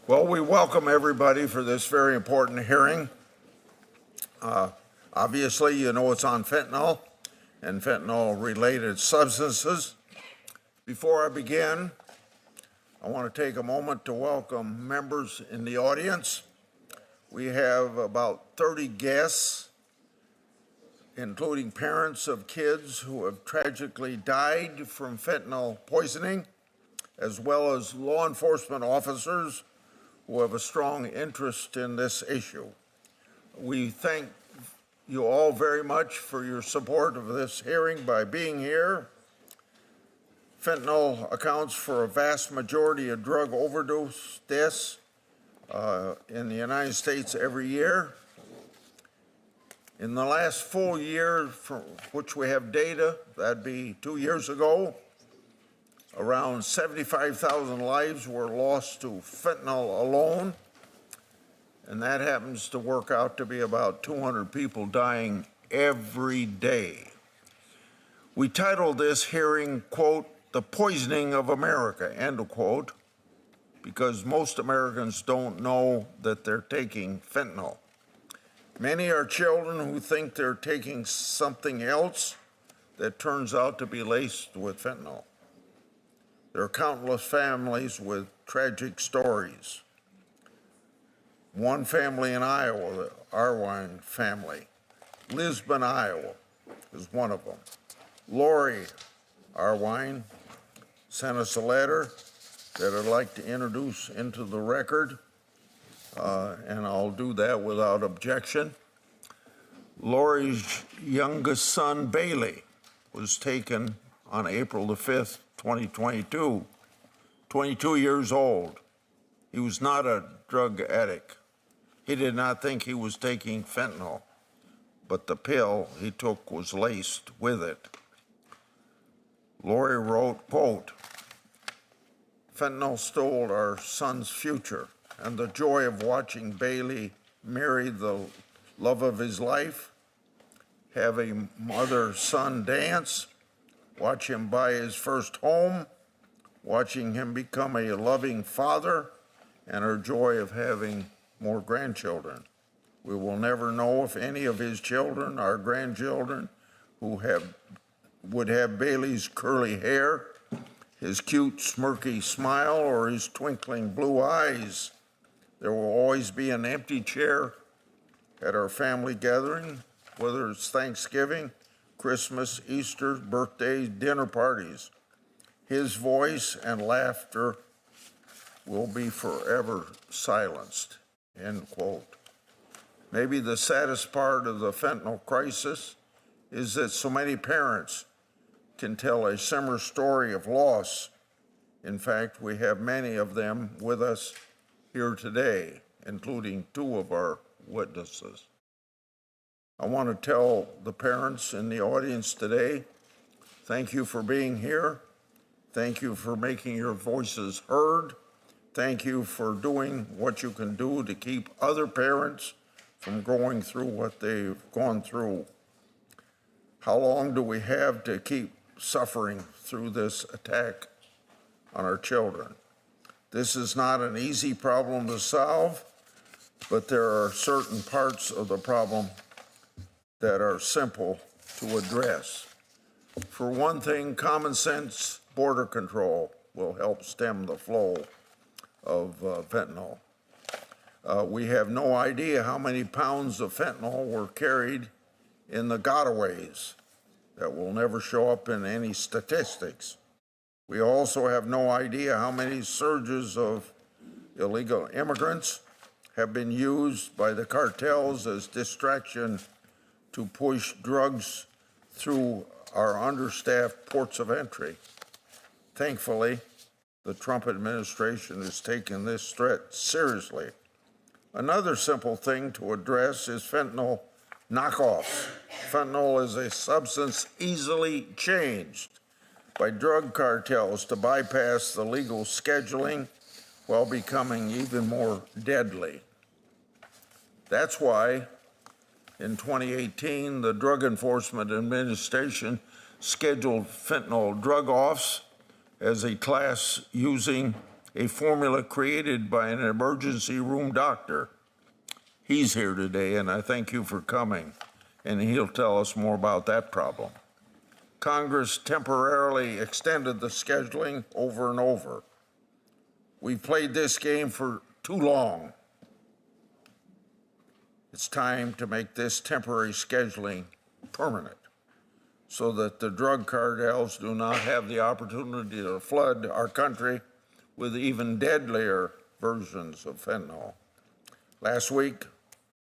Well, we welcome everybody for this very important hearing. Obviously, you know it's on fentanyl and fentanyl-related substances. Before I begin, I want to take a moment to welcome members in the audience. We have about 30 guests, including parents of kids who have tragically died from fentanyl poisoning, as well as law enforcement officers who have a strong interest in this issue. We thank you all very much for your support of this hearing by being here. Fentanyl accounts for a vast majority of drug overdose deaths in the United States every year. In the last full year for which we have data, that'd be 2 years ago, around 75,000 lives were lost to fentanyl alone, and that happens to work out to be about 200 people dying every day. We titled this hearing, quote, "The Poisoning of America," end of quote, because most Americans don't know that they're taking fentanyl. Many are children who think they're taking something else that turns out to be laced with fentanyl. There are countless families with tragic stories. One family in Iowa, the Arwine family, Lisbon, Iowa, is one of them. Lori Arwine sent us a letter that I'd like to introduce into the record, and I'll do that without objection. Lori's youngest son, Bailey, was taken on April the 5th, 2022, 22 years old. He was not a drug addict. He did not think he was taking fentanyl, but the pill he took was laced with it. Lori wrote, quote, "Fentanyl stole our son's future, and the joy of watching Bailey marry the love of his life, have a mother-son dance, watch him buy his first home, watching him become a loving father, and our joy of having more grandchildren. We will never know if any of his children are grandchildren who would have Bailey's curly hair, his cute smirky smile, or his twinkling blue eyes. There will always be an empty chair at our family gathering, whether it's Thanksgiving, Christmas, Easter, birthdays, dinner parties. His voice and laughter will be forever silenced," end quote. Maybe the saddest part of the fentanyl crisis is that so many parents can tell a similar story of loss. In fact, we have many of them with us here today, including 2 of our witnesses. I want to tell the parents in the audience today, thank you for being here. Thank you for making your voices heard. Thank you for doing what you can do to keep other parents from going through what they've gone through. How long do we have to keep suffering through this attack on our children? This is not an easy problem to solve, but there are certain parts of the problem that are simple to address. For one thing, common sense border control will help stem the flow of fentanyl. We have no idea how many pounds of fentanyl were carried in the gotaways. That will never show up in any statistics. We also have no idea how many surges of illegal immigrants have been used by the cartels as distraction to push drugs through our understaffed ports of entry. Thankfully, the Trump administration is taking this threat seriously. Another simple thing to address is fentanyl knockoffs. Fentanyl is a substance easily changed by drug cartels to bypass the legal scheduling while becoming even more deadly. That's why in 2018, the Drug Enforcement Administration scheduled fentanyl drug offs as a class using a formula created by an emergency room doctor. He's here today, and I thank you for coming, and he'll tell us more about that problem. Congress temporarily extended the scheduling over and over. We've played this game for too long. It's time to make this temporary scheduling permanent so that the drug cartels do not have the opportunity to flood our country with even deadlier versions of fentanyl. Last week,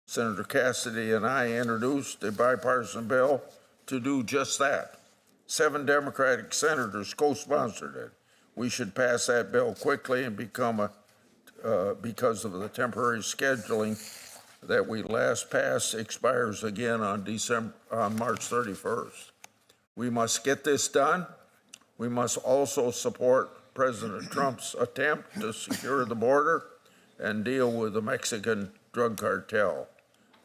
Senator Cassidy and I introduced a bipartisan bill to do just that. 7 Democratic senators co-sponsored it. We should pass that bill quickly and become because of the temporary scheduling that we last passed expires again on March 31st. We must get this done. We must also support President Trump's attempt to secure the border and deal with the Mexican drug cartel.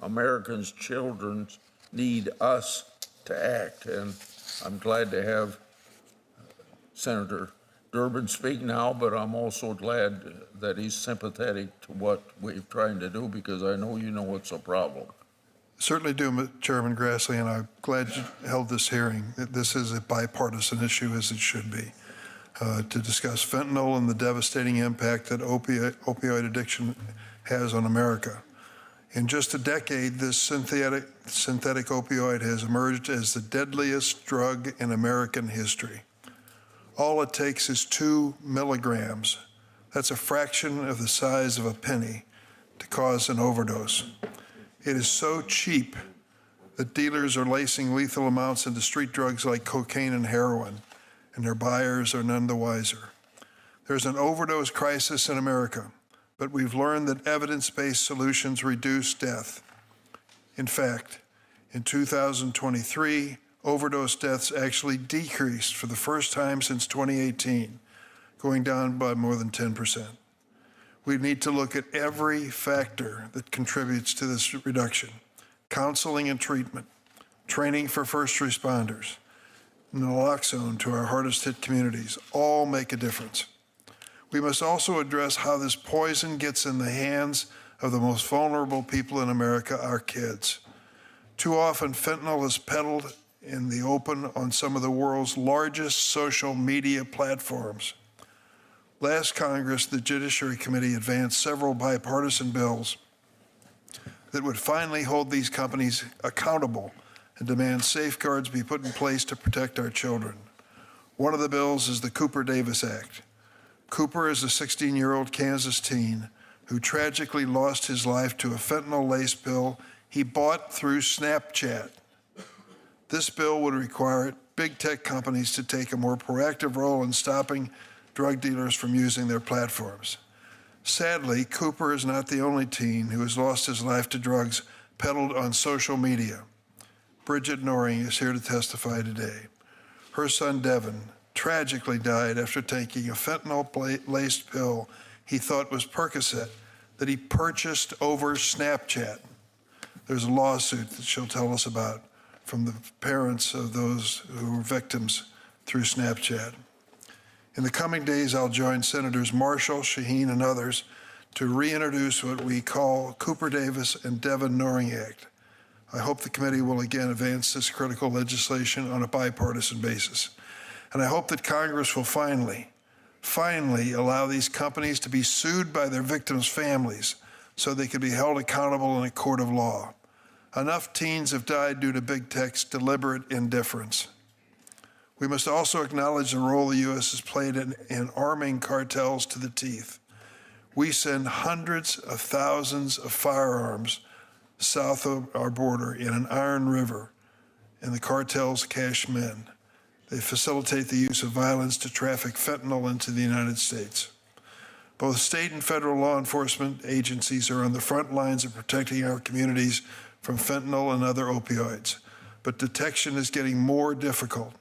Americans' children need us to act, and I'm glad to have Senator Durbin speak now, but I'm also glad that he's sympathetic to what we're trying to do, because I know you know it's a problem. Certainly do, Chairman Grassley, and I'm glad you held this hearing. This is a bipartisan issue, as it should be, to discuss fentanyl and the devastating impact that opioid addiction has on America. In just a decade, this synthetic opioid has emerged as the deadliest drug in American history. All it takes is 2 milligrams. That's a fraction of the size of a penny to cause an overdose. It is so cheap that dealers are lacing lethal amounts into street drugs like cocaine and heroin, and their buyers are none the wiser. There's an overdose crisis in America, but we've learned that evidence-based solutions reduce death. In fact, in 2023, overdose deaths actually decreased for the first time since 2018, going down by more than 10%. We need to look at every factor that contributes to this reduction: counseling and treatment, training for first responders, naloxone to our hardest hit communities, all make a difference. We must also address how this poison gets in the hands of the most vulnerable people in America, our kids. Too often, fentanyl is peddled in the open on some of the world's largest social media platforms. Last Congress, the Judiciary Committee advanced several bipartisan bills that would finally hold these companies accountable and demand safeguards be put in place to protect our children. One of the bills is the Cooper-Davis Act. Cooper is a 16-year-old Kansas teen who tragically lost his life to a fentanyl-laced pill he bought through Snapchat. This bill would require big tech companies to take a more proactive role in stopping drug dealers from using their platforms. Sadly, Cooper is not the only teen who has lost his life to drugs peddled on social media. Bridget Noring is here to testify today. Her son, Devin, tragically died after taking a fentanyl-laced pill he thought was Percocet that he purchased over Snapchat. There's a lawsuit that she'll tell us about from the parents of those who were victims through Snapchat. In the coming days, I'll join Senators Marshall, Shaheen, and others to reintroduce what we call Cooper-Davis and Devin Noring Act. I hope the committee will again advance this critical legislation on a bipartisan basis. And I hope that Congress will finally allow these companies to be sued by their victims' families so they can be held accountable in a court of law. Enough teens have died due to big tech's deliberate indifference. We must also acknowledge the role the U.S. has played in arming cartels to the teeth. We send hundreds of thousands of firearms south of our border in an iron river, and the cartels cash men. They facilitate the use of violence to traffic fentanyl into the United States. Both state and federal law enforcement agencies are on the front lines of protecting our communities from fentanyl and other opioids, but detection is getting more difficult.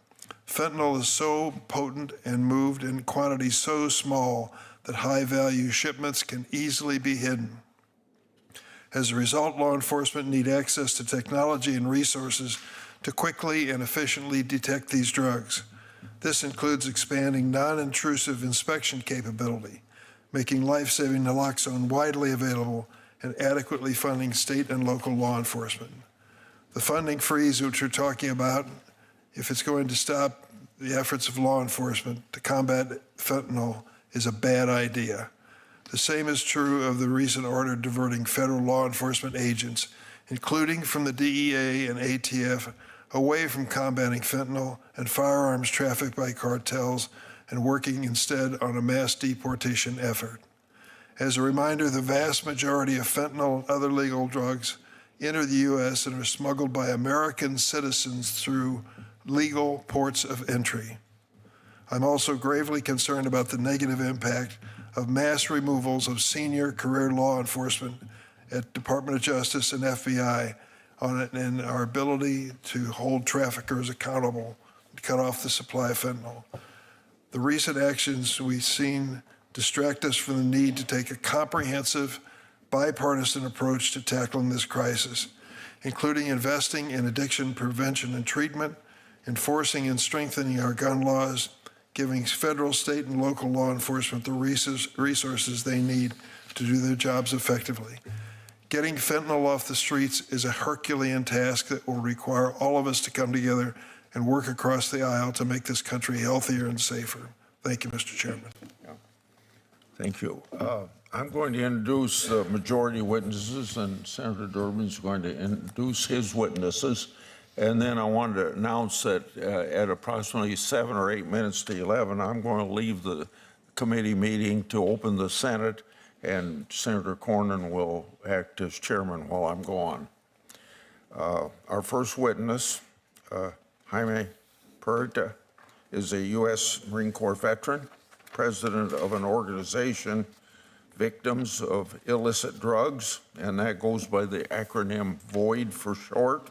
Fentanyl is so potent and moved in quantities so small that high-value shipments can easily be hidden. As a result, law enforcement need access to technology and resources to quickly and efficiently detect these drugs. This includes expanding non-intrusive inspection capability, making life-saving naloxone widely available, and adequately funding state and local law enforcement. The funding freeze, which we're talking about, if it's going to stop the efforts of law enforcement to combat fentanyl, is a bad idea. The same is true of the recent order diverting federal law enforcement agents, including from the DEA and ATF, away from combating fentanyl and firearms trafficked by cartels and working instead on a mass deportation effort. As a reminder, the vast majority of fentanyl and other legal drugs enter the U.S. and are smuggled by American citizens through legal ports of entry. I'm also gravely concerned about the negative impact of mass removals of senior career law enforcement at Department of Justice and FBI on it and our ability to hold traffickers accountable to cut off the supply of fentanyl. The recent actions we've seen distract us from the need to take a comprehensive, bipartisan approach to tackling this crisis, including investing in addiction prevention and treatment, enforcing and strengthening our gun laws, giving federal, state, and local law enforcement the resources they need to do their jobs effectively. Getting fentanyl off the streets is a Herculean task that will require all of us to come together and work across the aisle to make this country healthier and safer. Thank you, Mr. Chairman. Thank you. I'm going to introduce the majority witnesses, and Senator Durbin's going to introduce his witnesses. And then I wanted to announce that at approximately 7 or 8 minutes to 11, I'm going to leave the committee meeting to open the Senate, and Senator Cornyn will act as chairman while I'm gone. Our first witness, Jaime Peralta, is a U.S. Marine Corps veteran, president of an organization, Victims of Illicit Drugs, and that goes by the acronym VOID for short,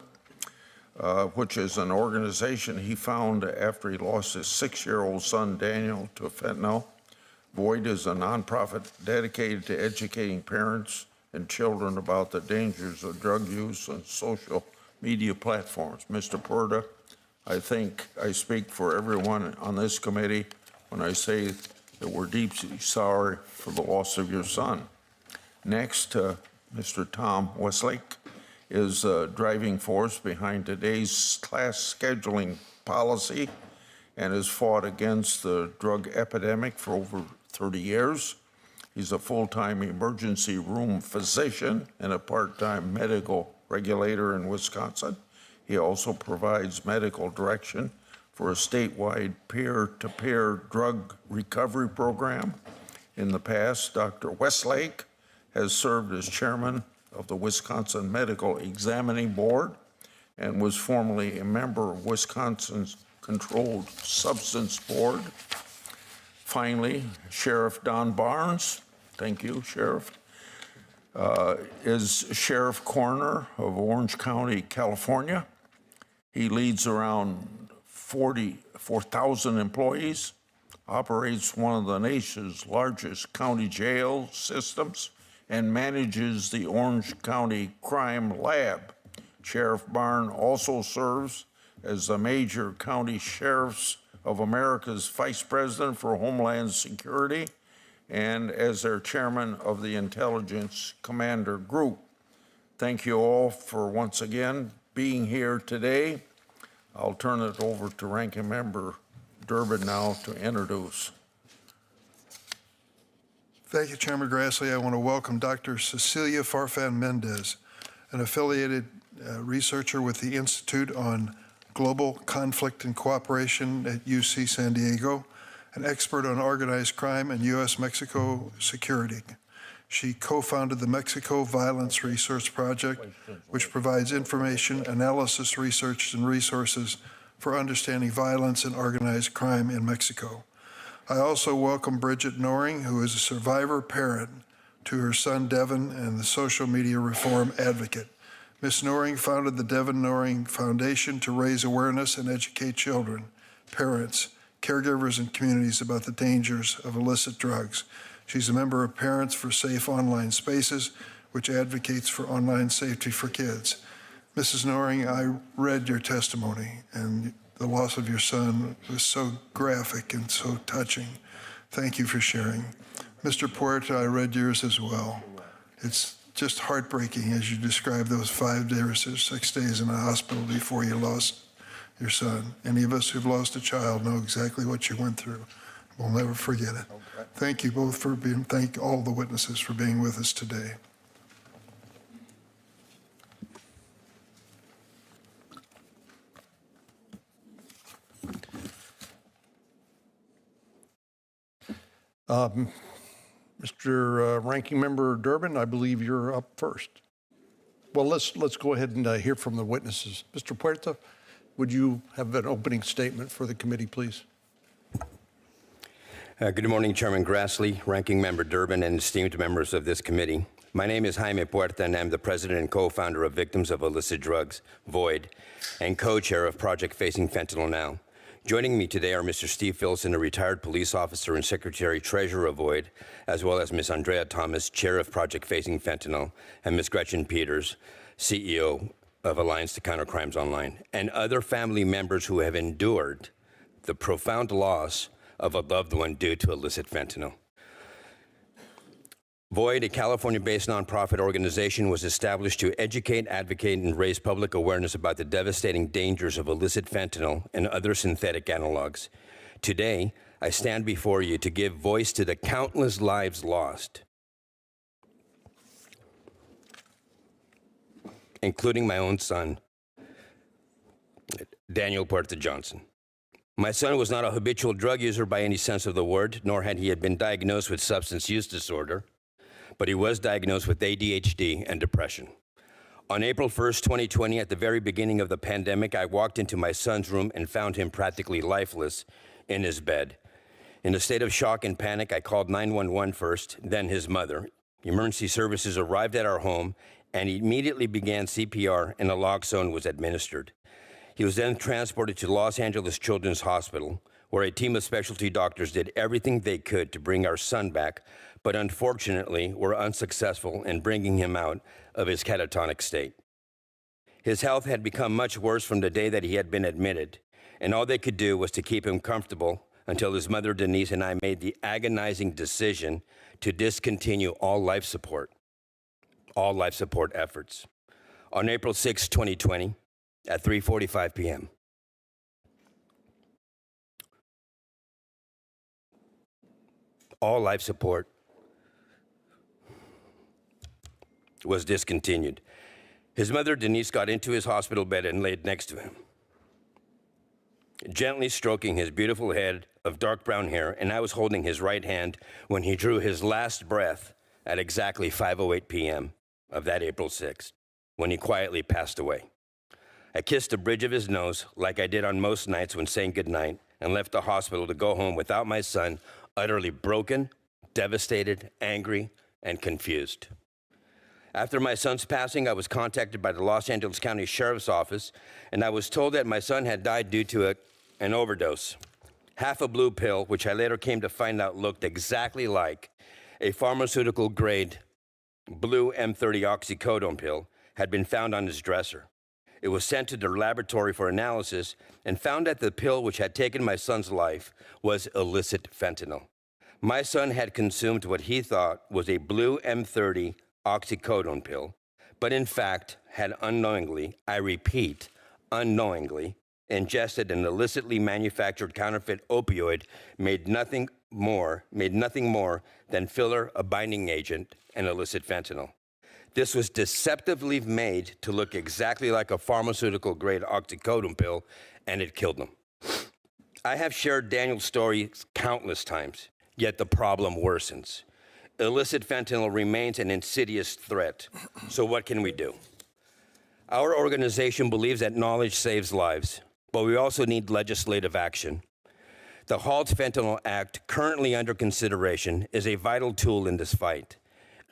which is an organization he found after he lost his 6-year-old son, Daniel, to fentanyl. VOID is a nonprofit dedicated to educating parents and children about the dangers of drug use on social media platforms. Mr. Peralta, I think I speak for everyone on this committee when I say that we're deeply sorry for the loss of your son. Next, Mr. Tom Westlake is a driving force behind today's class scheduling policy and has fought against the drug epidemic for over 30 years. He's a full-time emergency room physician and a part-time medical regulator in Wisconsin. He also provides medical direction for a statewide peer-to-peer drug recovery program. In the past, Dr. Westlake has served as chairman of the Wisconsin Medical Examining Board and was formerly a member of Wisconsin's Controlled Substance Board. Finally, Sheriff Don Barnes, thank you, Sheriff, is Sheriff Coroner of Orange County, California. He leads around 44,000 employees, operates one of the nation's largest county jail systems, and manages the Orange County Crime Lab. Sheriff Barnes also serves as the Major County Sheriffs of America's Vice President for Homeland Security and as their chairman of the Intelligence Commander Group. Thank you all for once again being here today. I'll turn it over to Ranking Member Durbin now to introduce. Thank you, Chairman Grassley. I want to welcome Dr. Cecilia Farfan-Mendez, an affiliated researcher with the Institute on Global Conflict and Cooperation at UC San Diego, an expert on organized crime and U.S.-Mexico security. She co-founded the Mexico Violence Research Project, which provides information, analysis, research, and resources for understanding violence and organized crime in Mexico. I also welcome Bridget Noring, who is a survivor parent to her son Devin and the social media reform advocate. Ms. Noring founded the Devin Noring Foundation to raise awareness and educate children, parents, caregivers, and communities about the dangers of illicit drugs. She's a member of Parents for Safe Online Spaces, which advocates for online safety for kids. Mrs. Noring, I read your testimony, and the loss of your son was so graphic and so touching. Thank you for sharing. Mr. Puerta, I read yours as well. It's just heartbreaking as you describe those 5 days or 6 days in the hospital before you lost your son. Any of us who've lost a child know exactly what you went through. We'll never forget it. Okay. Thank you both for being, thank all the witnesses for being with us today. Mr. Ranking Member Durbin, I believe you're up first. Well, let's go ahead and hear from the witnesses. Mr. Puerta, would you have an opening statement for the committee, please? Good morning, Chairman Grassley, Ranking Member Durbin, and esteemed members of this committee. My name is Jaime Puerta, and I'm the president and co-founder of Victims of Illicit Drugs, VOID, and co-chair of Project Facing Fentanyl Now. Joining me today are Mr. Steve Filson, a retired police officer and secretary-treasurer of VOID, as well as Ms. Andrea Thomas, chair of Project Facing Fentanyl, and Ms. Gretchen Peters, CEO of Alliance to Counter Crimes Online, and other family members who have endured the profound loss of a loved one due to illicit fentanyl. VOID, a California-based nonprofit organization, was established to educate, advocate, and raise public awareness about the devastating dangers of illicit fentanyl and other synthetic analogs. Today, I stand before you to give voice to the countless lives lost, including my own son, Daniel Puerta Johnson. My son was not a habitual drug user by any sense of the word, nor had he been diagnosed with substance use disorder, but he was diagnosed with ADHD and depression. On April 1st, 2020, at the very beginning of the pandemic, I walked into my son's room and found him practically lifeless in his bed. In a state of shock and panic, I called 911 first, then his mother. Emergency services arrived at our home and immediately began CPR, and naloxone was administered. He was then transported to Los Angeles Children's Hospital, where a team of specialty doctors did everything they could to bring our son back, but unfortunately were unsuccessful in bringing him out of his catatonic state. His health had become much worse from the day that he had been admitted, and all they could do was to keep him comfortable until his mother, Denise, and I made the agonizing decision to discontinue all life support efforts. On April 6, 2020, at 3:45 p.m., all life support was discontinued. His mother, Denise, got into his hospital bed and laid next to him, gently stroking his beautiful head of dark brown hair, and I was holding his right hand when he drew his last breath at exactly 5:08 p.m. of that April 6th, when he quietly passed away. I kissed the bridge of his nose like I did on most nights when saying goodnight, and left the hospital to go home without my son, utterly broken, devastated, angry, and confused. After my son's passing, I was contacted by the Los Angeles County Sheriff's Office, and I was told that my son had died due to an overdose. Half a blue pill, which I later came to find out looked exactly like a pharmaceutical-grade blue M30 oxycodone pill, had been found on his dresser. It was sent to the laboratory for analysis and found that the pill which had taken my son's life was illicit fentanyl. My son had consumed what he thought was a blue M30 oxycodone pill, but in fact had unknowingly, I repeat, unknowingly, ingested an illicitly manufactured counterfeit opioid made nothing more than filler, a binding agent, and illicit fentanyl. This was deceptively made to look exactly like a pharmaceutical-grade oxycodone pill, and it killed him. I have shared Daniel's story countless times, yet the problem worsens. Illicit fentanyl remains an insidious threat, so what can we do? Our organization believes that knowledge saves lives, but we also need legislative action. The Halt Fentanyl Act, currently under consideration, is a vital tool in this fight.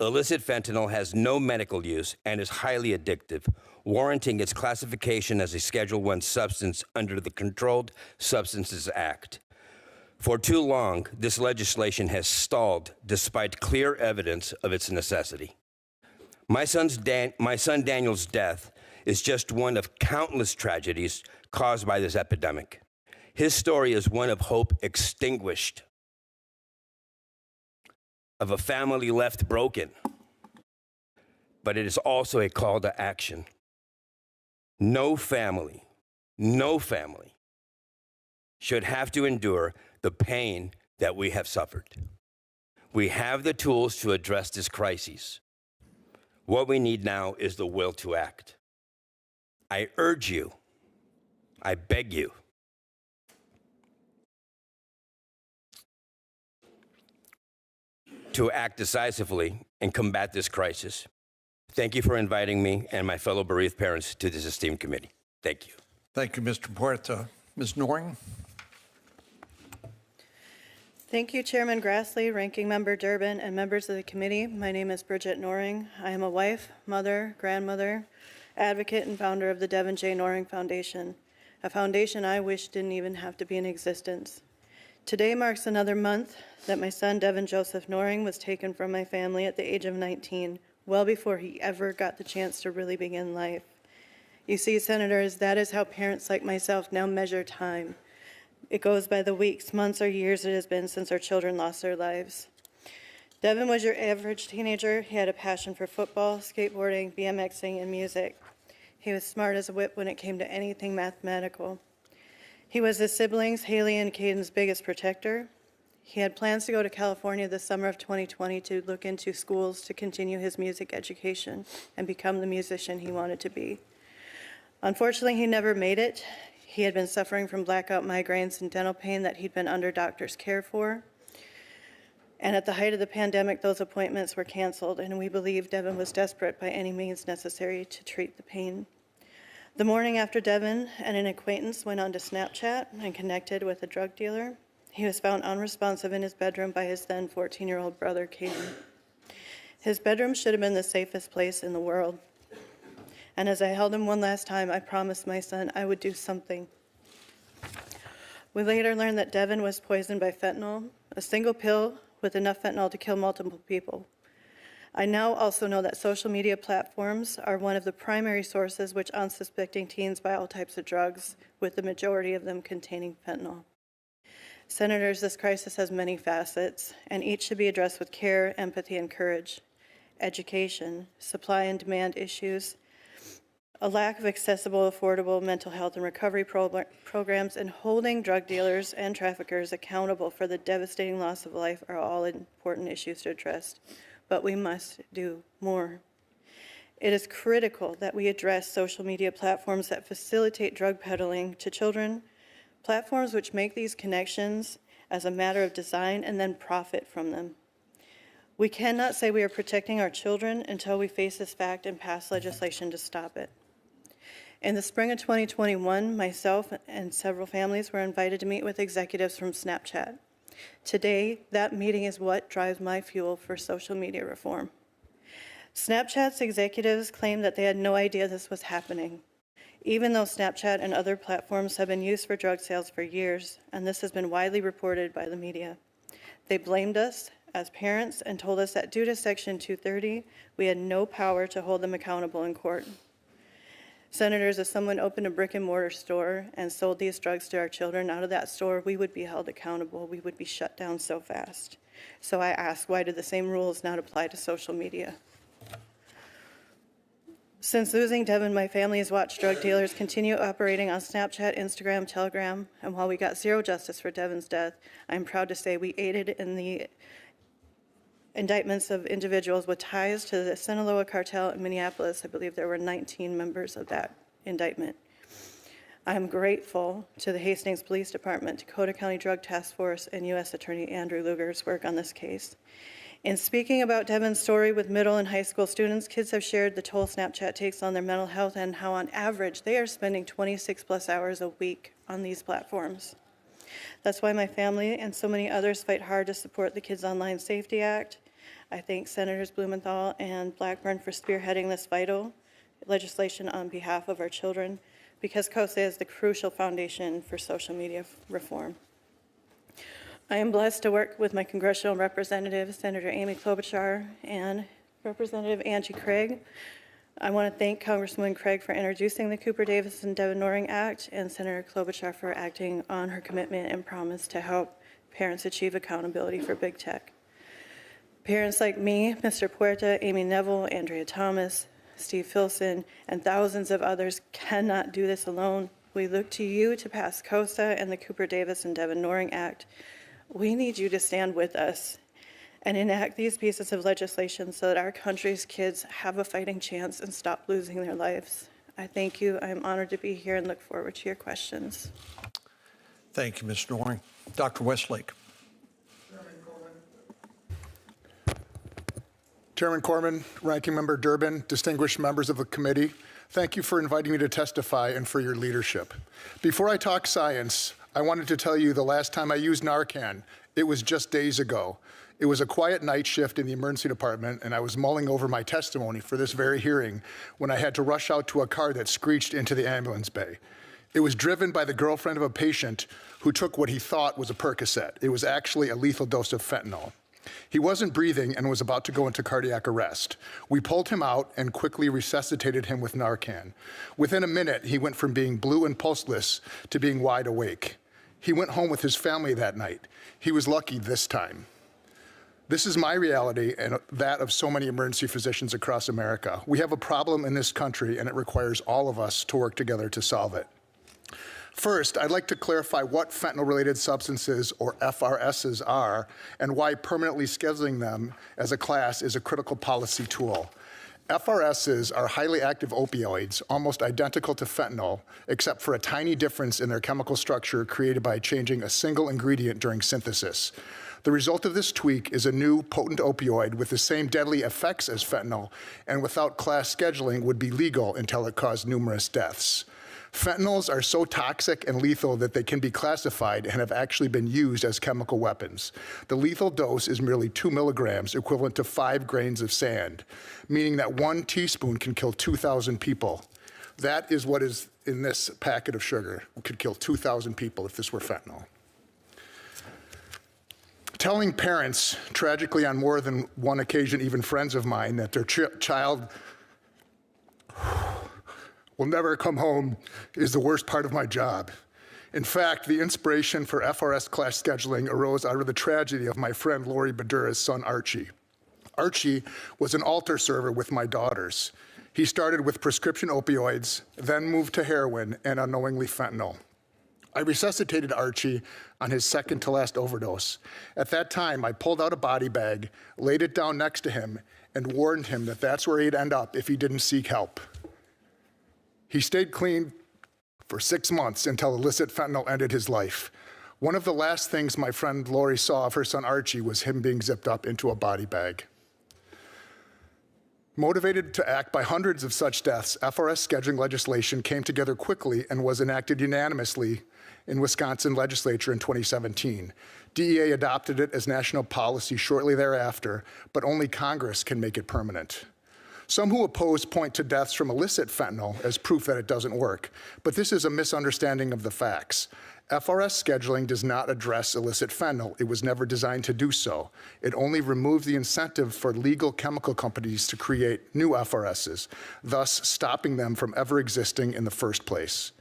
Illicit fentanyl has no medical use and is highly addictive, warranting its classification as a Schedule I substance under the Controlled Substances Act. For too long, this legislation has stalled despite clear evidence of its necessity. My son Daniel's death is just one of countless tragedies caused by this epidemic. His story is one of hope extinguished. of a family left broken, but it is also a call to action. No family should have to endure the pain that we have suffered. We have the tools to address this crisis. What we need now is the will to act. I urge you, I beg you, to act decisively and combat this crisis. Thank you for inviting me and my fellow bereaved parents to this esteemed committee. Thank you. Thank you, Mr. Puerta. Ms. Noring? Thank you, Chairman Grassley, Ranking Member Durbin, and members of the committee. My name is Bridget Noring. I am a wife, mother, grandmother, advocate, and founder of the Devin J. Noring Foundation, a foundation I wish didn't even have to be in existence. Today marks another month that my son, Devin Joseph Noring, was taken from my family at the age of 19, well before he ever got the chance to really begin life. You see, Senators, that is how parents like myself now measure time. It goes by the weeks, months, or years it has been since our children lost their lives. Devin was your average teenager. He had a passion for football, skateboarding, BMXing, and music. He was smart as a whip when it came to anything mathematical. He was his siblings, Haley and Caden's, biggest protector. He had plans to go to California this summer of 2020 to look into schools to continue his music education and become the musician he wanted to be. Unfortunately, he never made it. He had been suffering from blackout migraines and dental pain that he'd been under doctor's care for. And at the height of the pandemic, those appointments were canceled, and we believe Devin was desperate by any means necessary to treat the pain. The morning after Devin and an acquaintance went onto Snapchat and connected with a drug dealer, he was found unresponsive in his bedroom by his then 14-year-old brother, Caden. His bedroom should have been the safest place in the world. And as I held him one last time, I promised my son I would do something. We later learned that Devin was poisoned by fentanyl, a single pill with enough fentanyl to kill multiple people. I now also know that social media platforms are one of the primary sources which unsuspecting teens buy all types of drugs, with the majority of them containing fentanyl. Senators, this crisis has many facets, and each should be addressed with care, empathy, and courage. Education, supply and demand issues, a lack of accessible, affordable mental health and recovery programs, and holding drug dealers and traffickers accountable for the devastating loss of life are all important issues to address. But we must do more. It is critical that we address social media platforms that facilitate drug peddling to children, platforms which make these connections as a matter of design and then profit from them. We cannot say we are protecting our children until we face this fact and pass legislation to stop it. In the spring of 2021, myself and several families were invited to meet with executives from Snapchat. Today, that meeting is what drives my fuel for social media reform. Snapchat's executives claimed that they had no idea this was happening, even though Snapchat and other platforms have been used for drug sales for years, and this has been widely reported by the media. They blamed us as parents and told us that due to Section 230, we had no power to hold them accountable in court. Senators, if someone opened a brick and mortar store and sold these drugs to our children out of that store, we would be held accountable. We would be shut down so fast. So I ask, why do the same rules not apply to social media? Since losing Devin, my family has watched drug dealers continue operating on Snapchat, Instagram, Telegram, and while we got zero justice for Devin's death, I'm proud to say we aided in the indictments of individuals with ties to the Sinaloa cartel in Minneapolis. I believe there were 19 members of that indictment. I'm grateful to the Hastings Police Department, Dakota County Drug Task Force, and U.S. Attorney Andrew Lugar's work on this case. In speaking about Devin's story with middle and high school students, kids have shared the toll Snapchat takes on their mental health and how on average they are spending 26 plus hours a week on these platforms. That's why my family and so many others fight hard to support the Kids Online Safety Act. I thank Senators Blumenthal and Blackburn for spearheading this vital legislation on behalf of our children, because COSA is the crucial foundation for social media reform. I am blessed to work with my congressional representatives, Senator Amy Klobuchar and Representative Angie Craig. I want to thank Congresswoman Craig for introducing the Cooper Davis and Devin Noring Act, and Senator Klobuchar for acting on her commitment and promise to help parents achieve accountability for big tech. Parents like me, Mr. Puerta, Amy Neville, Andrea Thomas, Steve Filson, and thousands of others cannot do this alone. We look to you to pass COSA and the Cooper Davis and Devin Noring Act. We need you to stand with us and enact these pieces of legislation so that our country's kids have a fighting chance and stop losing their lives. I thank you. I'm honored to be here and look forward to your questions. Thank you, Ms. Noring. Dr. Westlake. Chairman Corman, Ranking Member Durbin, distinguished members of the committee, thank you for inviting me to testify and for your leadership. Before I talk science, I wanted to tell you the last time I used Narcan, it was just days ago. It was a quiet night shift in the emergency department, and I was mulling over my testimony for this very hearing when I had to rush out to a car that screeched into the ambulance bay. It was driven by the girlfriend of a patient who took what he thought was a Percocet. It was actually a lethal dose of fentanyl. He wasn't breathing and was about to go into cardiac arrest. We pulled him out and quickly resuscitated him with Narcan. Within a minute, he went from being blue and pulseless to being wide awake. He went home with his family that night. He was lucky this time. This is my reality and that of so many emergency physicians across America. We have a problem in this country, and it requires all of us to work together to solve it. First, I'd like to clarify what fentanyl-related substances, or FRSs, are and why permanently scheduling them as a class is a critical policy tool. FRSs are highly active opioids, almost identical to fentanyl, except for a tiny difference in their chemical structure created by changing a single ingredient during synthesis. The result of this tweak is a new potent opioid with the same deadly effects as fentanyl, and without class scheduling would be legal until it caused numerous deaths. Fentanyls are so toxic and lethal that they can be classified and have actually been used as chemical weapons. The lethal dose is merely 2 milligrams, equivalent to 5 grains of sand, meaning that 1 teaspoon can kill 2,000 people. That is what is in this packet of sugar. It could kill 2,000 people if this were fentanyl. Telling parents, tragically on more than one occasion, even friends of mine, that their child will never come home is the worst part of my job. In fact, the inspiration for FRS class scheduling arose out of the tragedy of my friend Lori Badura's son, Archie. Archie was an altar server with my daughters. He started with prescription opioids, then moved to heroin and unknowingly fentanyl. I resuscitated Archie on his second to last overdose. At that time, I pulled out a body bag, laid it down next to him, and warned him that that's where he'd end up if he didn't seek help. He stayed clean for 6 months until illicit fentanyl ended his life. One of the last things my friend Lori saw of her son Archie was him being zipped up into a body bag. Motivated to act by hundreds of such deaths, FRS scheduling legislation came together quickly and was enacted unanimously in Wisconsin legislature in 2017. DEA adopted it as national policy shortly thereafter, but only Congress can make it permanent. Some who oppose point to deaths from illicit fentanyl as proof that it doesn't work, but this is a misunderstanding of the facts. FRS scheduling does not address illicit fentanyl. It was never designed to do so. It only removes the incentive for legal chemical companies to create new FRSs, thus stopping them from ever existing in the first place.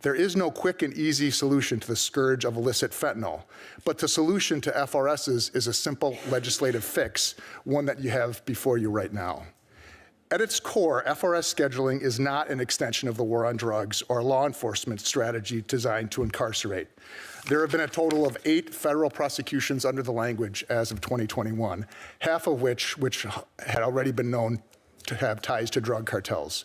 There is no quick and easy solution to the scourge of illicit fentanyl, but the solution to FRSs is a simple legislative fix, one that you have before you right now. At its core, FRS scheduling is not an extension of the war on drugs or a law enforcement strategy designed to incarcerate. There have been a total of 8 federal prosecutions under the language as of 2021, half of which had already been known to have ties to drug cartels.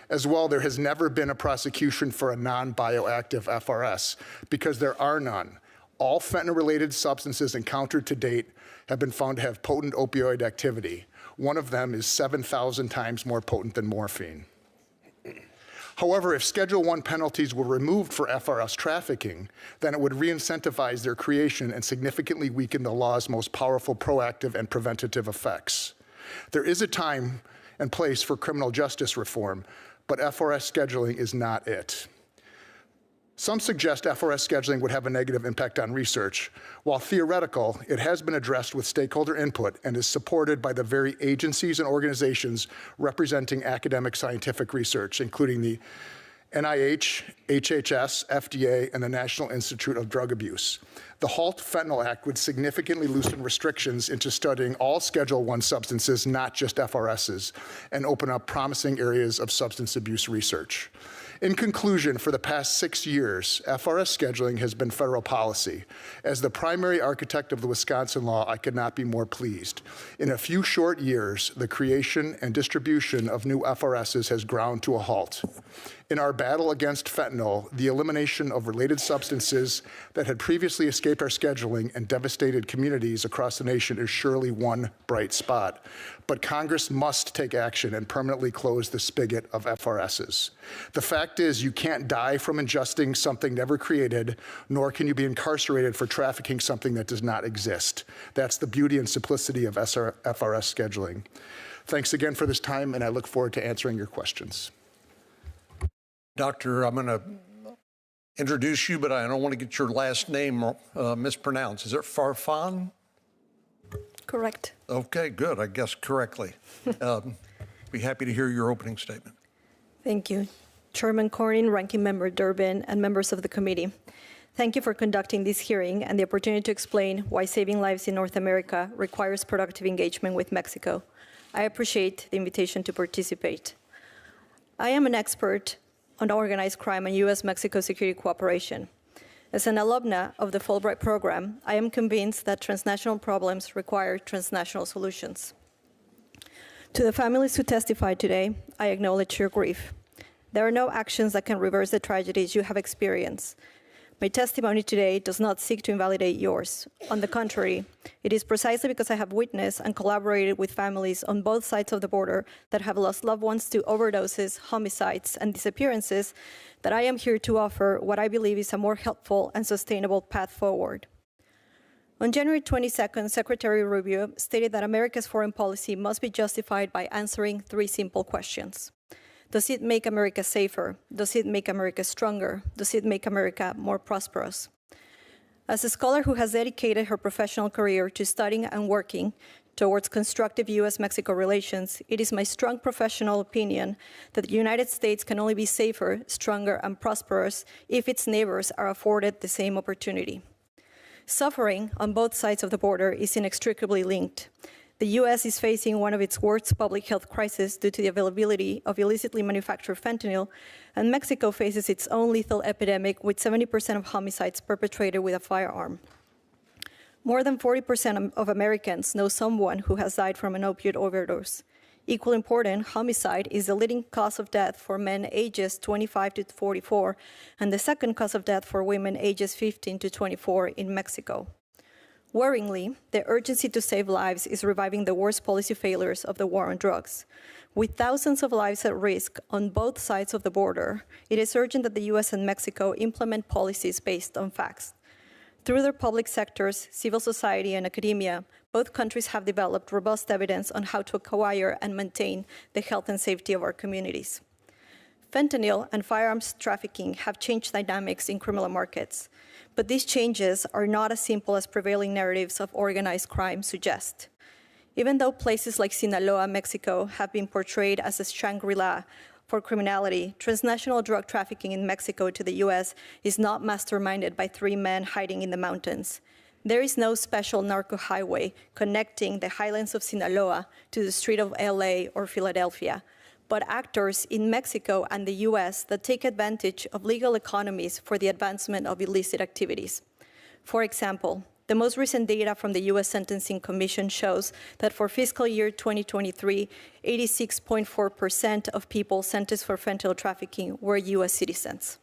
As well, there has never been a prosecution for a non-bioactive FRS because there are none. All fentanyl-related substances encountered to date have been found to have potent opioid activity. One of them is 7,000 times more potent than morphine. However, if Schedule I penalties were removed for FRS trafficking, then it would re-incentivize their creation and significantly weaken the law's most powerful proactive and preventative effects. There is a time and place for criminal justice reform, but FRS scheduling is not it. Some suggest FRS scheduling would have a negative impact on research. While theoretical, it has been addressed with stakeholder input and is supported by the very agencies and organizations representing academic scientific research, including the NIH, HHS, FDA, and the National Institute of Drug Abuse. The HALT Fentanyl Act would significantly loosen restrictions into studying all Schedule I substances, not just FRSs, and open up promising areas of substance abuse research. In conclusion, for the past 6 years, FRS scheduling has been federal policy. As the primary architect of the Wisconsin law, I could not be more pleased. In a few short years, the creation and distribution of new FRSs has ground to a halt. In our battle against fentanyl, the elimination of related substances that had previously escaped our scheduling and devastated communities across the nation is surely one bright spot. But Congress must take action and permanently close the spigot of FRSs. The fact is, you can't die from ingesting something never created, nor can you be incarcerated for trafficking something that does not exist. That's the beauty and simplicity of FRS scheduling. Thanks again for this time, and I look forward to answering your questions. Doctor, I'm going to introduce you, but I don't want to get your last name mispronounced. Is it Farfan? Correct. Okay, good. I guessed correctly. Be happy to hear your opening statement. Thank you. Chairman Cornyn, Ranking Member Durbin, and members of the committee. Thank you for conducting this hearing and the opportunity to explain why saving lives in North America requires productive engagement with Mexico. I appreciate the invitation to participate. I am an expert on organized crime and U.S.-Mexico security cooperation. As an alumna of the Fulbright program, I am convinced that transnational problems require transnational solutions. To the families who testified today, I acknowledge your grief. There are no actions that can reverse the tragedies you have experienced. My testimony today does not seek to invalidate yours. On the contrary, it is precisely because I have witnessed and collaborated with families on both sides of the border that have lost loved ones to overdoses, homicides, and disappearances that I am here to offer what I believe is a more helpful and sustainable path forward. On January 22nd, Secretary Rubio stated that America's foreign policy must be justified by answering 3 simple questions. Does it make America safer? Does it make America stronger? Does it make America more prosperous? As a scholar who has dedicated her professional career to studying and working towards constructive U.S.-Mexico relations, it is my strong professional opinion that the United States can only be safer, stronger, and prosperous if its neighbors are afforded the same opportunity. Suffering on both sides of the border is inextricably linked. The U.S. is facing one of its worst public health crises due to the availability of illicitly manufactured fentanyl, and Mexico faces its own lethal epidemic with 70% of homicides perpetrated with a firearm. More than 40% of Americans know someone who has died from an opioid overdose. Equally important, homicide is the leading cause of death for men ages 25 to 44, and the second cause of death for women ages 15 to 24 in Mexico. Worryingly, the urgency to save lives is reviving the worst policy failures of the war on drugs. With thousands of lives at risk on both sides of the border, it is urgent that the U.S. and Mexico implement policies based on facts. Through their public sectors, civil society, and academia, both countries have developed robust evidence on how to acquire and maintain the health and safety of our communities. Fentanyl and firearms trafficking have changed dynamics in criminal markets. But these changes are not as simple as prevailing narratives of organized crime suggest. Even though places like Sinaloa, Mexico, have been portrayed as a Shangri-La for criminality, transnational drug trafficking in Mexico to the U.S. is not masterminded by 3 men hiding in the mountains. There is no special narco highway connecting the highlands of Sinaloa to the street of L.A. or Philadelphia, but actors in Mexico and the U.S. that take advantage of legal economies for the advancement of illicit activities. For example, the most recent data from the U.S. Sentencing Commission shows that for fiscal year 2023, 86.4% of people sentenced for fentanyl trafficking were U.S. citizens.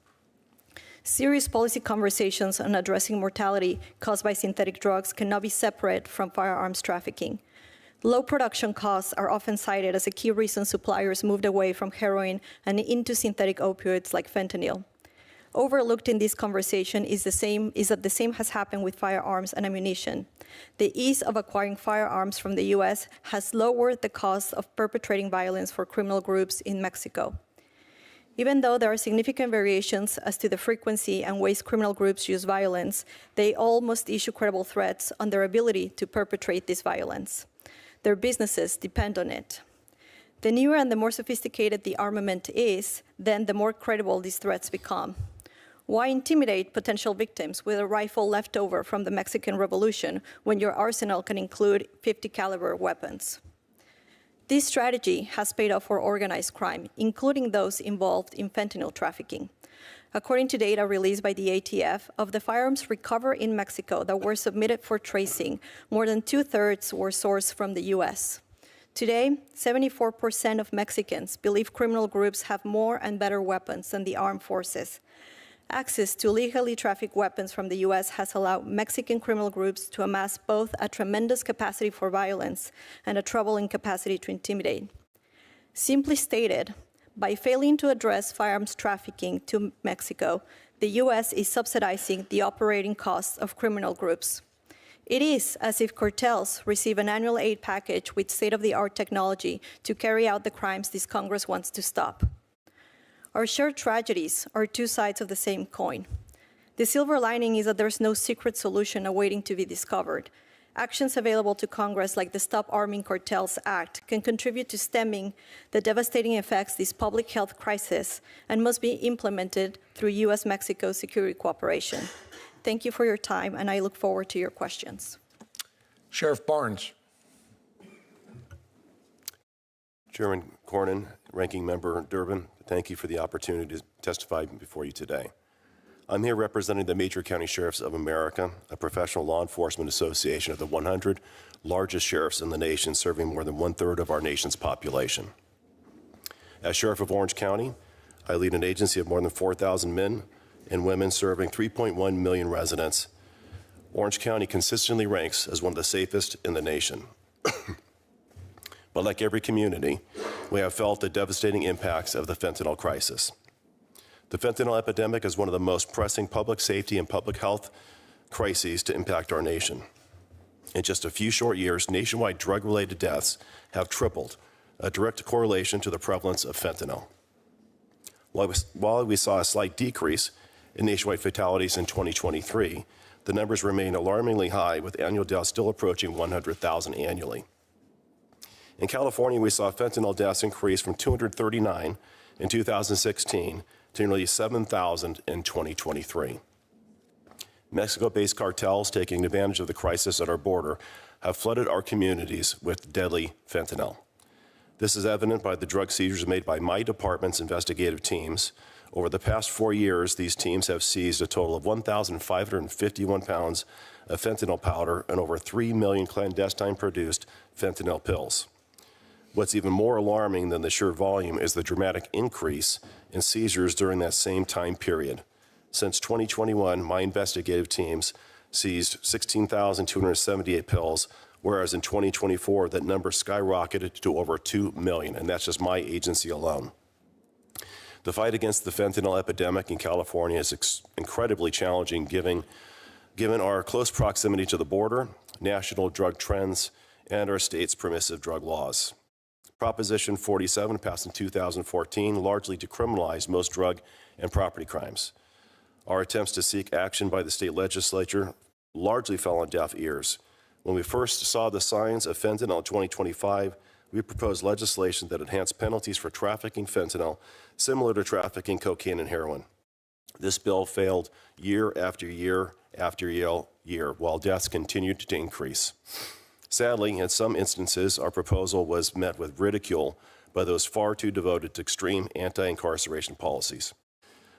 Serious policy conversations on addressing mortality caused by synthetic drugs cannot be separate from firearms trafficking. Low production costs are often cited as a key reason suppliers moved away from heroin and into synthetic opioids like fentanyl. Overlooked in this conversation is that the same has happened with firearms and ammunition. The ease of acquiring firearms from the U.S. has lowered the cost of perpetrating violence for criminal groups in Mexico. Even though there are significant variations as to the frequency and ways criminal groups use violence, they all must issue credible threats on their ability to perpetrate this violence. Their businesses depend on it. The newer and the more sophisticated the armament is, then the more credible these threats become. Why intimidate potential victims with a rifle left over from the Mexican Revolution when your arsenal can include 50 caliber weapons? This strategy has paid off for organized crime, including those involved in fentanyl trafficking. According to data released by the ATF, of the firearms recovered in Mexico that were submitted for tracing, more than 2/3 were sourced from the US. Today, 74% of Mexicans believe criminal groups have more and better weapons than the armed forces. Access to legally trafficked weapons from the US has allowed Mexican criminal groups to amass both a tremendous capacity for violence and a troubling capacity to intimidate. Simply stated, by failing to address firearms trafficking to Mexico, the US is subsidizing the operating costs of criminal groups. It is as if cartels receive an annual aid package with state-of-the-art technology to carry out the crimes this Congress wants to stop. Our shared tragedies are two sides of the same coin. The silver lining is that there's no secret solution awaiting to be discovered. Actions available to Congress, like the Stop Arming Cartels Act, can contribute to stemming the devastating effects of this public health crisis and must be implemented through U.S.-Mexico security cooperation. Thank you for your time, and I look forward to your questions. Sheriff Barnes. Chairman Cornyn, Ranking Member Durbin, thank you for the opportunity to testify before you today. I'm here representing the Major County Sheriffs of America, a professional law enforcement association of the 100 largest sheriffs in the nation, serving more than 1/3 of our nation's population. As Sheriff of Orange County, I lead an agency of more than 4,000 men and women serving 3.1 million residents. Orange County consistently ranks as one of the safest in the nation. But like every community, we have felt the devastating impacts of the fentanyl crisis. The fentanyl epidemic is one of the most pressing public safety and public health crises to impact our nation. In just a few short years, nationwide drug-related deaths have tripled, a direct correlation to the prevalence of fentanyl. While we saw a slight decrease in nationwide fatalities in 2023, the numbers remain alarmingly high, with annual deaths still approaching 100,000 annually. In California, we saw fentanyl deaths increase from 239 in 2016 to nearly 7,000 in 2023. Mexico-based cartels taking advantage of the crisis at our border have flooded our communities with deadly fentanyl. This is evident by the drug seizures made by my department's investigative teams. Over the past 4 years, these teams have seized a total of 1,551 pounds of fentanyl powder and over 3 million clandestine-produced fentanyl pills. What's even more alarming than the sheer volume is the dramatic increase in seizures during that same time period. Since 2021, my investigative teams seized 16,278 pills, whereas in 2024, that number skyrocketed to over 2 million, and that's just my agency alone. The fight against the fentanyl epidemic in California is incredibly challenging given our close proximity to the border, national drug trends, and our state's permissive drug laws. Proposition 47, passed in 2014, largely decriminalized most drug and property crimes. Our attempts to seek action by the state legislature largely fell on deaf ears. When we first saw the signs of fentanyl in 2025, we proposed legislation that enhanced penalties for trafficking fentanyl, similar to trafficking cocaine and heroin. This bill failed year after year after year, while deaths continued to increase. Sadly, in some instances, our proposal was met with ridicule by those far too devoted to extreme anti-incarceration policies.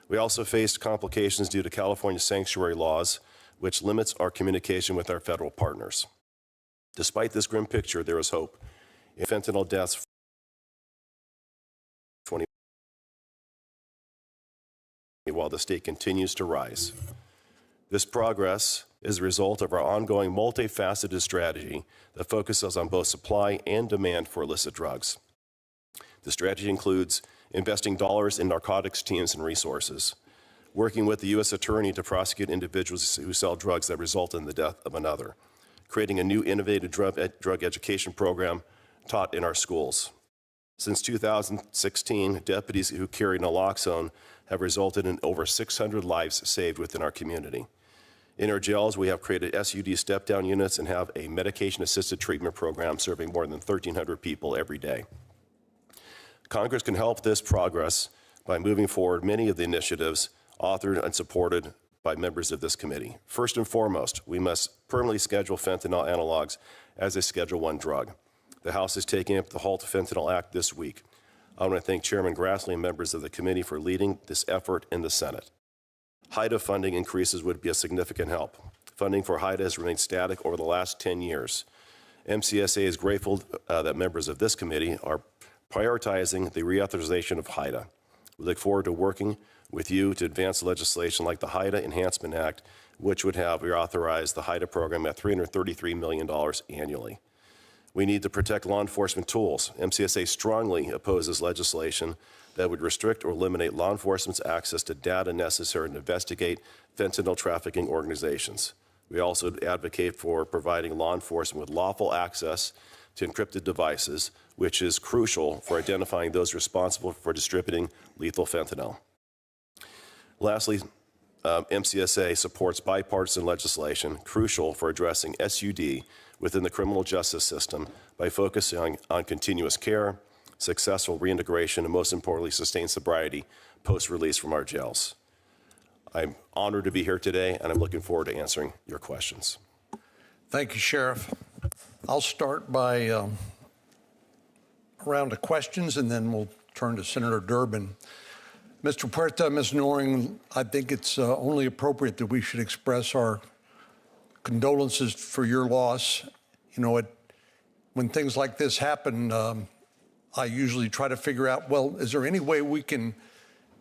We also faced complications due to California's sanctuary laws, which limits our communication with our federal partners. Despite this grim picture, there is hope. In fentanyl deaths, while the state continues to rise. This progress is a result of our ongoing multifaceted strategy that focuses on both supply and demand for illicit drugs. The strategy includes investing dollars in narcotics teams and resources, working with the U.S. Attorney to prosecute individuals who sell drugs that result in the death of another, creating a new innovative drug education program taught in our schools. Since 2016, deputies who carry naloxone have resulted in over 600 lives saved within our community. In our jails, we have created SUD step-down units and have a medication-assisted treatment program serving more than 1,300 people every day. Congress can help this progress by moving forward many of the initiatives authored and supported by members of this committee. First and foremost, we must permanently schedule fentanyl analogs as a Schedule I drug. The House is taking up the Halt Fentanyl Act this week. I want to thank Chairman Grassley and members of the committee for leading this effort in the Senate. HIDA funding increases would be a significant help. Funding for HIDA has remained static over the last 10 years. MCSA is grateful that members of this committee are prioritizing the reauthorization of HIDA. We look forward to working with you to advance legislation like the HIDA Enhancement Act, which would have reauthorized the HIDA program at $333 million annually. We need to protect law enforcement tools. MCSA strongly opposes legislation that would restrict or eliminate law enforcement's access to data necessary to investigate fentanyl trafficking organizations. We also advocate for providing law enforcement with lawful access to encrypted devices, which is crucial for identifying those responsible for distributing lethal fentanyl. Lastly, MCSA supports bipartisan legislation crucial for addressing SUD within the criminal justice system by focusing on continuous care, successful reintegration, and most importantly, sustained sobriety post-release from our jails. I'm honored to be here today, and I'm looking forward to answering your questions. Thank you, Sheriff. I'll start by a round of questions, and then we'll turn to Senator Durbin. Mr. Puerta, Ms. Noring, I think it's only appropriate that we should express our condolences for your loss. You know, when things like this happen, I usually try to figure out, well, is there any way we can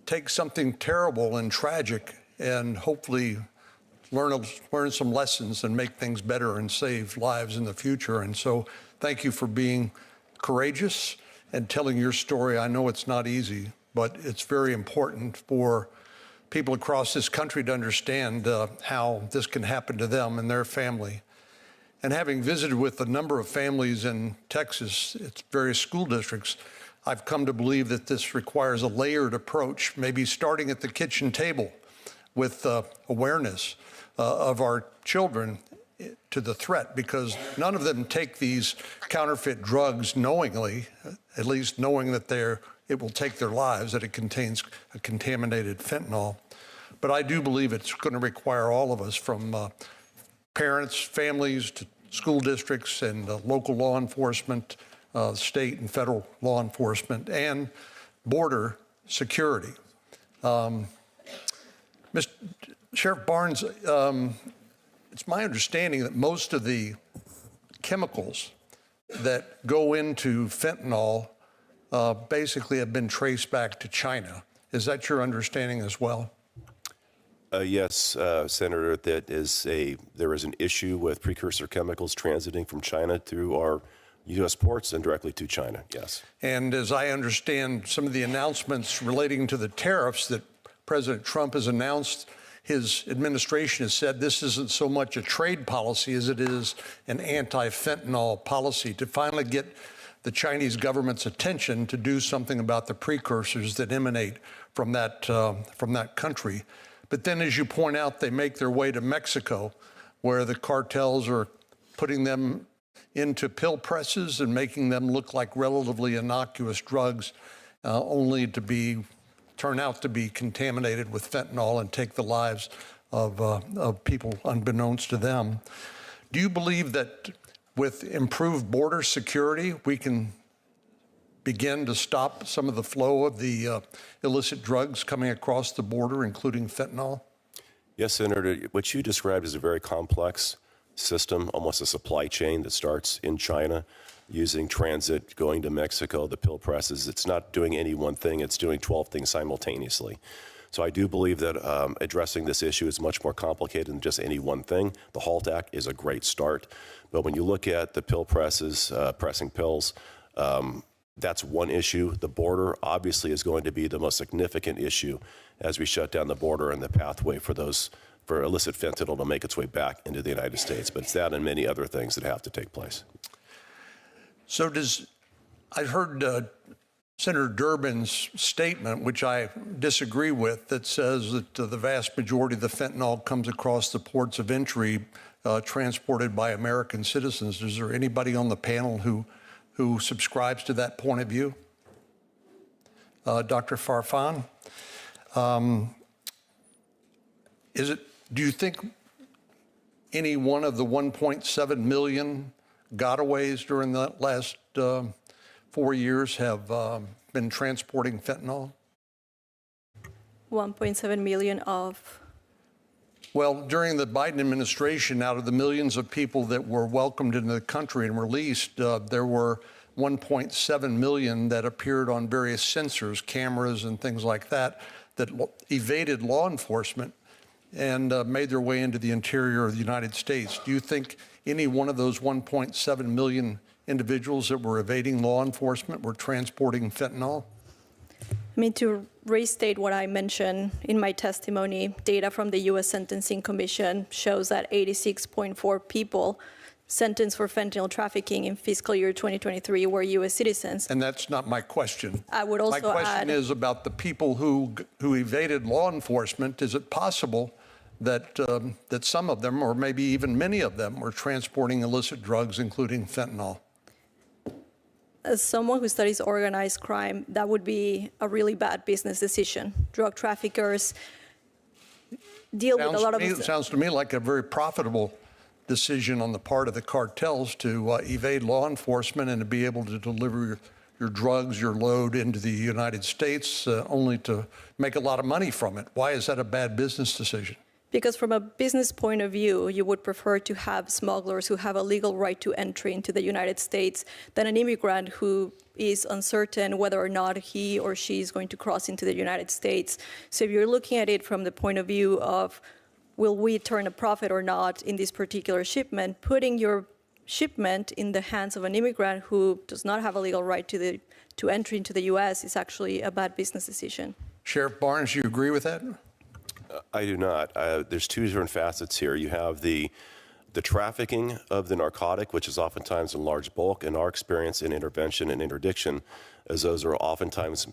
take something terrible and tragic and hopefully learn some lessons and make things better and save lives in the future? And so thank you for being courageous and telling your story. I know it's not easy, but it's very important for people across this country to understand how this can happen to them and their family. And having visited with a number of families in Texas, its various school districts, I've come to believe that this requires a layered approach, maybe starting at the kitchen table with awareness of our children to the threat, because none of them take these counterfeit drugs knowingly, at least knowing that it will take their lives, that it contains a contaminated fentanyl. But I do believe it's going to require all of us, from parents, families, to school districts and local law enforcement, state and federal law enforcement, and border security. Mr. Sheriff Barnes, it's my understanding that most of the chemicals that go into fentanyl basically have been traced back to China. Is that your understanding as well? Yes, Senator, there is an issue with precursor chemicals transiting from China through our U.S. ports and directly to China, yes. And as I understand some of the announcements relating to the tariffs that President Trump has announced, his administration has said this isn't so much a trade policy as it is an anti-fentanyl policy to finally get the Chinese government's attention to do something about the precursors that emanate from that country. But then, as you point out, they make their way to Mexico, where the cartels are putting them into pill presses and making them look like relatively innocuous drugs, only to turn out to be contaminated with fentanyl and take the lives of people unbeknownst to them. Do you believe that with improved border security, we can begin to stop some of the flow of the illicit drugs coming across the border, including fentanyl? Yes, Senator. What you described is a very complex system, almost a supply chain that starts in China, using transit, going to Mexico, the pill presses. It's not doing any one thing. It's doing 12 things simultaneously. So I do believe that addressing this issue is much more complicated than just any one thing. The HALT Act is a great start. But when you look at the pill presses, pressing pills, that's one issue. The border obviously is going to be the most significant issue as we shut down the border and the pathway for illicit fentanyl to make its way back into the United States. But it's that and many other things that have to take place. So I heard Senator Durbin's statement, which I disagree with, that says that the vast majority of the fentanyl comes across the ports of entry transported by American citizens. Is there anybody on the panel who subscribes to that point of view? Dr. Farfan. Do you think any one of the 1.7 million gotaways during the last 4 years have been transporting fentanyl? 1.7 million of? Well, during the Biden administration, out of the millions of people that were welcomed into the country and released, there were 1.7 million that appeared on various sensors, cameras and things like that, that evaded law enforcement and made their way into the interior of the United States. Do you think any one of those 1.7 million individuals that were evading law enforcement were transporting fentanyl? I mean, to restate what I mentioned in my testimony, data from the U.S. Sentencing Commission shows that 86.4 people sentenced for fentanyl trafficking in fiscal year 2023 were U.S. citizens. And that's not my question. I would also add... My question is about the people who evaded law enforcement. Is it possible that that some of them, or maybe even many of them, were transporting illicit drugs, including fentanyl? As someone who studies organized crime, that would be a really bad business decision. Drug traffickers deal with a lot of... It sounds to me like a very profitable decision on the part of the cartels to evade law enforcement and to be able to deliver your drugs, your load into the United States, only to make a lot of money from it. Why is that a bad business decision? Because from a business point of view, you would prefer to have smugglers who have a legal right to entry into the United States than an immigrant who is uncertain whether or not he or she is going to cross into the United States. So if you're looking at it from the point of view of, will we turn a profit or not in this particular shipment, putting your shipment in the hands of an immigrant who does not have a legal right to entry into the U.S. is actually a bad business decision. Sheriff Barnes, you agree with that? I do not. There's two different facets here. You have the trafficking of the narcotic, which is oftentimes in large bulk. In our experience in intervention and interdiction, as those are oftentimes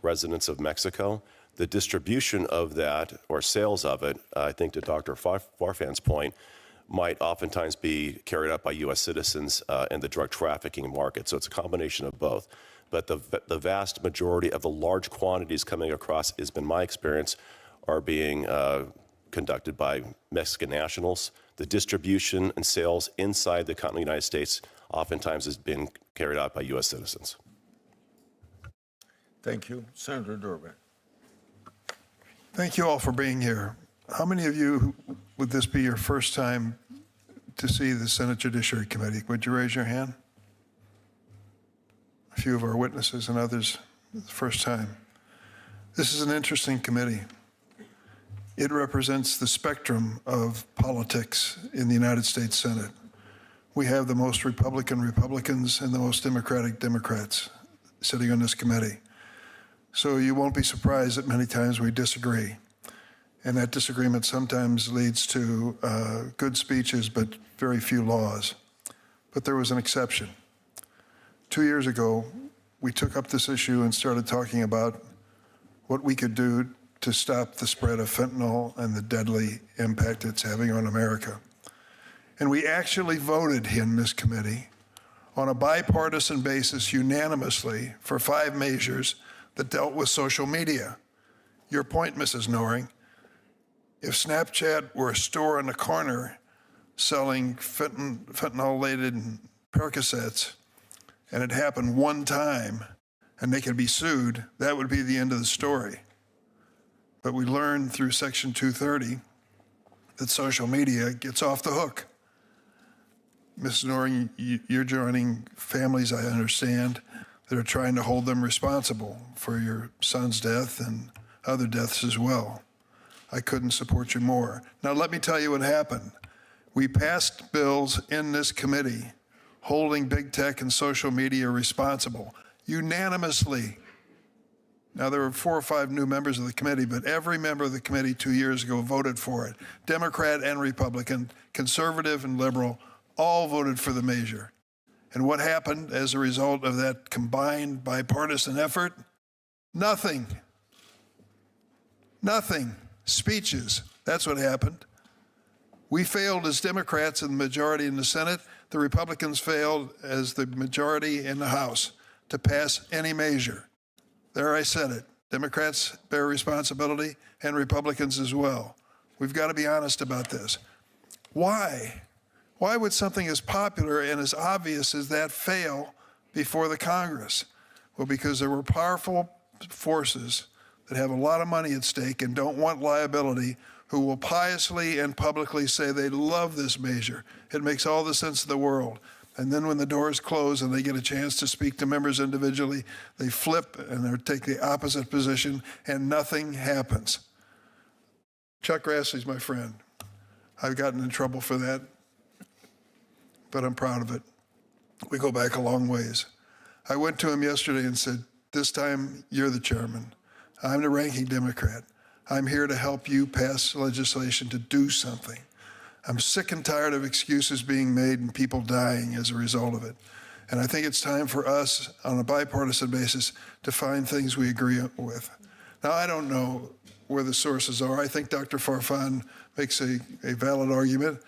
residents of Mexico, the distribution of that or sales of it, I think to Dr. Farfan's point, might oftentimes be carried out by U.S. citizens in the drug trafficking market. So it's a combination of both. But the vast majority of the large quantities coming across, has been my experience, are being conducted by Mexican nationals. The distribution and sales inside the continental United States oftentimes has been carried out by U.S. citizens. Thank you. Senator Durbin. Thank you all for being here. How many of you, would this be your first time to see the Senate Judiciary Committee? Would you raise your hand? A few of our witnesses and others, the first time. This is an interesting committee. It represents the spectrum of politics in the United States Senate. We have the most Republicans and the most Democrats sitting on this committee. So you won't be surprised that many times we disagree. And that disagreement sometimes leads to good speeches, but very few laws. But there was an exception. 2 years ago, we took up this issue and started talking about what we could do to stop the spread of fentanyl and the deadly impact it's having on America. And we actually voted in this committee on a bipartisan basis unanimously for 5 measures that dealt with social media. Your point, Mrs. Noring, if Snapchat were a store on the corner selling fentanyl-laden Percocets, and it happened one time, and they could be sued, that would be the end of the story. But we learned through Section 230 that social media gets off the hook. Ms. Noring, you're joining families, I understand, that are trying to hold them responsible for your son's death and other deaths as well. I couldn't support you more. Now, let me tell you what happened. We passed bills in this committee holding big tech and social media responsible unanimously. Now, there were 4 or 5 new members of the committee, but every member of the committee 2 years ago voted for it. Democrat and Republican, conservative and liberal, all voted for the measure. And what happened as a result of that combined bipartisan effort? Nothing. Nothing. Speeches. That's what happened. We failed as Democrats in the majority in the Senate. The Republicans failed as the majority in the House to pass any measure. There I said it. Democrats bear responsibility and Republicans as well. We've got to be honest about this. Why? Why would something as popular and as obvious as that fail before the Congress? Well, because there were powerful forces that have a lot of money at stake and don't want liability, who will piously and publicly say they love this measure. It makes all the sense in the world. And then when the doors close and they get a chance to speak to members individually, they flip and they take the opposite position and nothing happens. Chuck Grassley's my friend. I've gotten in trouble for that, but I'm proud of it. We go back a long ways. I went to him yesterday and said, this time you're the chairman. I'm the ranking Democrat. I'm here to help you pass legislation to do something. I'm sick and tired of excuses being made and people dying as a result of it. And I think it's time for us, on a bipartisan basis, to find things we agree with. Now, I don't know where the sources are. I think Dr. Farfan makes a valid argument.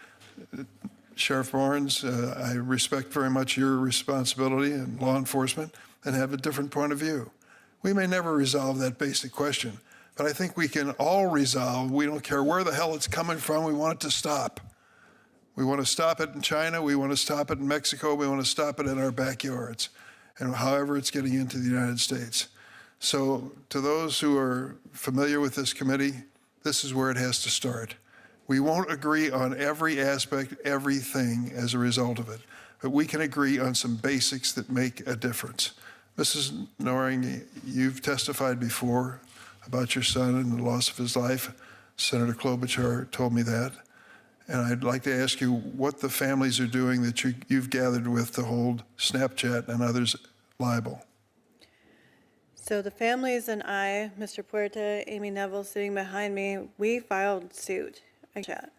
Sheriff Barnes, I respect very much your responsibility in law enforcement and have a different point of view. We may never resolve that basic question, but I think we can all resolve, we don't care where the hell it's coming from, we want it to stop. We want to stop it in China, we want to stop it in Mexico, we want to stop it in our backyards, and however it's getting into the United States. So to those who are familiar with this committee, this is where it has to start. We won't agree on every aspect, everything as a result of it, but we can agree on some basics that make a difference. Mrs. Noring, you've testified before about your son and the loss of his life. Senator Klobuchar told me that. And I'd like to ask you what the families are doing that you've gathered with to hold Snapchat and others liable. So the families and I, Mr. Puerta, Amy Neville sitting behind me, we filed suit. Chat.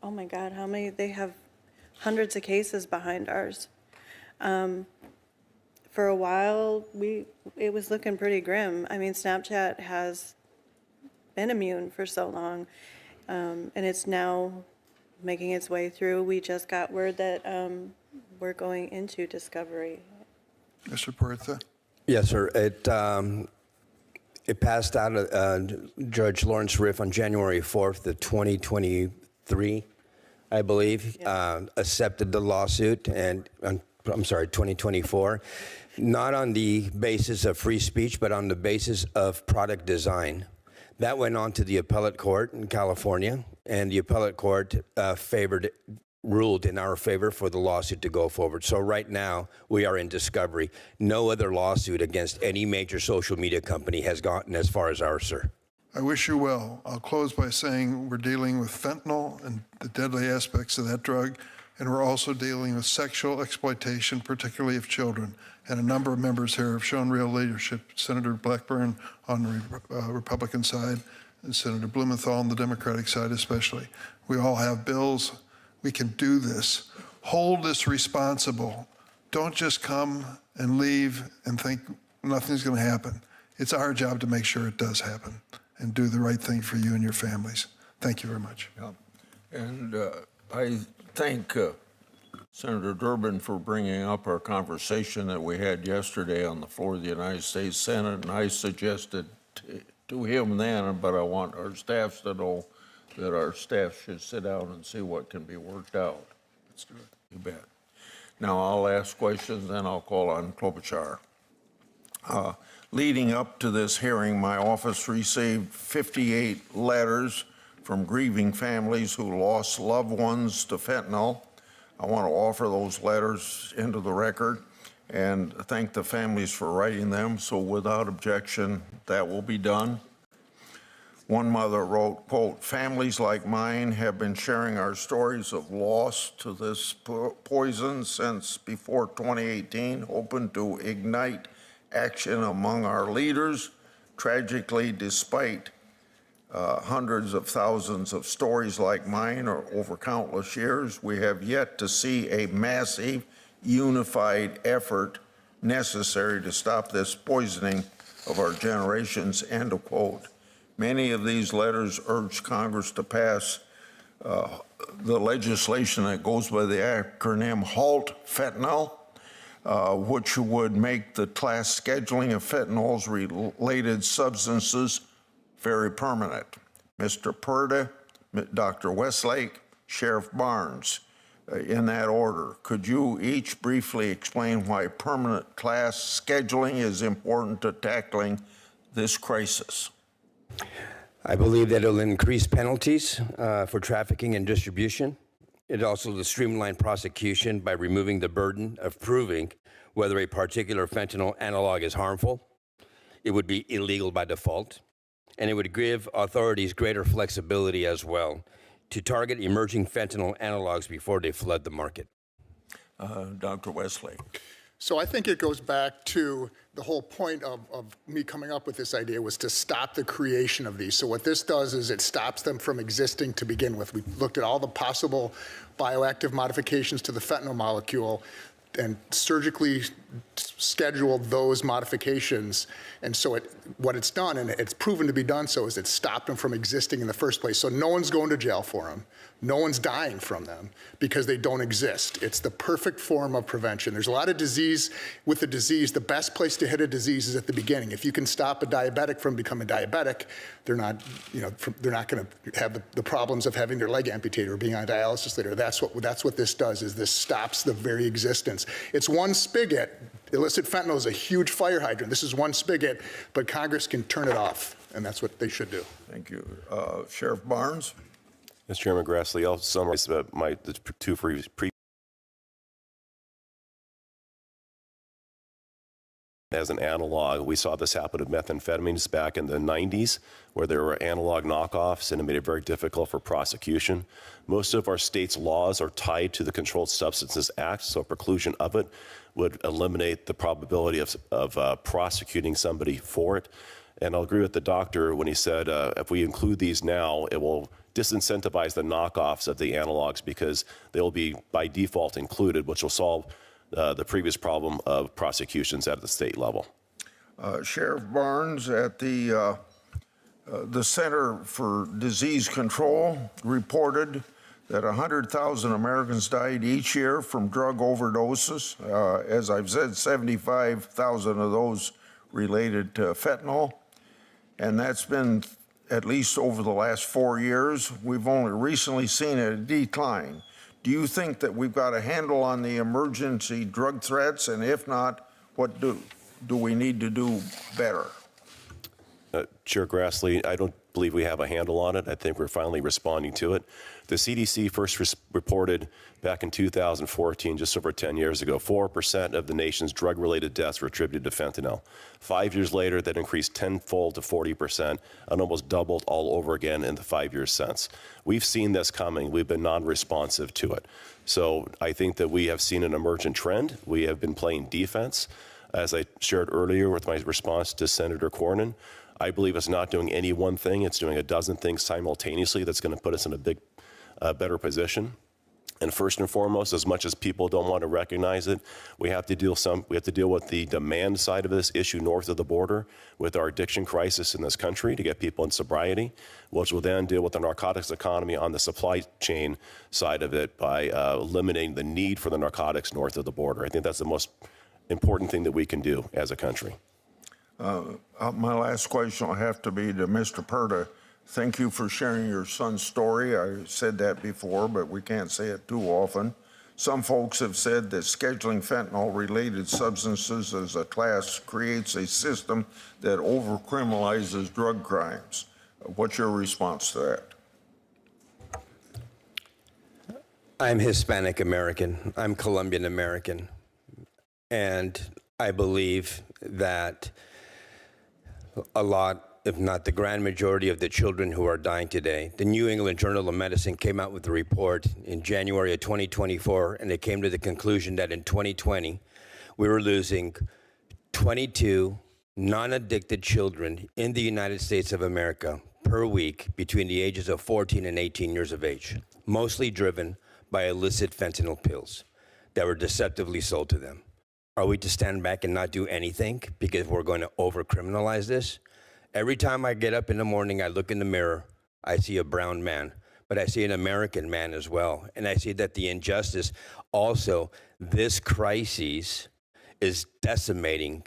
Oh my God, how many? They have hundreds of cases behind ours. For a while, it was looking pretty grim. I mean, Snapchat has been immune for so long, and it's now making its way through. We just got word that we're going into discovery. Mr. Puerta? Yes, sir. It passed out Judge Lawrence Riff on January 4th of 2023, I believe, accepted the lawsuit, and I'm sorry, 2024, not on the basis of free speech, but on the basis of product design. That went on to the appellate court in California, and the appellate court ruled in our favor for the lawsuit to go forward. So right now, we are in discovery. No other lawsuit against any major social media company has gotten as far as ours, sir. I wish you well. I'll close by saying we're dealing with fentanyl and the deadly aspects of that drug, and we're also dealing with sexual exploitation, particularly of children. And a number of members here have shown real leadership. Senator Blackburn on the Republican side, and Senator Blumenthal on the Democratic side especially. We all have bills. We can do this. Hold this responsible. Don't just come and leave and think nothing's going to happen. It's our job to make sure it does happen and do the right thing for you and your families. Thank you very much. Yeah. And I thank Senator Durbin for bringing up our conversation that we had yesterday on the floor of the United States Senate, and I suggested to him then, but I want our staffs to know that our staff should sit down and see what can be worked out. Let's do it. You bet. Now I'll ask questions, then I'll call on Klobuchar. Leading up to this hearing, my office received 58 letters from grieving families who lost loved ones to fentanyl. I want to offer those letters into the record and thank the families for writing them. So without objection, that will be done. One mother wrote, quote, "Families like mine have been sharing our stories of loss to this poison since before 2018, hoping to ignite action among our leaders. Tragically, despite hundreds of thousands of stories like mine or over countless years, we have yet to see a massive, unified effort necessary to stop this poisoning of our generations," end of quote. Many of these letters urge Congress to pass the legislation that goes by the acronym HALT Fentanyl, which would make the class scheduling of fentanyls related substances very permanent. Mr. Purda, Dr. Westlake, Sheriff Barnes, in that order. Could you each briefly explain why permanent class scheduling is important to tackling this crisis? I believe that it'll increase penalties for trafficking and distribution. It also will streamline prosecution by removing the burden of proving whether a particular fentanyl analog is harmful. It would be illegal by default. And it would give authorities greater flexibility as well to target emerging fentanyl analogs before they flood the market. Dr. Westlake. So I think it goes back to the whole point of me coming up with this idea was to stop the creation of these. So what this does is it stops them from existing to begin with. We looked at all the possible bioactive modifications to the fentanyl molecule and surgically scheduled those modifications. And so what it's done, and it's proven to be done so, is it stopped them from existing in the first place. So no one's going to jail for them. No one's dying from them because they don't exist. It's the perfect form of prevention. There's a lot of disease. With the disease, the best place to hit a disease is at the beginning. If you can stop a diabetic from becoming diabetic, they're not going to have the problems of having their leg amputated or being on dialysis later. That's what this does. Is this stops the very existence. It's one spigot. Illicit fentanyl is a huge fire hydrant. This is one spigot, but Congress can turn it off, and that's what they should do. Thank you. Sheriff Barnes? Mr. Chairman Grassley, I'll summarize the two previous. As an analog, we saw this happen with methamphetamines back in the 90s, where there were analog knockoffs, and it made it very difficult for prosecution. Most of our state's laws are tied to the Controlled Substances Act, so preclusion of it would eliminate the probability of prosecuting somebody for it. And I'll agree with the doctor when he said if we include these now, it will disincentivize the knockoffs of the analogs because they'll be by default included, which will solve the previous problem of prosecutions at the state level. Sheriff Barnes, at the Center for Disease Control reported that 100,000 Americans died each year from drug overdoses. As I've said, 75,000 of those related to fentanyl. And that's been at least over the last 4 years. We've only recently seen a decline. Do you think that we've got a handle on the emergency drug threats? And if not, what do we need to do better? Chair Grassley, I don't believe we have a handle on it. I think we're finally responding to it. The CDC first reported back in 2014, just over 10 years ago, 4% of the nation's drug-related deaths were attributed to fentanyl. 5 years later, that increased tenfold to 40% and almost doubled all over again in the 5 years since. We've seen this coming. We've been non-responsive to it. So I think that we have seen an emergent trend. We have been playing defense. As I shared earlier with my response to Senator Cornyn, I believe it's not doing any one thing. It's doing a dozen things simultaneously that's going to put us in a better position. And first and foremost, as much as people don't want to recognize it, we have to deal with the demand side of this issue north of the border with our addiction crisis in this country to get people in sobriety, which will then deal with the narcotics economy on the supply chain side of it by eliminating the need for the narcotics north of the border. I think that's the most important thing that we can do as a country. My last question will have to be to Mr. Purda. Thank you for sharing your son's story. I said that before, but we can't say it too often. Some folks have said that scheduling fentanyl-related substances as a class creates a system that over-criminalizes drug crimes. What's your response to that? I'm Hispanic American. I'm Colombian American. And I believe that a lot, if not the grand majority of the children who are dying today. The New England Journal of Medicine came out with a report in January of 2024, and it came to the conclusion that in 2020, we were losing 22 non-addicted children in the United States of America per week between the ages of 14 and 18 years of age, mostly driven by illicit fentanyl pills that were deceptively sold to them. Are we to stand back and not do anything because we're going to over-criminalize this? Every time I get up in the morning, I look in the mirror, I see a brown man, but I see an American man as well. And I see that the injustice also, this crisis is decimating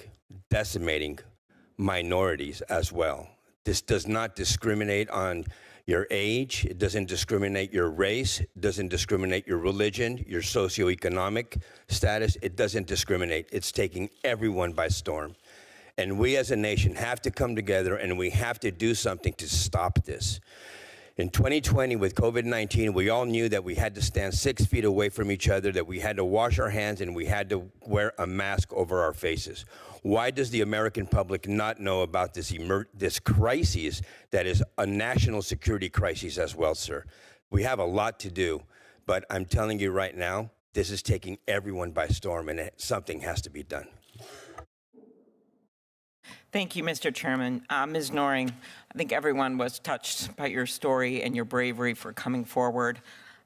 minorities as well. This does not discriminate on your age. It doesn't discriminate your race. It doesn't discriminate your religion, your socioeconomic status. It doesn't discriminate. It's taking everyone by storm. And we as a nation have to come together and we have to do something to stop this. In 2020, with COVID-19, we all knew that we had to stand 6 feet away from each other, that we had to wash our hands, and we had to wear a mask over our faces. Why does the American public not know about this crisis that is a national security crisis as well, sir? We have a lot to do, but I'm telling you right now, this is taking everyone by storm, and something has to be done. Thank you, Mr. Chairman. Ms. Noring, I think everyone was touched by your story and your bravery for coming forward.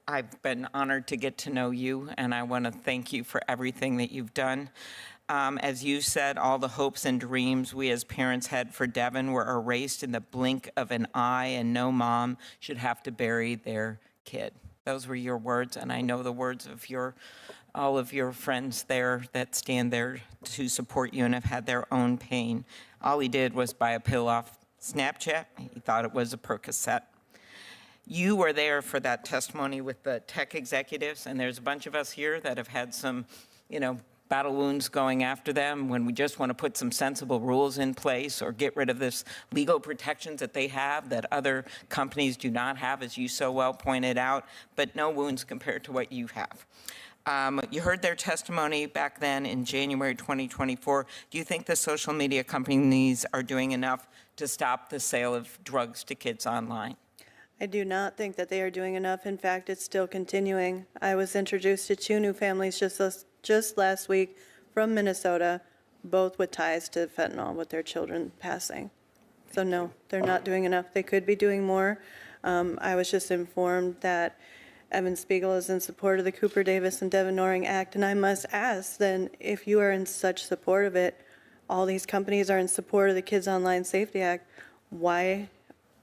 I've been honored to get to know you, and I want to thank you for everything that you've done. As you said, all the hopes and dreams we as parents had for Devin were erased in the blink of an eye, and no mom should have to bury their kid. Those were your words, and I know the words of all of your friends there that stand there to support you and have had their own pain. All he did was buy a pill off Snapchat. He thought it was a Percocet. You were there for that testimony with the tech executives, and there's a bunch of us here that have had some, battle wounds going after them when we just want to put some sensible rules in place or get rid of this legal protections that they have that other companies do not have, as you so well pointed out, but no wounds compared to what you have. You heard their testimony back then in January 2024. Do you think the social media companies are doing enough to stop the sale of drugs to kids online? I do not think that they are doing enough. In fact, it's still continuing. I was introduced to 2 new families just last week from Minnesota, both with ties to fentanyl, with their children passing. So no, they're not doing enough. They could be doing more. I was just informed that Evan Spiegel is in support of the Cooper Davis and Devin Noring Act, and I must ask then, if you are in such support of it, all these companies are in support of the Kids Online Safety Act, why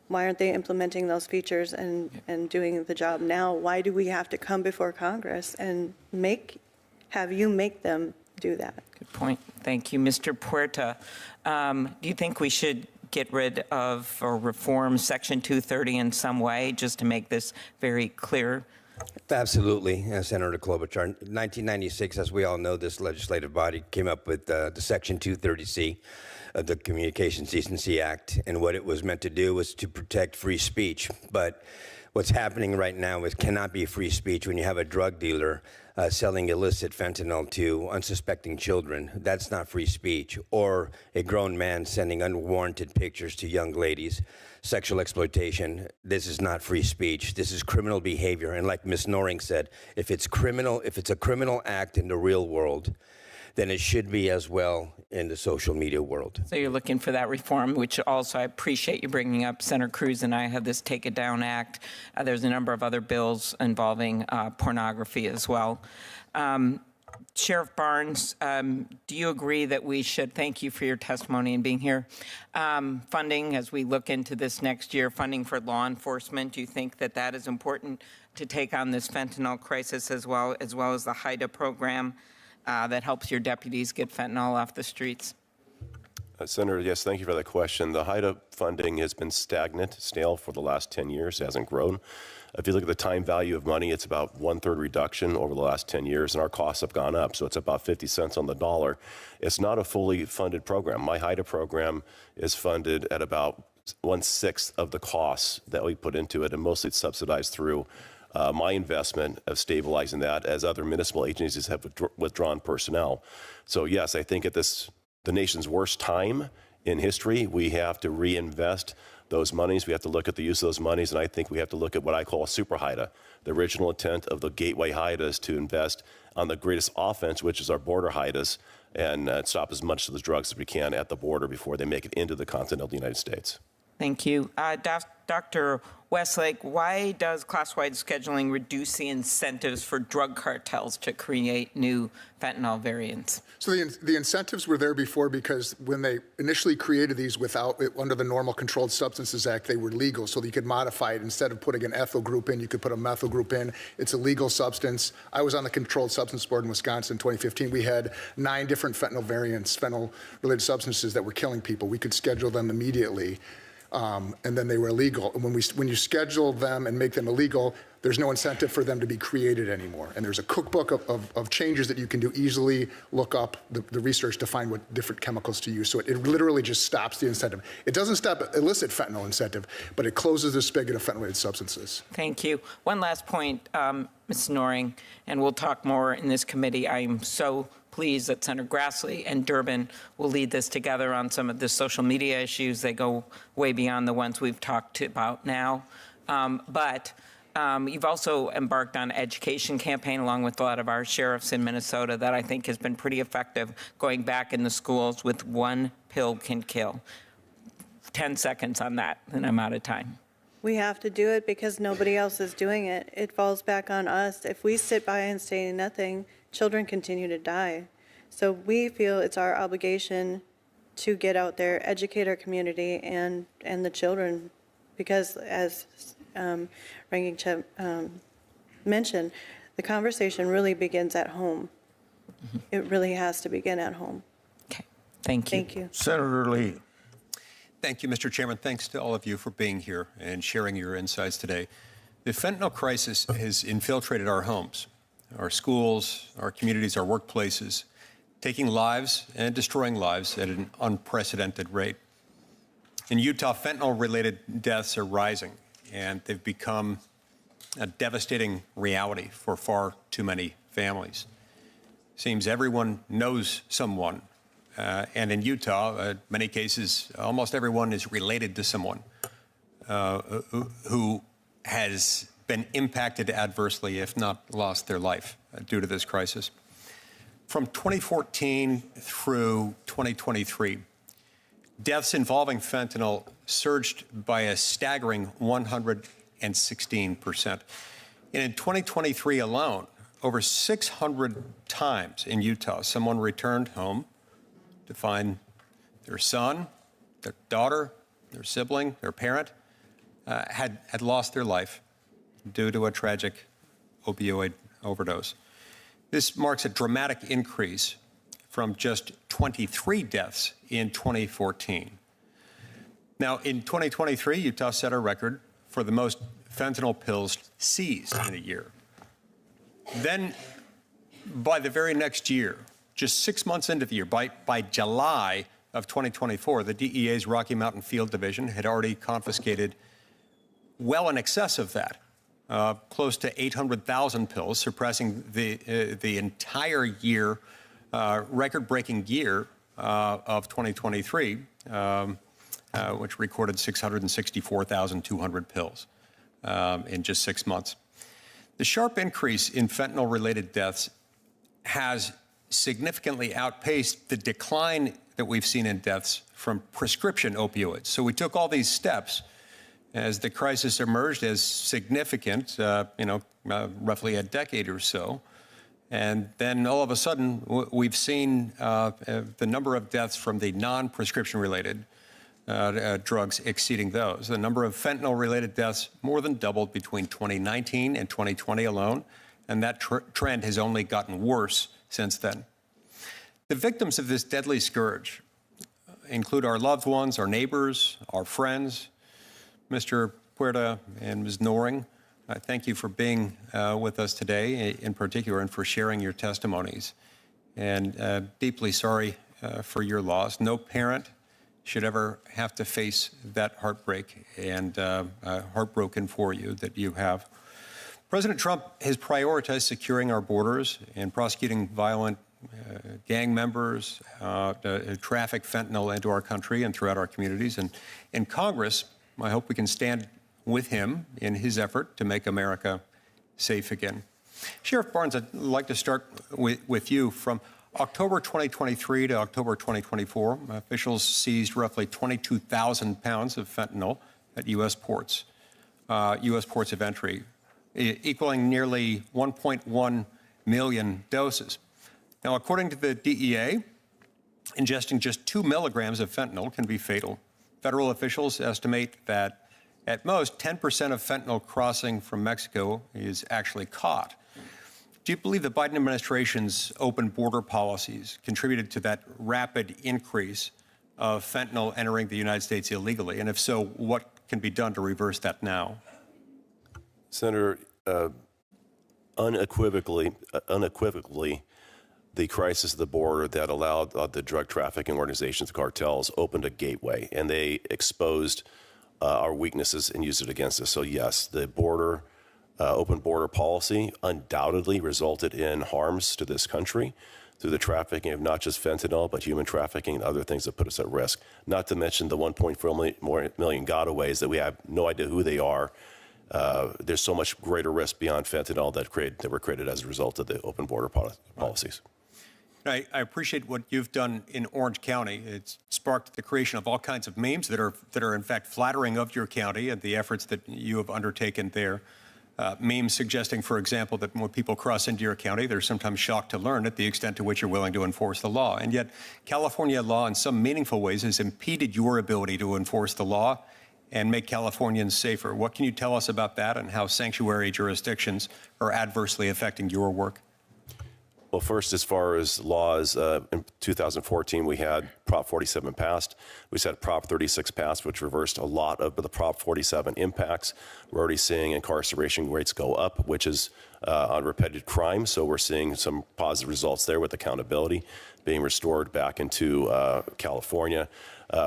aren't they implementing those features and doing the job now? Why do we have to come before Congress and have you make them do that? Good point. Thank you. Mr. Puerta, do you think we should get rid of or reform Section 230 in some way, just to make this very clear? Absolutely, Senator Klobuchar. In 1996, as we all know, this legislative body came up with the Section 230C of the Communications Decency Act, and what it was meant to do was to protect free speech. But what's happening right now is cannot be free speech when you have a drug dealer selling illicit fentanyl to unsuspecting children. That's not free speech. Or a grown man sending unwarranted pictures to young ladies. Sexual exploitation. This is not free speech. This is criminal behavior. And like Ms. Noring said, if it's a criminal act in the real world, then it should be as well in the social media world. So you're looking for that reform, which also I appreciate you bringing up. Senator Cruz and I have this Take It Down Act. There's a number of other bills involving pornography as well. Sheriff Barnes, do you agree that we should, thank you for your testimony and being here, funding as we look into this next year, funding for law enforcement, do you think that that is important to take on this fentanyl crisis as well as the HIDA program that helps your deputies get fentanyl off the streets? Senator, yes, thank you for that question. The HIDA funding has been stagnant, stale for the last 10 years, it hasn't grown. If you look at the time value of money, it's about 1/3 reduction over the last 10 years, and our costs have gone up, so it's about 50 cents on the dollar. It's not a fully funded program. My HIDA program is funded at about 1/6 of the costs that we put into it, and mostly it's subsidized through my investment of stabilizing that as other municipal agencies have withdrawn personnel. So yes, I think at the nation's worst time in history, we have to reinvest those monies. We have to look at the use of those monies, and I think we have to look at what I call a super HIDA. The original intent of the gateway HIDA is to invest on the greatest offense, which is our border HIDAs, and stop as much of the drugs as we can at the border before they make it into the continental United States. Thank you. Dr. Westlake, why does class-wide scheduling reduce the incentives for drug cartels to create new fentanyl variants? So the incentives were there before because when they initially created these under the normal Controlled Substances Act, they were legal, so you could modify it. Instead of putting an ethyl group in, you could put a methyl group in. It's a legal substance. I was on the Controlled Substance Board in Wisconsin in 2015. We had 9 different fentanyl variants, fentanyl-related substances that were killing people. We could schedule them immediately. And then they were illegal. And when you schedule them and make them illegal, there's no incentive for them to be created anymore. And there's a cookbook of changes that you can do easily, look up the research to find what different chemicals to use. So it literally just stops the incentive. It doesn't stop illicit fentanyl incentive, but it closes the spigot of fentanyl-related substances. Thank you. One last point, Ms. Noring, and we'll talk more in this committee. I am so pleased that Senator Grassley and Durbin will lead this together on some of the social media issues. They go way beyond the ones we've talked about now. But you've also embarked on an education campaign along with a lot of our sheriffs in Minnesota that I think has been pretty effective, going back in the schools with one pill can kill. 10 seconds on that, and I'm out of time. We have to do it because nobody else is doing it. It falls back on us. If we sit by and say nothing, children continue to die. So we feel it's our obligation to get out there, educate our community and the children, because as Ranking Chip mentioned, the conversation really begins at home. It really has to begin at home. Okay, thank you. Thank you. Senator Lee. Thank you, Mr. Chairman. Thanks to all of you for being here and sharing your insights today. The fentanyl crisis has infiltrated our homes, our schools, our communities, our workplaces, taking lives and destroying lives at an unprecedented rate. In Utah, fentanyl-related deaths are rising, and they've become a devastating reality for far too many families. Seems everyone knows someone, and in Utah, in many cases, almost everyone is related to someone who has been impacted adversely, if not lost their life due to this crisis. From 2014 through 2023, deaths involving fentanyl surged by a staggering 116%. And in 2023 alone, over 600 times in Utah, someone returned home to find their son, their daughter, their sibling, their parent had lost their life due to a tragic opioid overdose. This marks a dramatic increase from just 23 deaths in 2014. Now, in 2023, Utah set a record for the most fentanyl pills seized in a year. Then, by the very next year, just 6 months into the year, by July of 2024, the DEA's Rocky Mountain Field Division had already confiscated well in excess of that, close to 800,000 pills, surpassing the entire year, record-breaking year of 2023, which recorded 664,200 pills in just 6 months. The sharp increase in fentanyl-related deaths has significantly outpaced the decline that we've seen in deaths from prescription opioids. So we took all these steps as the crisis emerged as significant, roughly a decade or so. And then all of a sudden, we've seen the number of deaths from the non-prescription related drugs exceeding those. The number of fentanyl-related deaths more than doubled between 2019 and 2020 alone, and that trend has only gotten worse since then. The victims of this deadly scourge include our loved ones, our neighbors, our friends. Mr. Puerta and Ms. Noring, I thank you for being with us today in particular and for sharing your testimonies. And deeply sorry for your loss. No parent should ever have to face that heartbreak, and heartbroken for you that you have. President Trump has prioritized securing our borders and prosecuting violent gang members, traffic fentanyl into our country and throughout our communities. And in Congress, I hope we can stand with him in his effort to make America safe again. Sheriff Barnes, I'd like to start with you. From October 2023 to October 2024, officials seized roughly 22,000 pounds of fentanyl at U.S. ports of entry, equaling nearly 1.1 million doses. Now, according to the DEA, ingesting just 2 milligrams of fentanyl can be fatal. Federal officials estimate that at most 10% of fentanyl crossing from Mexico is actually caught. Do you believe the Biden administration's open border policies contributed to that rapid increase of fentanyl entering the United States illegally? And if so, what can be done to reverse that now? Senator, unequivocally, the crisis at the border that allowed the drug trafficking organizations, the cartels, opened a gateway, and they exposed our weaknesses and used it against us. So yes, the open border policy undoubtedly resulted in harms to this country through the trafficking of not just fentanyl, but human trafficking and other things that put us at risk. Not to mention the 1.4 million gotaways that we have no idea who they are. There's so much greater risk beyond fentanyl that were created as a result of the open border policies. I appreciate what you've done in Orange County. It's sparked the creation of all kinds of memes that are in fact flattering of your county and the efforts that you have undertaken there. Memes suggesting, for example, that when people cross into your county, they're sometimes shocked to learn at the extent to which you're willing to enforce the law. And yet, California law in some meaningful ways has impeded your ability to enforce the law and make Californians safer. What can you tell us about that and how sanctuary jurisdictions are adversely affecting your work? Well, first, as far as laws, in 2014, we had Prop 47 passed. We had Prop 36 passed, which reversed a lot of the Prop 47 impacts. We're already seeing incarceration rates go up, which is on repetitive crime. So we're seeing some positive results there with accountability being restored back into California.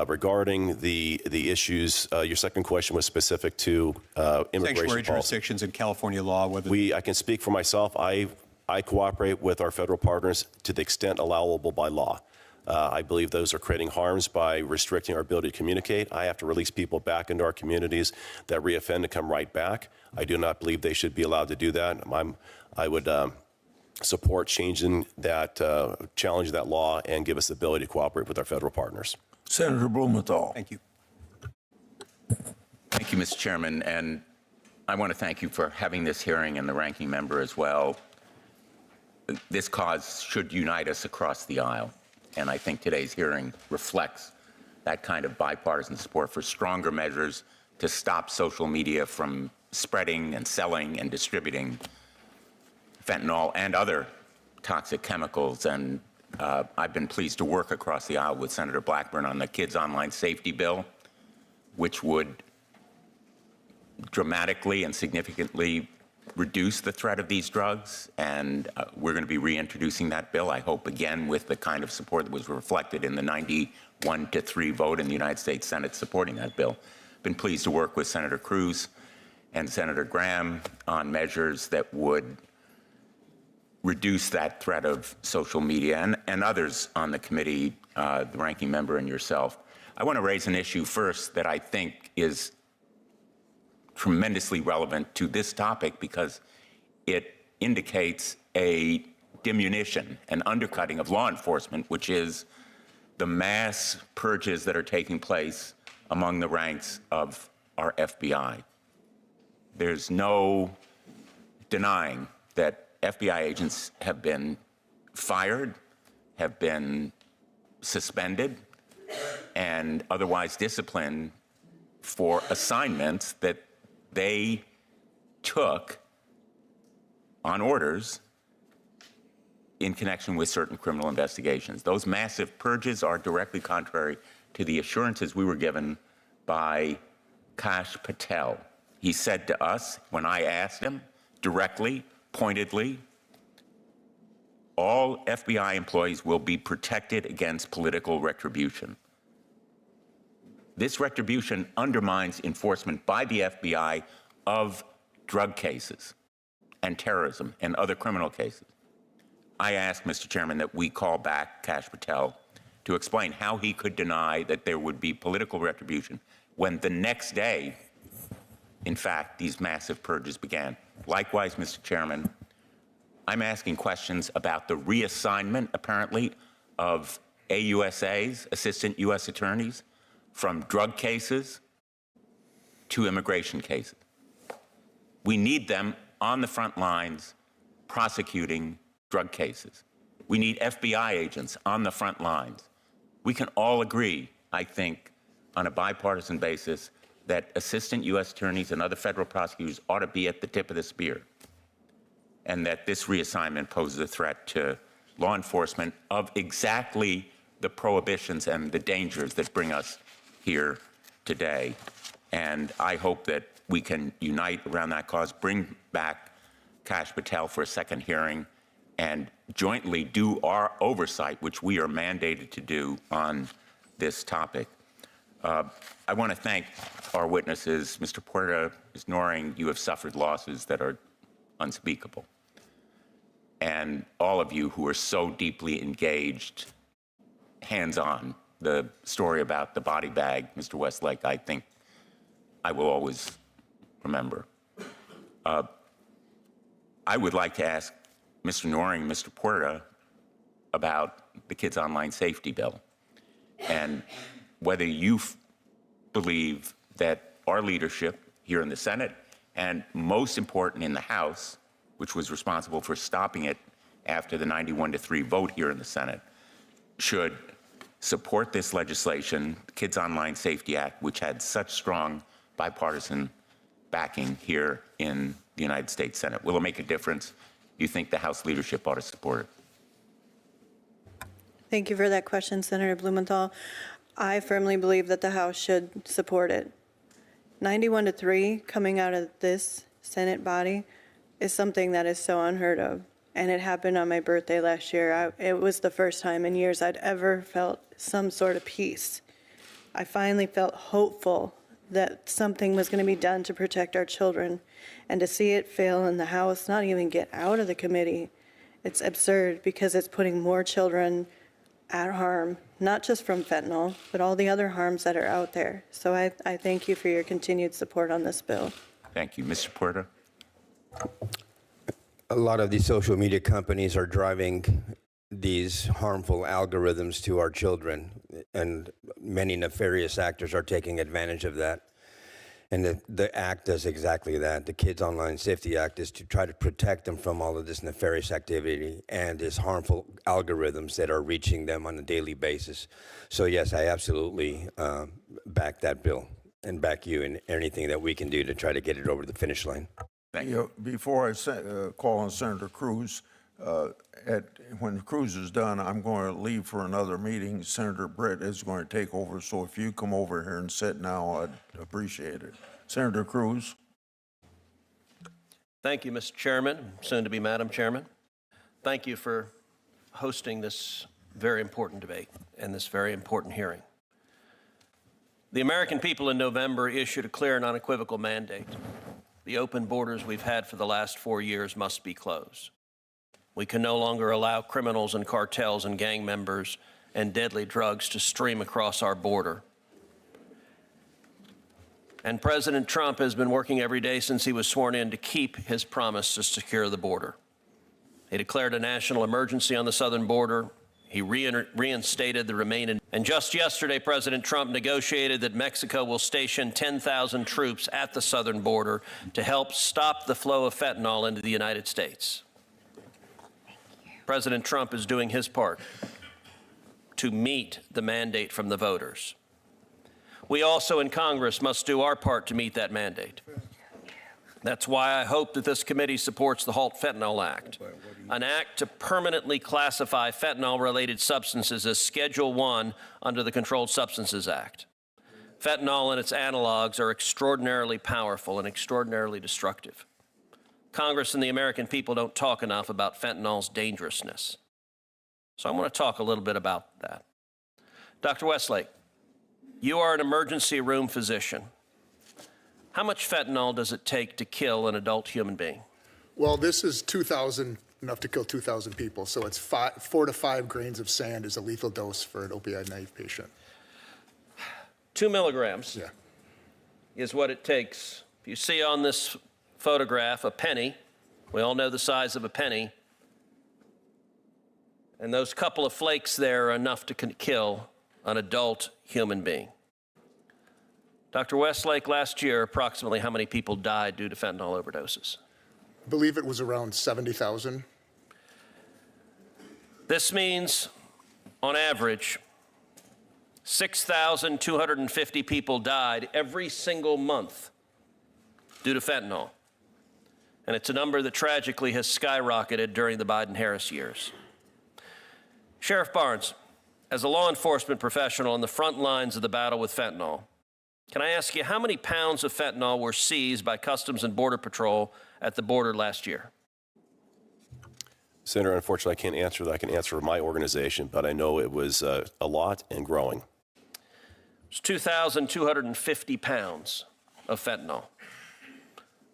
Regarding the issues, your second question was specific to immigration sanctuary policy. Jurisdictions in California law. Whether I can speak for myself. I cooperate with our federal partners to the extent allowable by law. I believe those are creating harms by restricting our ability to communicate. I have to release people back into our communities that reoffend to come right back. I do not believe they should be allowed to do that. I would support changing that, challenge that law, and give us the ability to cooperate with our federal partners. Senator Blumenthal. Thank you. Thank you, Mr. Chairman. And I want to thank you for having this hearing and the ranking member as well. This cause should unite us across the aisle. And I think today's hearing reflects that kind of bipartisan support for stronger measures to stop social media from spreading and selling and distributing fentanyl and other toxic chemicals. And I've been pleased to work across the aisle with Senator Blackburn on the Kids Online Safety Bill, which would dramatically and significantly reduce the threat of these drugs, and we're going to be reintroducing that bill, I hope, again, with the kind of support that was reflected in the 91-3 vote in the United States Senate supporting that bill. Been pleased to work with Senator Cruz and Senator Graham on measures that would reduce that threat of social media, and others on the committee, the ranking member and yourself. I want to raise an issue first that I think is tremendously relevant to this topic because it indicates a diminution, an undercutting of law enforcement, which is the mass purges that are taking place among the ranks of our FBI. There's no denying that FBI agents have been fired, have been suspended, and otherwise disciplined for assignments that they took on orders in connection with certain criminal investigations. Those massive purges are directly contrary to the assurances we were given by Kash Patel. He said to us, when I asked him directly, pointedly, all FBI employees will be protected against political retribution. This retribution undermines enforcement by the FBI of drug cases and terrorism and other criminal cases. I asked, Mr. Chairman, that we call back Kash Patel to explain how he could deny that there would be political retribution when the next day, in fact, these massive purges began. Likewise, Mr. Chairman, I'm asking questions about the reassignment, apparently, of AUSAs, assistant U.S. attorneys, from drug cases to immigration cases. We need them on the front lines prosecuting drug cases. We need FBI agents on the front lines. We can all agree, I think, on a bipartisan basis, that assistant U.S. attorneys and other federal prosecutors ought to be at the tip of the spear, and that this reassignment poses a threat to law enforcement of exactly the prohibitions and the dangers that bring us here today. And I hope that we can unite around that cause, bring back Kash Patel for a second hearing, and jointly do our oversight, which we are mandated to do on this topic. I want to thank our witnesses. Mr. Puerta, Ms. Noring, you have suffered losses that are unspeakable. And all of you who are so deeply engaged, hands-on, the story about the body bag, Mr. Westlake, I think I will always remember. I would like to ask Mr. Noring, Mr. Puerta, about the Kids Online Safety Bill, and whether you believe that our leadership here in the Senate, and most important in the House, which was responsible for stopping it after the 91-3 vote here in the Senate, should support this legislation, the Kids Online Safety Act, which had such strong bipartisan backing here in the United States Senate. Will it make a difference? Do you think the House leadership ought to support it? Thank you for that question, Senator Blumenthal. I firmly believe that the House should support it. 91-3 coming out of this Senate body is something that is so unheard of. And it happened on my birthday last year. It was the first time in years I'd ever felt some sort of peace. I finally felt hopeful that something was going to be done to protect our children. And to see it fail in the House, not even get out of the committee, it's absurd because it's putting more children at harm, not just from fentanyl, but all the other harms that are out there. So I thank you for your continued support on this bill. Thank you. Mr. Puerta? A lot of these social media companies are driving these harmful algorithms to our children, and many nefarious actors are taking advantage of that. And the act does exactly that. The Kids Online Safety Act is to try to protect them from all of this nefarious activity and these harmful algorithms that are reaching them on a daily basis. So yes, I absolutely back that bill and back you in anything that we can do to try to get it over the finish line. Thank you. Before I call on Senator Cruz, when Cruz is done, I'm going to leave for another meeting. Senator Britt is going to take over, so if you come over here and sit now, I'd appreciate it. Senator Cruz. Thank you, Mr. Chairman, soon to be Madam Chairman. Thank you for hosting this very important debate and this very important hearing. The American people in November issued a clear and unequivocal mandate. The open borders we've had for the last 4 years must be closed. We can no longer allow criminals and cartels and gang members and deadly drugs to stream across our border. And President Trump has been working every day since he was sworn in to keep his promise to secure the border. He declared a national emergency on the southern border. He reinstated the remaining. And just yesterday, President Trump negotiated that Mexico will station 10,000 troops at the southern border to help stop the flow of fentanyl into the United States. President Trump is doing his part to meet the mandate from the voters. We also in Congress must do our part to meet that mandate. That's why I hope that this committee supports the Halt Fentanyl Act, an act to permanently classify fentanyl-related substances as Schedule I under the Controlled Substances Act. Fentanyl and its analogs are extraordinarily powerful and extraordinarily destructive. Congress and the American people don't talk enough about fentanyl's dangerousness. So I want to talk a little bit about that. Dr. Westlake, you are an emergency room physician. How much fentanyl does it take to kill an adult human being? Well, this is 2,000, enough to kill 2,000 people. So it's 4 to 5 grains of sand is a lethal dose for an opioid-naive patient. 2 milligrams Yeah. is what it takes. If you see on this photograph a penny, we all know the size of a penny, And those couple of flakes there are enough to kill an adult human being. Dr. Westlake, last year, approximately how many people died due to fentanyl overdoses? I believe it was around 70,000. This means, on average, 6,250 people died every single month due to fentanyl. And it's a number that tragically has skyrocketed during the Biden-Harris years. Sheriff Barnes, as a law enforcement professional on the front lines of the battle with fentanyl, can I ask you how many pounds of fentanyl were seized by Customs and Border Patrol at the border last year? Senator, unfortunately, I can't answer that. I can answer for my organization, but I know it was a lot and growing. It's 2,250 pounds of fentanyl.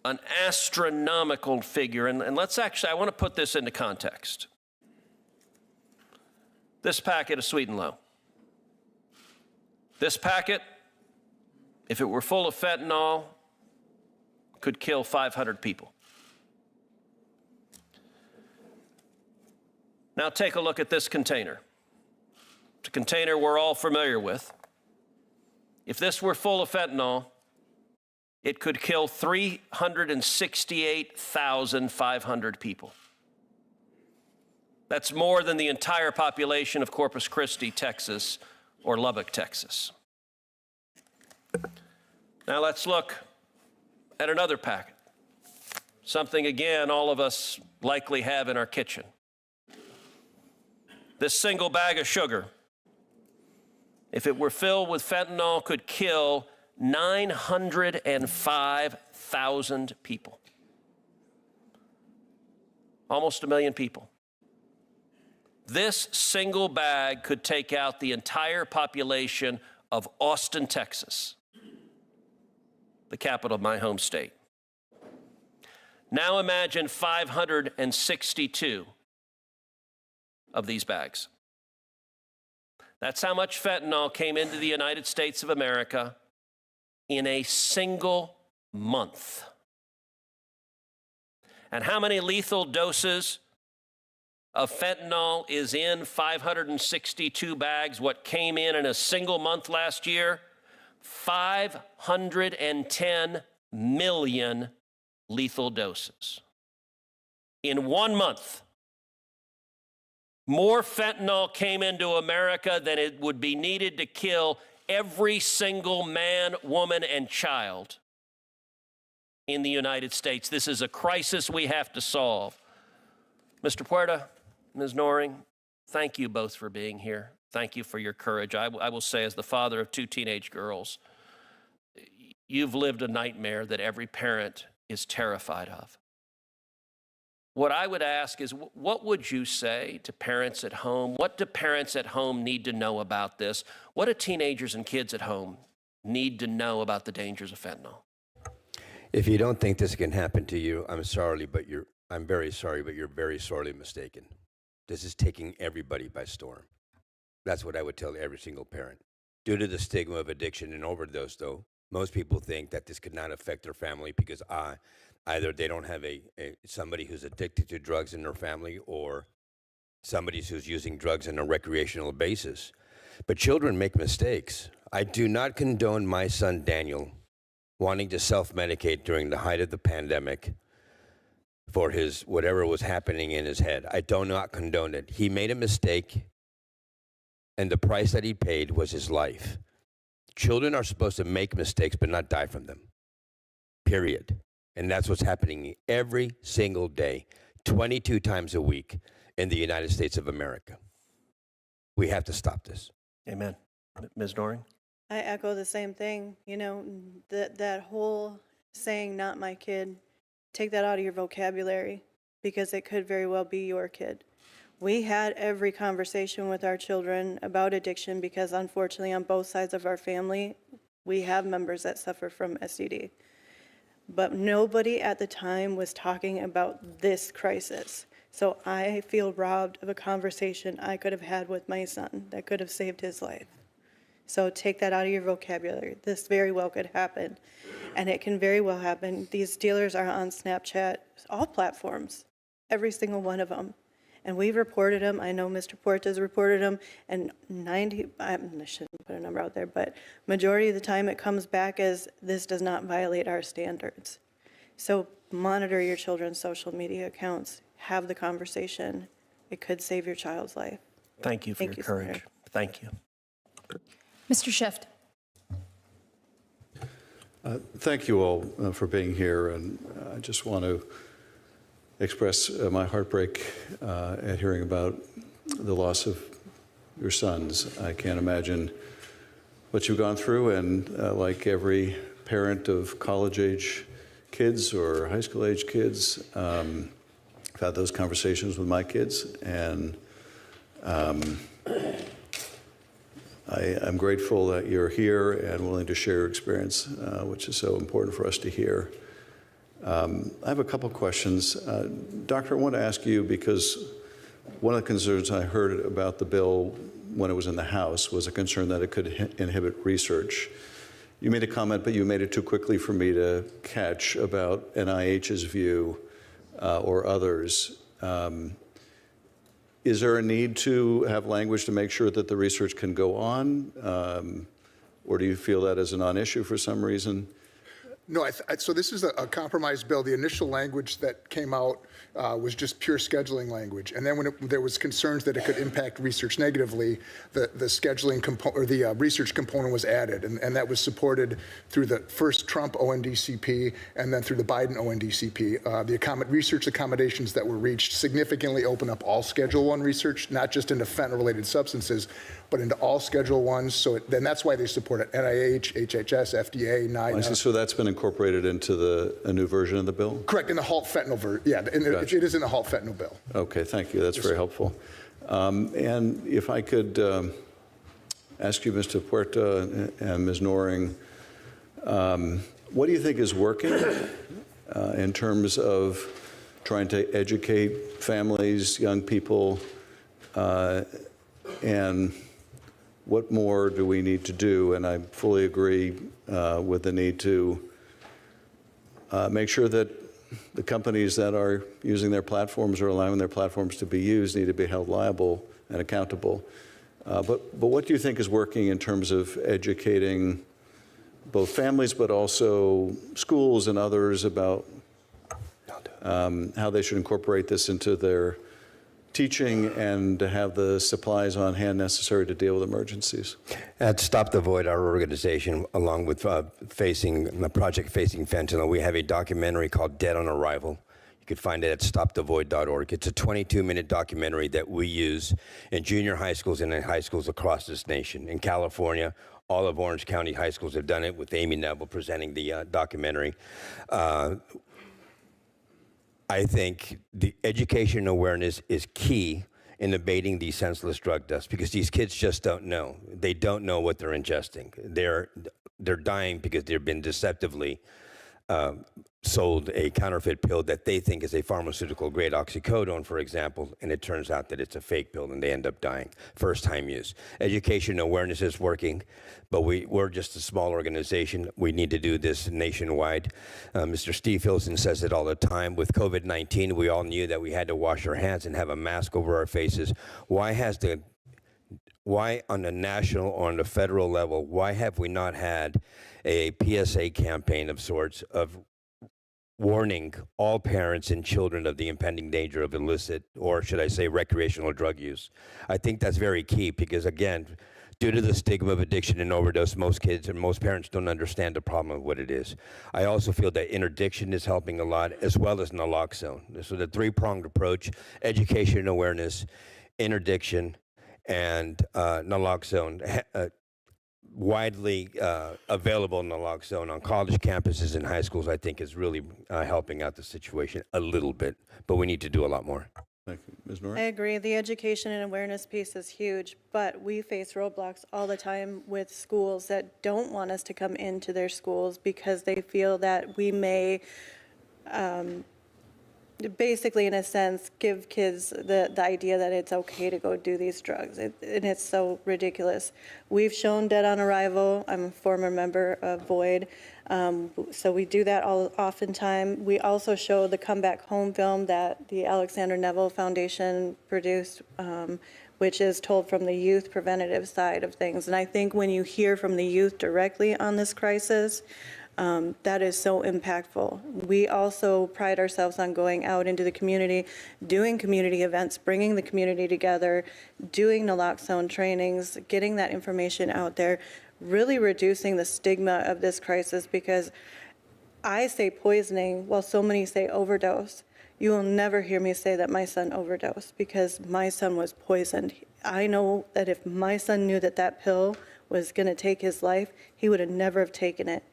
An astronomical figure. And let's actually, I want to put this into context. This packet of Sweet and Low. This packet, if it were full of fentanyl, could kill 500 people. Now take a look at this container. It's a container we're all familiar with. If this were full of fentanyl, it could kill 368,500 people. That's more than the entire population of Corpus Christi, Texas, or Lubbock, Texas. Now let's look at another packet. Something, again, all of us likely have in our kitchen. This single bag of sugar, if it were filled with fentanyl, could kill 905,000 people. Almost 1 million people. This single bag could take out the entire population of Austin, Texas, the capital of my home state. Now imagine 562 of these bags. That's how much fentanyl came into the United States of America in a single month. And how many lethal doses of fentanyl is in 562 bags? What came in a single month last year? 510 million lethal doses. In 1 month, more fentanyl came into America than it would be needed to kill every single man, woman, and child in the United States. This is a crisis we have to solve. Mr. Puerta, Ms. Noring, thank you both for being here. Thank you for your courage. I will say, as the father of 2 teenage girls, you've lived a nightmare that every parent is terrified of. What I would ask is, what would you say to parents at home? What do parents at home need to know about this? What do teenagers and kids at home need to know about the dangers of fentanyl? If you don't think this can happen to you, I'm very sorry, but you're very sorely mistaken. This is taking everybody by storm. That's what I would tell every single parent. Due to the stigma of addiction and overdose, though, most people think that this could not affect their family because either they don't have somebody who's addicted to drugs in their family or somebody who's using drugs on a recreational basis. But children make mistakes. I do not condone my son Daniel wanting to self-medicate during the height of the pandemic for his whatever was happening in his head. I do not condone it. He made a mistake, and the price that he paid was his life. Children are supposed to make mistakes but not die from them, period. And that's what's happening every single day, 22 times a week in the United States of America. We have to stop this. Amen. Ms. Noring? I echo the same thing. You know, that whole saying, not my kid, take that out of your vocabulary because it could very well be your kid. We had every conversation with our children about addiction because unfortunately on both sides of our family, we have members that suffer from STD. But nobody at the time was talking about this crisis. So I feel robbed of a conversation I could have had with my son that could have saved his life. So take that out of your vocabulary. This very well could happen, and it can very well happen. These dealers are on Snapchat, all platforms, every single one of them. And we've reported them. I know Mr. Puerta's reported them, and I shouldn't put a number out there, but majority of the time it comes back as this does not violate our standards. So monitor your children's social media accounts. Have the conversation. It could save your child's life. Thank you for your courage. Senator. Thank you. Mr. Schiff. Thank you all for being here, and I just want to express my heartbreak at hearing about the loss of your sons. I can't imagine what you've gone through, and like every parent of college-age kids or high school-age kids, I've had those conversations with my kids, and I'm grateful that you're here and willing to share your experience, which is so important for us to hear. I have a couple questions. Doctor, I want to ask you, because one of the concerns I heard about the bill when it was in the House was a concern that it could inhibit research. You made a comment, but you made it too quickly for me to catch, about NIH's view or others. Is there a need to have language to make sure that the research can go on? Or do you feel that is a non-issue for some reason? No, so this is a compromise bill. The initial language that came out was just pure scheduling language. And then when there was concerns that it could impact research negatively, the scheduling component, or the research component, was added. And that was supported through the first Trump ONDCP and then through the Biden ONDCP. The research accommodations that were reached significantly open up all Schedule I research, not just into fentanyl-related substances, but into all Schedule Is. So then that's why they support it. NIH, HHS, FDA, NIDA. So that's been incorporated into a new version of the bill? Correct, in the halt fentanyl version. Yeah, it is in the halt fentanyl bill. Okay, thank you. That's very helpful. And if I could ask you, Mr. Puerta and Ms. Noring, what do you think is working in terms of trying to educate families, young people, and what more do we need to do? And I fully agree with the need to make sure that the companies that are using their platforms or allowing their platforms to be used need to be held liable and accountable. But what do you think is working in terms of educating both families but also schools and others about how they should incorporate this into their teaching and to have the supplies on hand necessary to deal with emergencies? At Stop the Void, our organization, along with the project Facing Fentanyl, we have a documentary called Dead on Arrival. You can find it at stopthevoid.org. It's a 22-minute documentary that we use in junior high schools and in high schools across this nation. In California, all of Orange County high schools have done it, with Amy Neville presenting the documentary. I think the education awareness is key in abating these senseless drug deaths, because these kids just don't know. They don't know what they're ingesting. They're dying because they've been deceptively sold a counterfeit pill that they think is a pharmaceutical grade oxycodone, for example, and it turns out that it's a fake pill and they end up dying. First time use. Education awareness is working, but we're just a small organization. We need to do this nationwide. Mr. Steve Hilson says it all the time. With COVID-19, we all knew that we had to wash our hands and have a mask over our faces. Why on the national or on the federal level, why have we not had a PSA campaign of sorts of warning all parents and children of the impending danger of illicit, or should I say recreational drug use? I think that's very key, because again, due to the stigma of addiction and overdose, most kids and most parents don't understand the problem of what it is. I also feel that interdiction is helping a lot, as well as naloxone. So the three-pronged approach: education and awareness, interdiction, and naloxone. Widely available naloxone on college campuses and high schools, I think, is really helping out the situation a little bit, but we need to do a lot more. Thank you. Ms. Norris? I agree. The education and awareness piece is huge, but we face roadblocks all the time with schools that don't want us to come into their schools because they feel that we may basically, in a sense, give kids the idea that it's okay to go do these drugs. And it's so ridiculous. We've shown Dead on Arrival. I'm a former member of Void. So we do that oftentimes. We also show the Come Back Home film that the Alexander Neville Foundation produced, which is told from the youth preventative side of things. And I think when you hear from the youth directly on this crisis, that is so impactful. We also pride ourselves on going out into the community, doing community events, bringing the community together, doing naloxone trainings, getting that information out there, really reducing the stigma of this crisis, because I say poisoning while so many say overdose. You will never hear me say that my son overdosed, because my son was poisoned. I know that if my son knew that that pill was going to take his life, he would have never have taken it.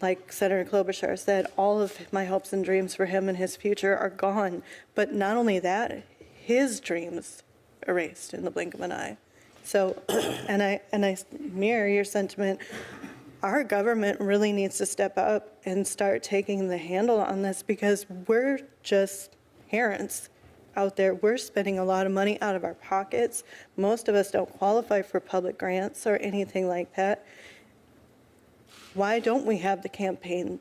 Like Senator Klobuchar said, all of my hopes and dreams for him and his future are gone. But not only that, his dreams erased in the blink of an eye. So, and I mirror your sentiment. Our government really needs to step up and start taking the handle on this, because we're just parents out there. We're spending a lot of money out of our pockets. Most of us don't qualify for public grants or anything like that. Why don't we have the campaign?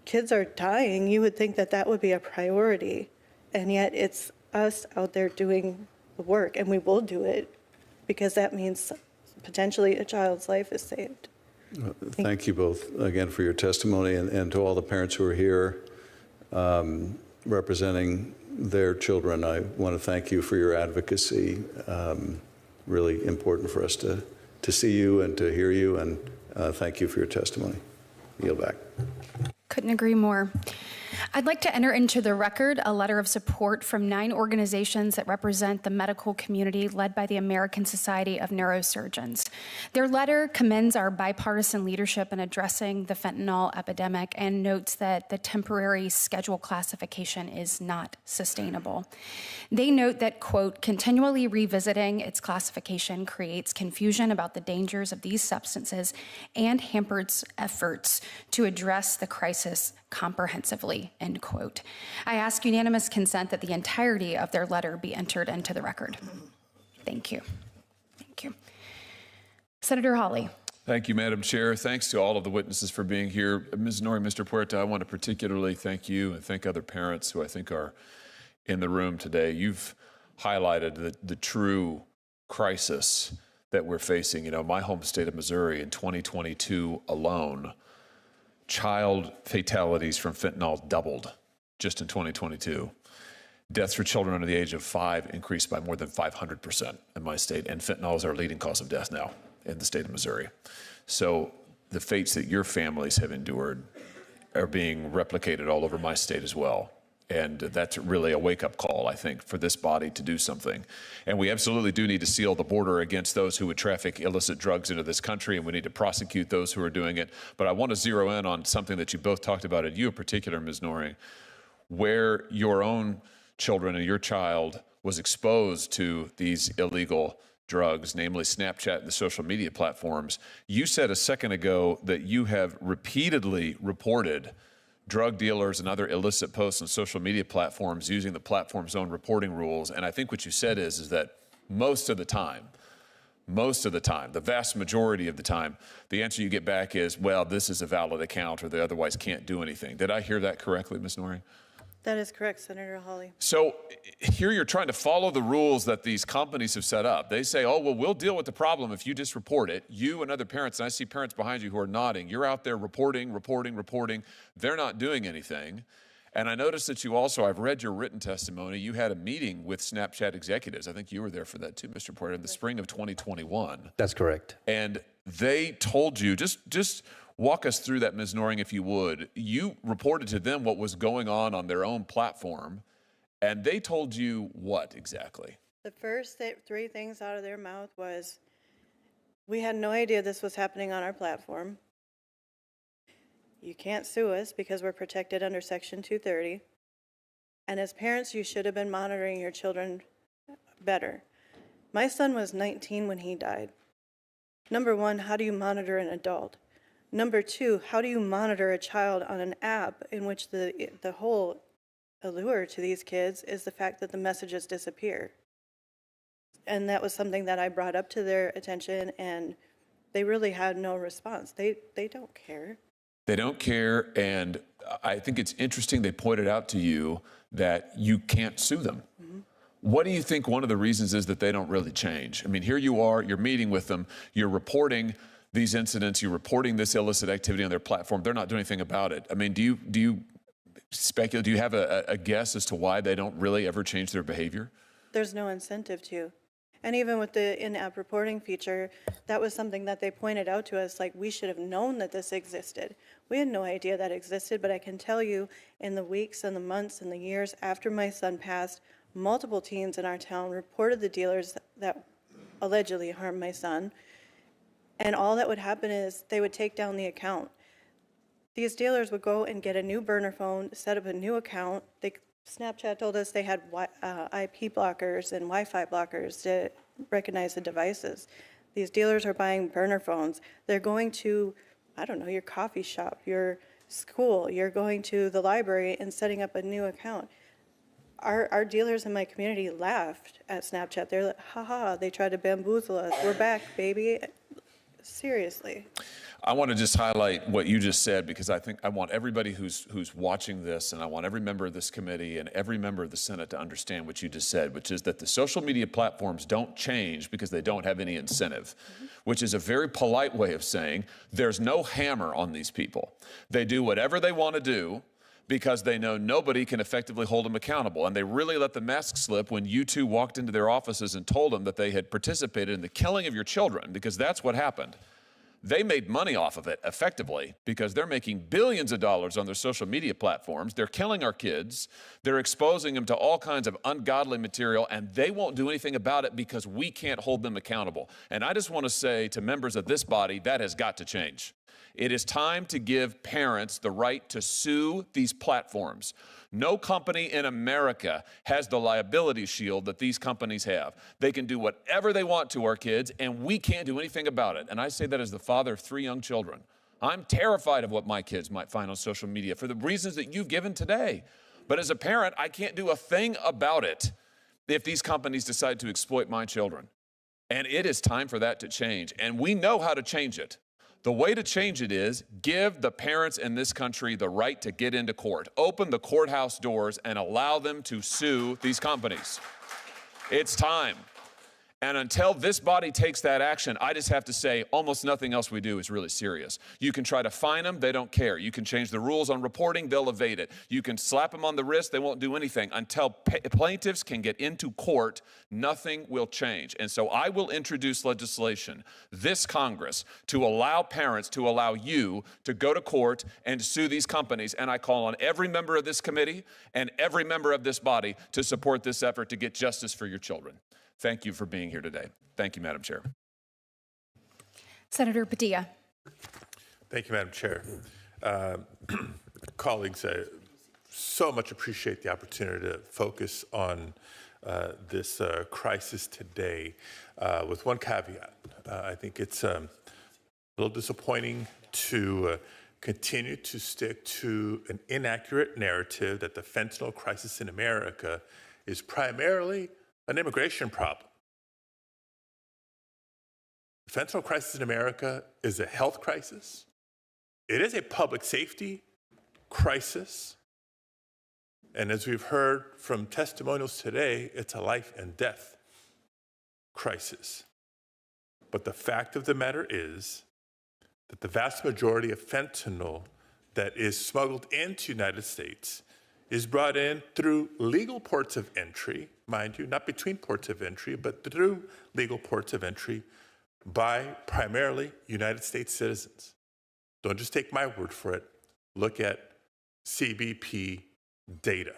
Kids are dying. You would think that that would be a priority. And yet it's us out there doing the work, and we will do it, because that means potentially a child's life is saved. Thank you both again for your testimony, and to all the parents who are here representing their children. I want to thank you for your advocacy. Really important for us to see you and to hear you, and thank you for your testimony. Yield back. Couldn't agree more. I'd like to enter into the record a letter of support from 9 organizations that represent the medical community, led by the American Society of Neurosurgeons. Their letter commends our bipartisan leadership in addressing the fentanyl epidemic and notes that the temporary schedule classification is not sustainable. They note that, quote, continually revisiting its classification creates confusion about the dangers of these substances and hampers efforts to address the crisis comprehensively, end quote. I ask unanimous consent that the entirety of their letter be entered into the record. Thank you. Thank you. Senator Hawley. Thank you, Madam Chair. Thanks to all of the witnesses for being here. Ms. Nori, Mr. Puerta, I want to particularly thank you and thank other parents who I think are in the room today. You've highlighted the true crisis that we're facing. You know, my home state of Missouri in 2022 alone, child fatalities from fentanyl doubled just in 2022. Deaths for children under the age of 5 increased by more than 500% in my state, and fentanyl is our leading cause of death now in the state of Missouri. So the fates that your families have endured are being replicated all over my state as well. And that's really a wake-up call, I think, for this body to do something. And we absolutely do need to seal the border against those who would traffic illicit drugs into this country, and we need to prosecute those who are doing it. But I want to zero in on something that you both talked about, and you in particular, Ms. Nori, where your own children and your child was exposed to these illegal drugs, namely Snapchat and the social media platforms. You said a second ago that you have repeatedly reported drug dealers and other illicit posts on social media platforms using the platform's own reporting rules. And I think what you said is that most of the time, the vast majority of the time, the answer you get back is, well, this is a valid account or they otherwise can't do anything. Did I hear that correctly, Ms. Nori? That is correct, Senator Hawley. So here you're trying to follow the rules that these companies have set up. They say, oh, well, we'll deal with the problem if you just report it. You and other parents, and I see parents behind you who are nodding, you're out there reporting. They're not doing anything. And I noticed that you also, I've read your written testimony, you had a meeting with Snapchat executives. I think you were there for that too, Mr. Puerta, in the spring of 2021. That's correct. And they told you, just walk us through that, Ms. Noring, if you would. You reported to them what was going on their own platform, and they told you what exactly? The first 3 things out of their mouth was, we had no idea this was happening on our platform. You can't sue us because we're protected under Section 230. And as parents, you should have been monitoring your children better. My son was 19 when he died. Number one, how do you monitor an adult? Number two, how do you monitor a child on an app in which the whole allure to these kids is the fact that the messages disappear? And that was something that I brought up to their attention, and they really had no response. They don't care. They don't care, and I think it's interesting they pointed out to you that you can't sue them. Mm-hmm. What do you think one of the reasons is that they don't really change? I mean, here you are, you're meeting with them, you're reporting these incidents, you're reporting this illicit activity on their platform. They're not doing anything about it. I mean, do you speculate, do you have a guess as to why they don't really ever change their behavior? There's no incentive to. And even with the in-app reporting feature, that was something that they pointed out to us, like we should have known that this existed. We had no idea that existed, but I can tell you in the weeks and the months and the years after my son passed, multiple teens in our town reported the dealers that allegedly harmed my son. And all that would happen is they would take down the account. These dealers would go and get a new burner phone, set up a new account. Snapchat told us they had IP blockers and Wi-Fi blockers to recognize the devices. These dealers are buying burner phones. They're going to, I don't know, your coffee shop, your school, you're going to the library and setting up a new account. Our dealers in my community laughed at Snapchat. They're like, haha, they tried to bamboozle us. We're back, baby. Seriously. I want to just highlight what you just said, because I think I want everybody who's watching this, and I want every member of this committee and every member of the Senate to understand what you just said, which is that the social media platforms don't change because they don't have any incentive, which is a very polite way of saying there's no hammer on these people. They do whatever they want to do because they know nobody can effectively hold them accountable. And they really let the mask slip when you two walked into their offices and told them that they had participated in the killing of your children, because that's what happened. They made money off of it effectively because they're making billions of dollars on their social media platforms. They're killing our kids. They're exposing them to all kinds of ungodly material, and they won't do anything about it because we can't hold them accountable. And I just want to say to members of this body, that has got to change. It is time to give parents the right to sue these platforms. No company in America has the liability shield that these companies have. They can do whatever they want to our kids, and we can't do anything about it. And I say that as the father of 3 young children. I'm terrified of what my kids might find on social media for the reasons that you've given today. But as a parent, I can't do a thing about it if these companies decide to exploit my children. And it is time for that to change. And we know how to change it. The way to change it is give the parents in this country the right to get into court. Open the courthouse doors and allow them to sue these companies. It's time. And until this body takes that action, I just have to say almost nothing else we do is really serious. You can try to fine them, they don't care. You can change the rules on reporting, they'll evade it. You can slap them on the wrist, they won't do anything. Until plaintiffs can get into court, nothing will change. And so I will introduce legislation, this Congress, to allow parents, to allow you to go to court and sue these companies. And I call on every member of this committee and every member of this body to support this effort to get justice for your children. Thank you for being here today. Thank you, Madam Chair. Senator Padilla. Thank you, Madam Chair. Colleagues, I so much appreciate the opportunity to focus on this crisis today with one caveat. I think it's a little disappointing to continue to stick to an inaccurate narrative that the fentanyl crisis in America is primarily an immigration problem. The fentanyl crisis in America is a health crisis. It is a public safety crisis. And as we've heard from testimonials today, it's a life and death crisis. But the fact of the matter is that the vast majority of fentanyl that is smuggled into the United States is brought in through legal ports of entry, mind you, not between ports of entry, but through legal ports of entry by primarily United States citizens. Don't just take my word for it. Look at CBP data.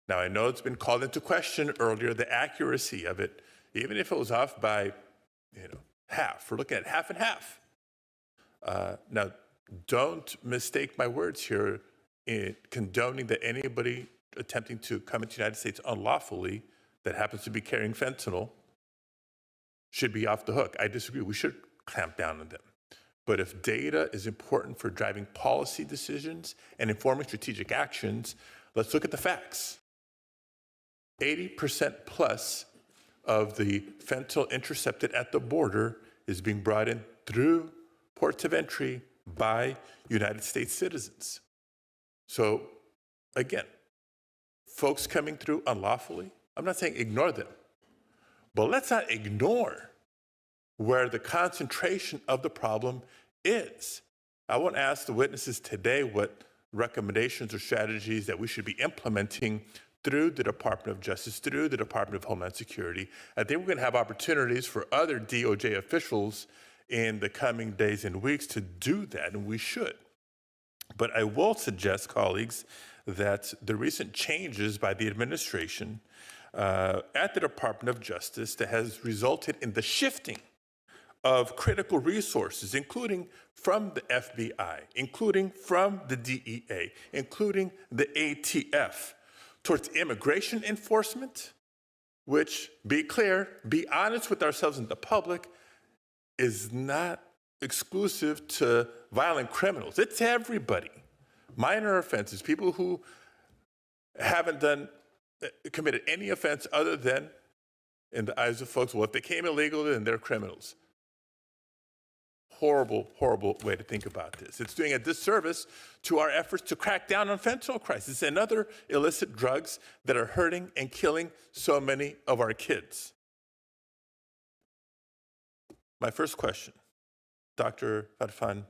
Now, I know it's been called into question earlier, the accuracy of it, even if it was off by, half. We're looking at half and half. Now, don't mistake my words here in condoning that anybody attempting to come into the United States unlawfully that happens to be carrying fentanyl should be off the hook. I disagree. We should clamp down on them. But if data is important for driving policy decisions and informing strategic actions, let's look at the facts. 80% plus of the fentanyl intercepted at the border is being brought in through ports of entry by United States citizens. So again, folks coming through unlawfully, I'm not saying ignore them, but let's not ignore where the concentration of the problem is. I want to ask the witnesses today what recommendations or strategies that we should be implementing through the Department of Justice, through the Department of Homeland Security. I think we're going to have opportunities for other DOJ officials in the coming days and weeks to do that, and we should. But I will suggest, colleagues, that the recent changes by the administration at the Department of Justice that has resulted in the shifting of critical resources, including from the FBI, including from the DEA, including the ATF, towards immigration enforcement, which, be clear, be honest with ourselves and the public, is not exclusive to violent criminals. It's everybody. Minor offenses, people who haven't committed any offense other than, in the eyes of folks, well, if they came illegally, then they're criminals. Horrible, horrible way to think about this. It's doing a disservice to our efforts to crack down on fentanyl crisis and other illicit drugs that are hurting and killing so many of our kids. My first question, Dr. Farfan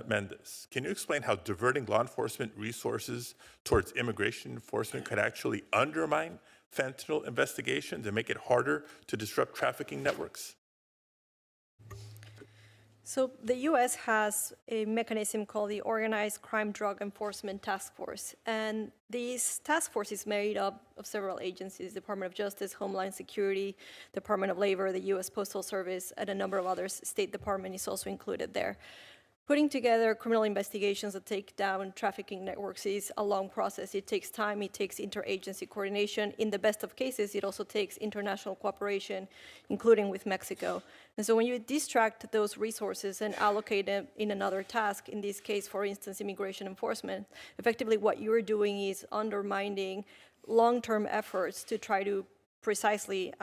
Mendez, can you explain how diverting law enforcement resources towards immigration enforcement could actually undermine fentanyl investigations and make it harder to disrupt trafficking networks? So the U.S. has a mechanism called the Organized Crime Drug Enforcement Task Force. And this task force is made up of several agencies: Department of Justice, Homeland Security, Department of Labor, the U.S. Postal Service, and a number of others. State Department is also included there. Putting together criminal investigations that take down trafficking networks is a long process. It takes time, it takes interagency coordination. In the best of cases, it also takes international cooperation, including with Mexico. And so when you distract those resources and allocate them in another task, in this case, for instance, immigration enforcement, effectively what you're doing is undermining long-term efforts to try to precisely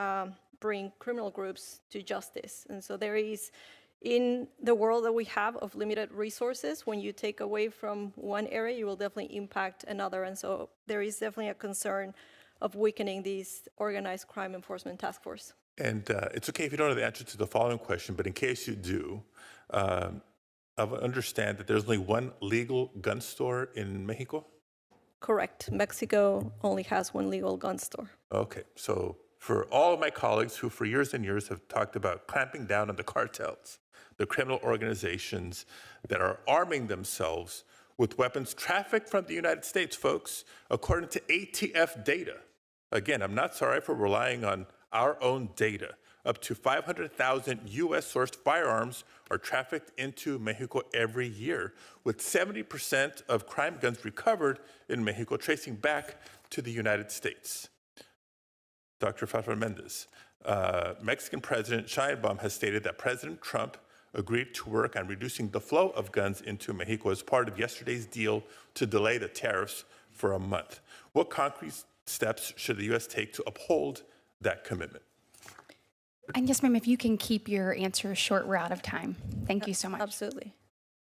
bring criminal groups to justice. And so there is, in the world that we have of limited resources, when you take away from one area, you will definitely impact another. And so there is definitely a concern of weakening these organized crime enforcement task force. And it's okay if you don't know the answer to the following question, but in case you do, I understand that there's only one legal gun store in Mexico? Correct. Mexico only has one legal gun store. Okay, so for all of my colleagues who for years and years have talked about clamping down on the cartels, the criminal organizations that are arming themselves with weapons trafficked from the United States, folks, according to ATF data. Again, I'm not sorry for relying on our own data. Up to 500,000 U.S.-sourced firearms are trafficked into Mexico every year, with 70% of crime guns recovered in Mexico tracing back to the United States. Dr. Farfan Mendez, Mexican President Sheinbaum has stated that President Trump agreed to work on reducing the flow of guns into Mexico as part of yesterday's deal to delay the tariffs for a month. What concrete steps should the U.S. take to uphold that commitment? And yes, ma'am, if you can keep your answers short, we're out of time. Thank you so much. Absolutely.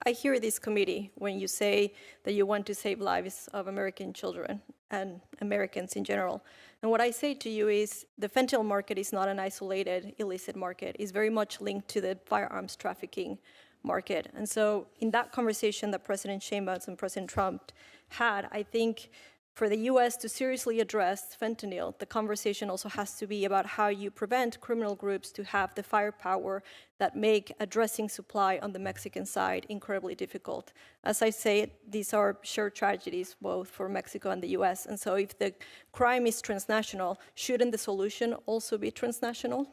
I hear this committee when you say that you want to save lives of American children and Americans in general. And what I say to you is the fentanyl market is not an isolated illicit market. It's very much linked to the firearms trafficking market. And so in that conversation that President Sheinbaum and President Trump had, I think for the U.S. to seriously address fentanyl, the conversation also has to be about how you prevent criminal groups to have the firepower that make addressing supply on the Mexican side incredibly difficult. As I say, these are shared tragedies both for Mexico and the U.S. And so if the crime is transnational, shouldn't the solution also be transnational?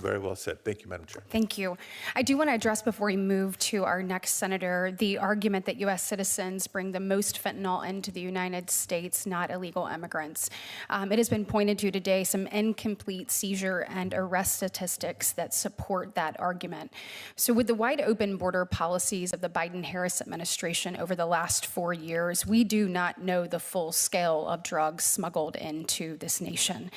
Very well said. Thank you, Madam Chair. Thank you. I do want to address, before we move to our next senator, the argument that U.S. citizens bring the most fentanyl into the United States, not illegal immigrants. It has been pointed to today some incomplete seizure and arrest statistics that support that argument. So with the wide open border policies of the Biden-Harris administration over the last 4 years, we do not know the full scale of drugs smuggled into this nation.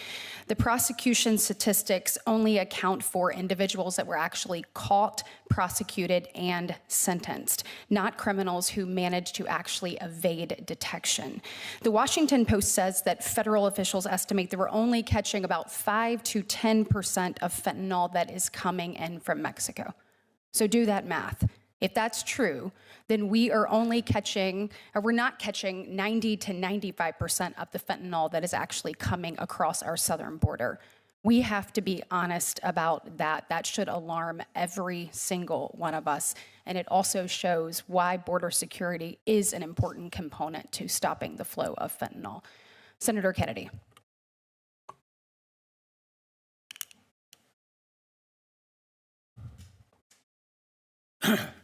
The prosecution statistics only account for individuals that were actually caught, prosecuted, and sentenced, not criminals who managed to actually evade detection. The Washington Post says that federal officials estimate that we're only catching about 5 to 10% of fentanyl that is coming in from Mexico. So do that math. If that's true, then we are only catching, or we're not catching 90 to 95% of the fentanyl that is actually coming across our southern border. We have to be honest about that. That should alarm every single one of us. And it also shows why border security is an important component to stopping the flow of fentanyl. Senator Kennedy.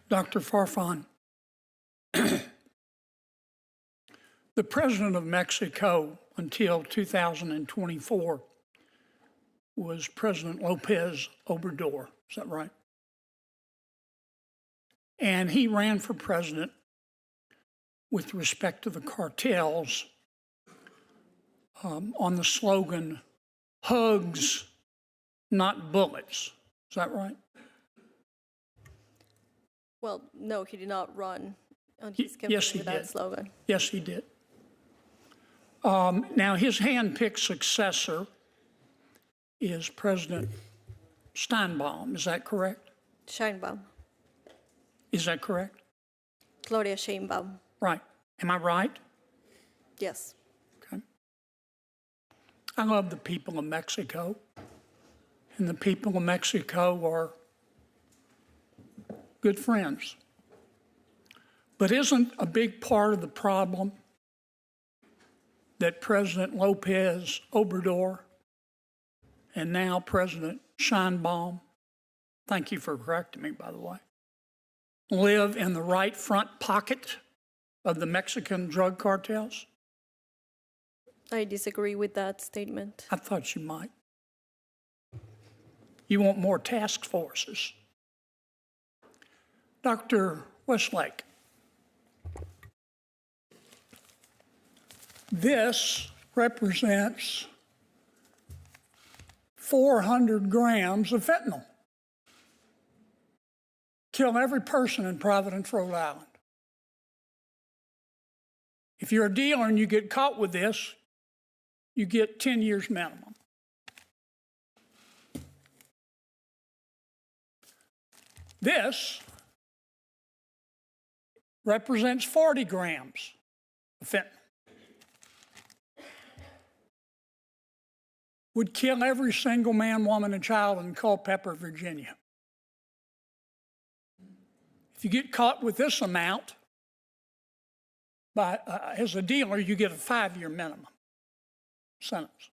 Dr. Farfan, the president of Mexico until 2024 was President Lopez Obrador. Is that right? And he ran for president with respect to the cartels on the slogan, hugs, not bullets. Is that right? Well, no, he did not run on his campaign with that slogan. Yes, he did. Now, his hand-picked successor is President Steinbaum. Is that correct? Sheinbaum. Is that correct? Gloria Sheinbaum. Right. Am I right? Yes. Okay. I love the people of Mexico, and the people of Mexico are good friends. But isn't a big part of the problem that President Lopez Obrador and now President Sheinbaum, thank you for correcting me, by the way, live in the right front pocket of the Mexican drug cartels? I disagree with that statement. I thought you might. You want more task forces. Dr. Westlake, this represents 400 grams of fentanyl. Kill every person in Providence, Rhode Island. If you're a dealer and you get caught with this, you get 10 years minimum. This represents 40 grams of fentanyl. Would kill every single man, woman, and child in Culpeper, Virginia. If you get caught with this amount, as a dealer, you get a 5-year minimum sentence.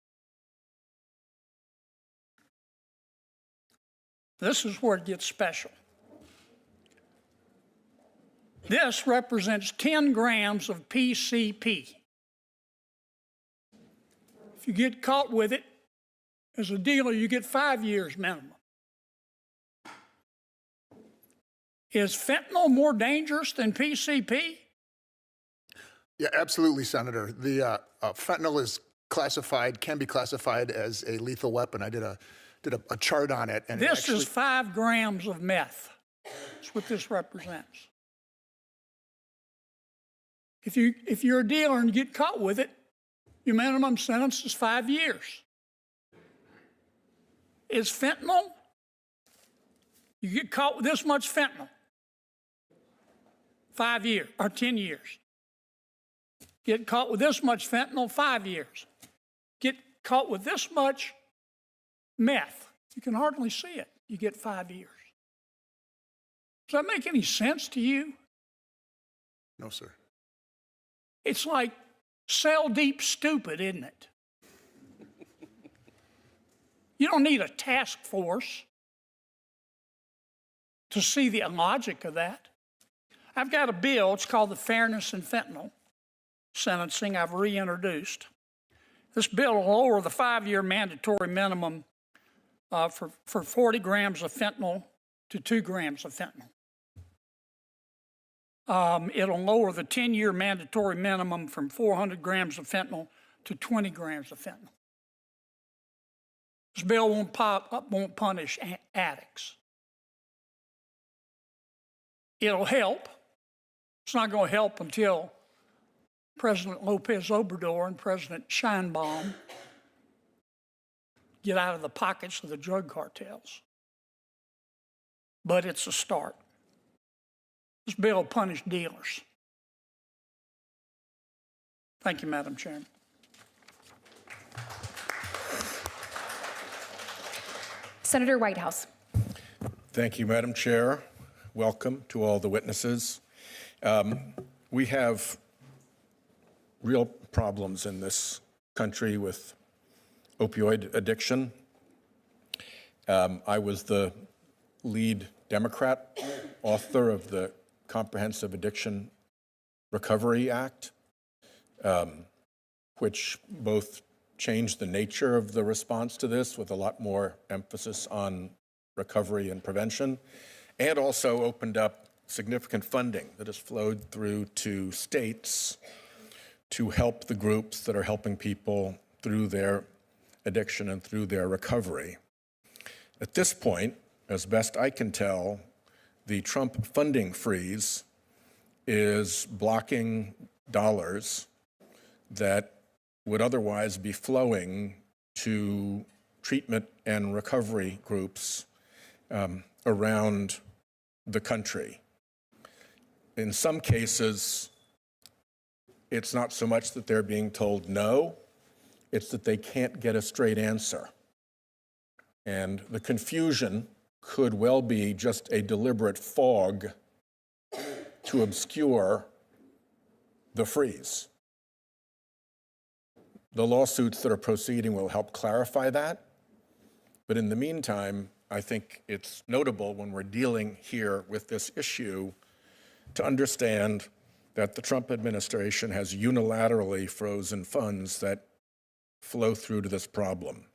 This is where it gets special. This represents 10 grams of PCP. If you get caught with it, as a dealer, you get 5 years minimum. Is fentanyl more dangerous than PCP? Yeah, absolutely, Senator. The fentanyl is classified, can be classified as a lethal weapon. I did a chart on it. And this is 5 grams of meth. That's what this represents. If you're a dealer and you get caught with it, your minimum sentence is 5 years. Is fentanyl? You get caught with this much fentanyl, 5 years or 10 years. Get caught with this much fentanyl, 5 years. Get caught with this much meth, you can hardly see it. You get 5 years. Does that make any sense to you? No, sir. It's like cell deep stupid, isn't it? You don't need a task force to see the logic of that. I've got a bill, it's called the Fairness in Fentanyl Sentencing, I've reintroduced. This bill will lower the 5-year mandatory minimum for 40 grams of fentanyl to 2 grams of fentanyl. It'll lower the 10-year mandatory minimum from 400 grams of fentanyl to 20 grams of fentanyl. This bill won't punish addicts. It'll help. It's not going to help until President Lopez Obrador and President Sheinbaum get out of the pockets of the drug cartels. But it's a start. This bill will punish dealers. Thank you, Madam Chairman. Senator Whitehouse. Thank you, Madam Chair. Welcome to all the witnesses. We have real problems in this country with opioid addiction. I was the lead Democrat author of the Comprehensive Addiction Recovery Act, which both changed the nature of the response to this with a lot more emphasis on recovery and prevention, and also opened up significant funding that has flowed through to states to help the groups that are helping people through their addiction and through their recovery. At this point, as best I can tell, the Trump funding freeze is blocking dollars that would otherwise be flowing to treatment and recovery groups around the country. In some cases, it's not so much that they're being told no, it's that they can't get a straight answer. And the confusion could well be just a deliberate fog to obscure the freeze. The lawsuits that are proceeding will help clarify that. But in the meantime, I think it's notable when we're dealing here with this issue to understand that the Trump administration has unilaterally frozen funds that flow through to this problem.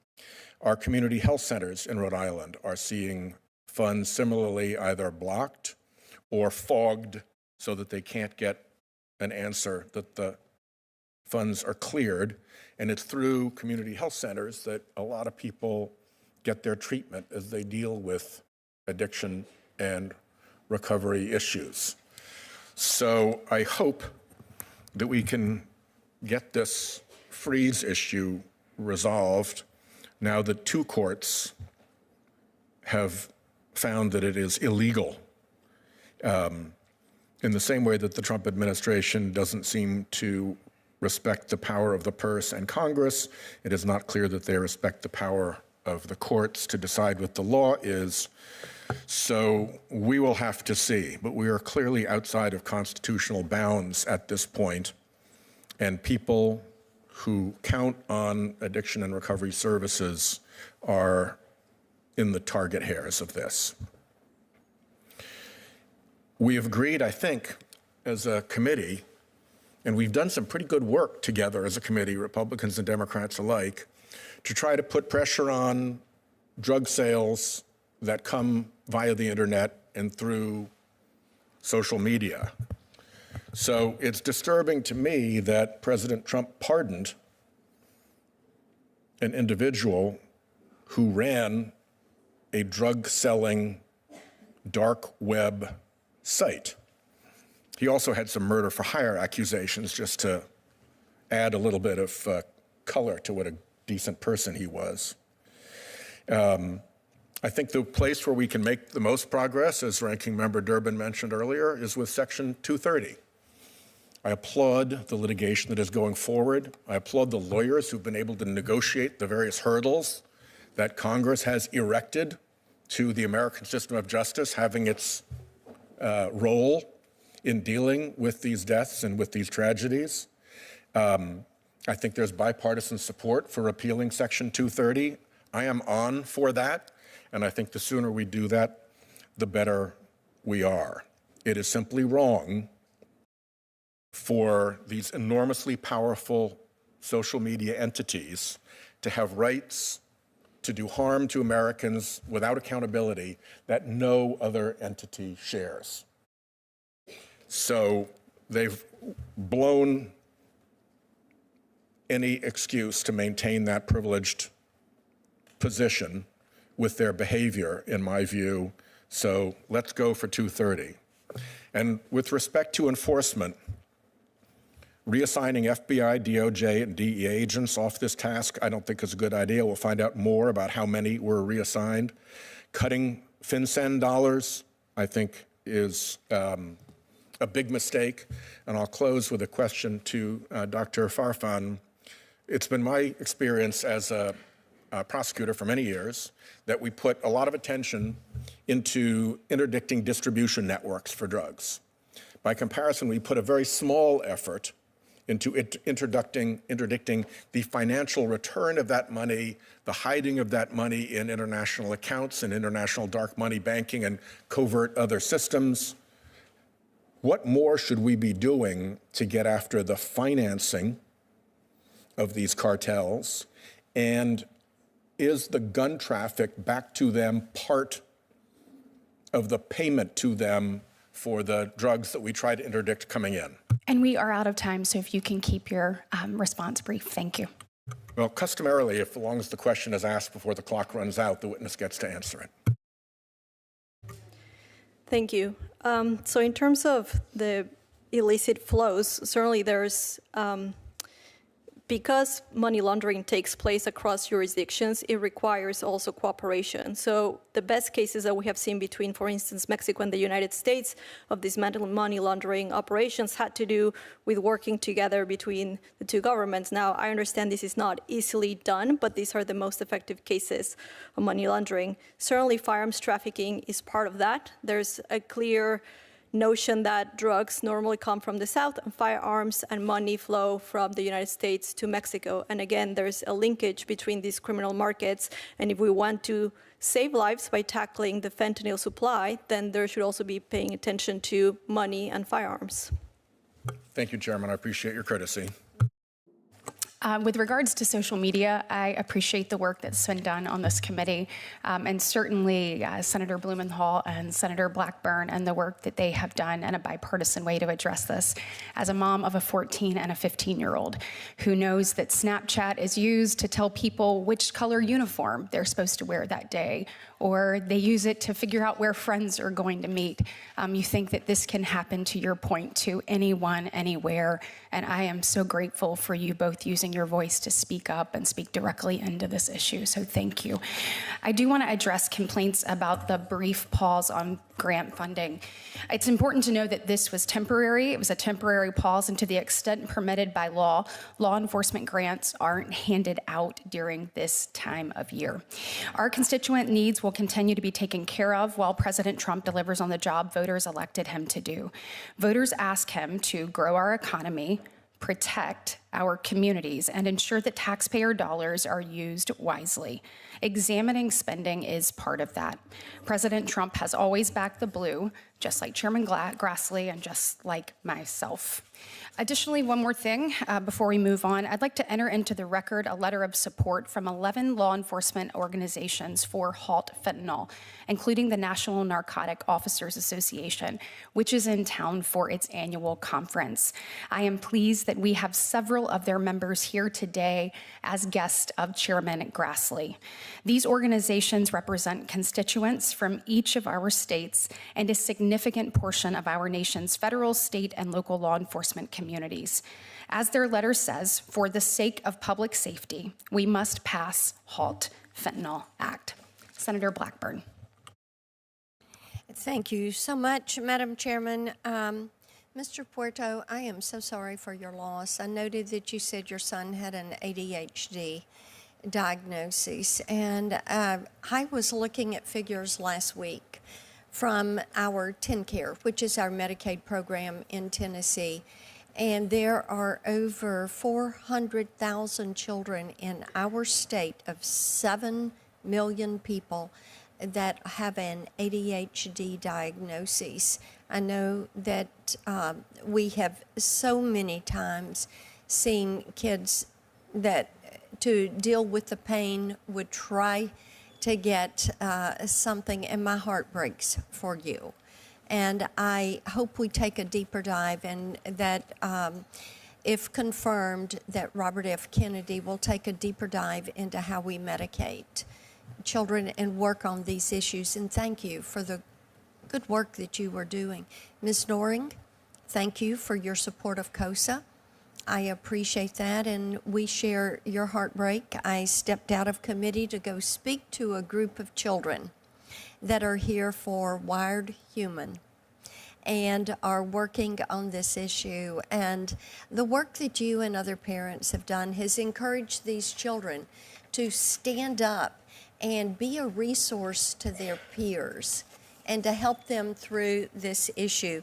Our community health centers in Rhode Island are seeing funds similarly either blocked or fogged so that they can't get an answer that the funds are cleared. And it's through community health centers that a lot of people get their treatment as they deal with addiction and recovery issues. So I hope that we can get this freeze issue resolved now that 2 courts have found that it is illegal. In the same way that the Trump administration doesn't seem to respect the power of the purse and Congress, it is not clear that they respect the power of the courts to decide what the law is. So we will have to see, but we are clearly outside of constitutional bounds at this point, and people who count on addiction and recovery services are in the target hairs of this. We have agreed, I think, as a committee, and we've done some pretty good work together as a committee, Republicans and Democrats alike, to try to put pressure on drug sales that come via the internet and through social media. So it's disturbing to me that President Trump pardoned an individual who ran a drug-selling dark web site. He also had some murder-for-hire accusations, just to add a little bit of color to what a decent person he was. I think the place where we can make the most progress, as Ranking Member Durbin mentioned earlier, is with Section 230. I applaud the litigation that is going forward. I applaud the lawyers who've been able to negotiate the various hurdles that Congress has erected to the American system of justice having its role in dealing with these deaths and with these tragedies. I think there's bipartisan support for repealing Section 230. I am on for that, and I think the sooner we do that, the better we are. It is simply wrong for these enormously powerful social media entities to have rights to do harm to Americans without accountability that no other entity shares. So they've blown any excuse to maintain that privileged position with their behavior, in my view. So let's go for 230. And with respect to enforcement, reassigning FBI, DOJ, and DEA agents off this task, I don't think is a good idea. We'll find out more about how many were reassigned. Cutting FinCEN dollars, I think, is a big mistake. And I'll close with a question to Dr. Farfan. It's been my experience as a prosecutor for many years that we put a lot of attention into interdicting distribution networks for drugs. By comparison, we put a very small effort into interdicting the financial return of that money, the hiding of that money in international accounts and international dark money banking and covert other systems. What more should we be doing to get after the financing of these cartels? And is the gun traffic back to them part of the payment to them for the drugs that we try to interdict coming in? And we are out of time, so if you can keep your response brief. Thank you. Well, customarily, as long as the question is asked before the clock runs out, the witness gets to answer it. Thank you. So in terms of the illicit flows, certainly there's, because money laundering takes place across jurisdictions, it requires also cooperation. So the best cases that we have seen between, for instance, Mexico and the United States of dismantling money laundering operations had to do with working together between the two governments. Now, I understand this is not easily done, but these are the most effective cases of money laundering. Certainly, firearms trafficking is part of that. There's a clear notion that drugs normally come from the South and firearms and money flow from the United States to Mexico. And again, there's a linkage between these criminal markets. And if we want to save lives by tackling the fentanyl supply, then there should also be paying attention to money and firearms. Thank you, Chairman. I appreciate your courtesy. With regards to social media, I appreciate the work that's been done on this committee, and certainly Senator Blumenthal and Senator Blackburn and the work that they have done in a bipartisan way to address this. As a mom of a 14 and a 15-year-old who knows that Snapchat is used to tell people which color uniform they're supposed to wear that day, or they use it to figure out where friends are going to meet, you think that this can happen, to your point, to anyone, anywhere. And I am so grateful for you both using your voice to speak up and speak directly into this issue. So thank you. I do want to address complaints about the brief pause on grant funding. It's important to know that this was temporary. It was a temporary pause, and to the extent permitted by law, law enforcement grants aren't handed out during this time of year. Our constituent needs will continue to be taken care of while President Trump delivers on the job voters elected him to do. Voters ask him to grow our economy, protect our communities, and ensure that taxpayer dollars are used wisely. Examining spending is part of that. President Trump has always backed the blue, just like Chairman Grassley and just like myself. Additionally, one more thing before we move on, I'd like to enter into the record a letter of support from 11 law enforcement organizations for Halt Fentanyl, including the National Narcotic Officers Association, which is in town for its annual conference. I am pleased that we have several of their members here today as guests of Chairman Grassley. These organizations represent constituents from each of our states and a significant portion of our nation's federal, state, and local law enforcement communities. As their letter says, for the sake of public safety, we must pass Halt Fentanyl Act. Senator Blackburn. Thank you so much, Madam Chairman. Mr. Puerto, I am so sorry for your loss. I noted that you said your son had an ADHD diagnosis, and I was looking at figures last week from our TennCare, which is our Medicaid program in Tennessee, and there are over 400,000 children in our state of 7 million people that have an ADHD diagnosis. I know that we have so many times seen kids that to deal with the pain would try to get something, and my heart breaks for you. And I hope we take a deeper dive, and that if confirmed, that Robert F. Kennedy will take a deeper dive into how we medicate children and work on these issues. And thank you for the good work that you are doing. Ms. Noring, thank you for your support of COSA. I appreciate that, and we share your heartbreak. I stepped out of committee to go speak to a group of children that are here for Wired Human and are working on this issue. And the work that you and other parents have done has encouraged these children to stand up and be a resource to their peers and to help them through this issue.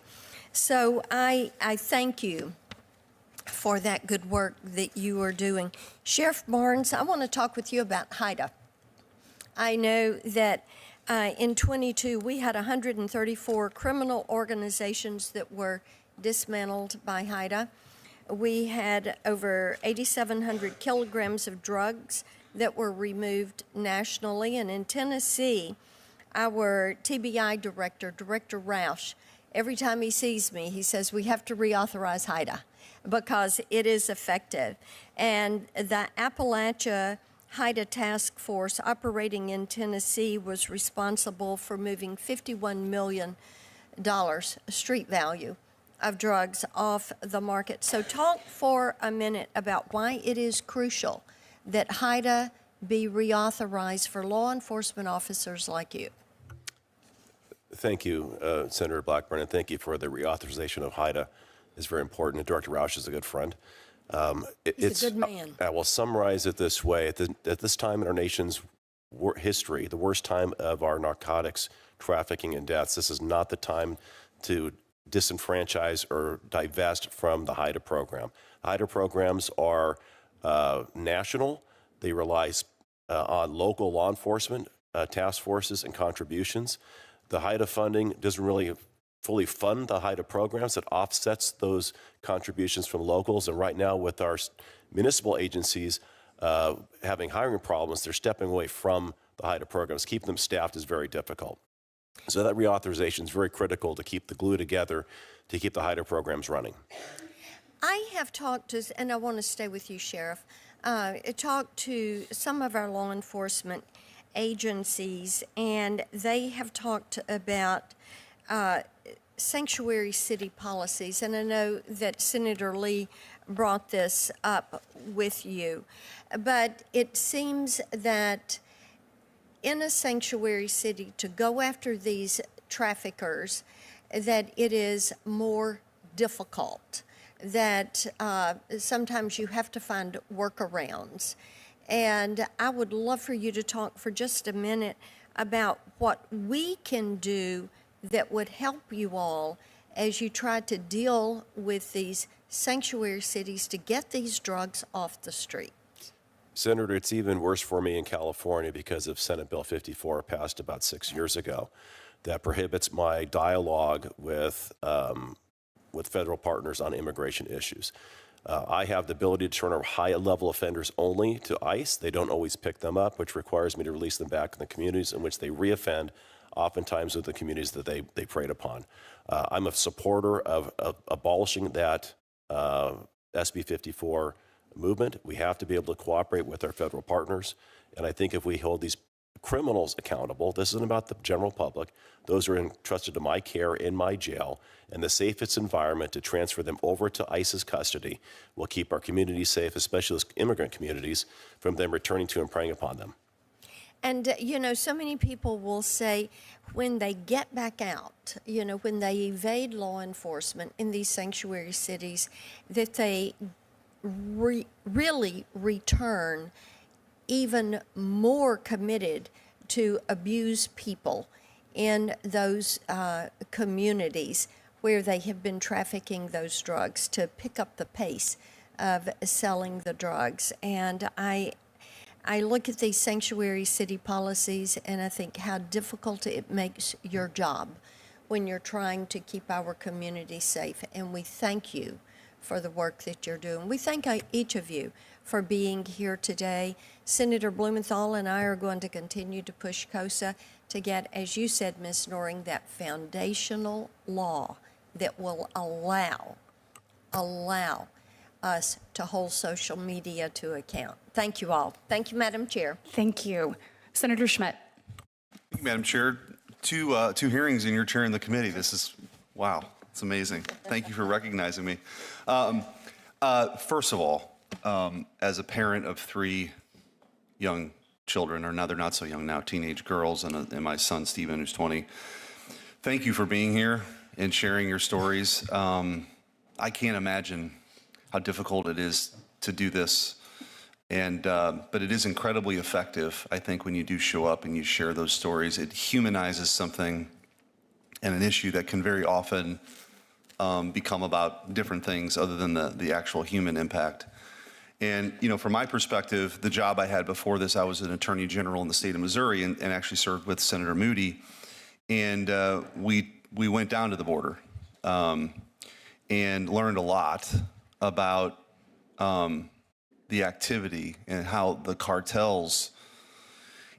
So I thank you for that good work that you are doing. Sheriff Barnes, I want to talk with you about HIDA. I know that in 22, we had 134 criminal organizations that were dismantled by HIDA. We had over 8,700 kilograms of drugs that were removed nationally. And in Tennessee, our TBI director, Director Roush, every time he sees me, he says, we have to reauthorize HIDA because it is effective. And the Appalachia HIDA task force operating in Tennessee was responsible for moving $51 million street value of drugs off the market. So talk for a minute about why it is crucial that HIDA be reauthorized for law enforcement officers like you. Thank you, Senator Blackburn, and thank you for the reauthorization of HIDA. It's very important, and Director Roush is a good friend. He's a good man. I will summarize it this way. At this time in our nation's history, the worst time of our narcotics trafficking and deaths, this is not the time to disenfranchise or divest from the HIDA program. HIDA programs are national. They rely on local law enforcement task forces and contributions. The HIDA funding doesn't really fully fund the HIDA programs. It offsets those contributions from locals. And right now, with our municipal agencies having hiring problems, they're stepping away from the HIDA programs. Keeping them staffed is very difficult. So that reauthorization is very critical to keep the glue together, to keep the HIDA programs running. I have talked to, and I want to stay with you, Sheriff, talked to some of our law enforcement agencies, and they have talked about sanctuary city policies. And I know that Senator Lee brought this up with you, but it seems that in a sanctuary city, to go after these traffickers, that it is more difficult, that sometimes you have to find workarounds. And I would love for you to talk for just a minute about what we can do that would help you all as you try to deal with these sanctuary cities to get these drugs off the street. Senator, it's even worse for me in California because of Senate Bill 54 passed about 6 years ago that prohibits my dialogue with federal partners on immigration issues. I have the ability to turn our high-level offenders only to ICE. They don't always pick them up, which requires me to release them back in the communities in which they reoffend, oftentimes with the communities that they preyed upon. I'm a supporter of abolishing that SB 54 movement. We have to be able to cooperate with our federal partners. And I think if we hold these criminals accountable, this isn't about the general public. Those are entrusted to my care in my jail, and the safest environment to transfer them over to ICE's custody will keep our communities safe, especially those immigrant communities, from them returning to and preying upon them. And, you know, so many people will say when they get back out, you know, when they evade law enforcement in these sanctuary cities, that they really return even more committed to abuse people in those communities where they have been trafficking those drugs, to pick up the pace of selling the drugs. And I look at these sanctuary city policies and I think how difficult it makes your job when you're trying to keep our community safe. And we thank you for the work that you're doing. We thank each of you for being here today. Senator Blumenthal and I are going to continue to push COSA to get, as you said, Ms. Noring, that foundational law that will allow us to hold social media to account. Thank you all. Thank you, Madam Chair. Thank you. Senator Schmidt. Thank you, Madam Chair. Two hearings and you're chairing the committee. This is, wow, it's amazing. Thank you for recognizing me. First of all, as a parent of 3 young children, or now they're not so young now, teenage girls, and my son Stephen, who's 20, thank you for being here and sharing your stories. I can't imagine how difficult it is to do this, but it is incredibly effective, I think, when you do show up and you share those stories. It humanizes something and an issue that can very often become about different things other than the actual human impact. And, you know, from my perspective, the job I had before this, I was an attorney general in the state of Missouri and actually served with Senator Moody. And we went down to the border and learned a lot about the activity and how the cartels,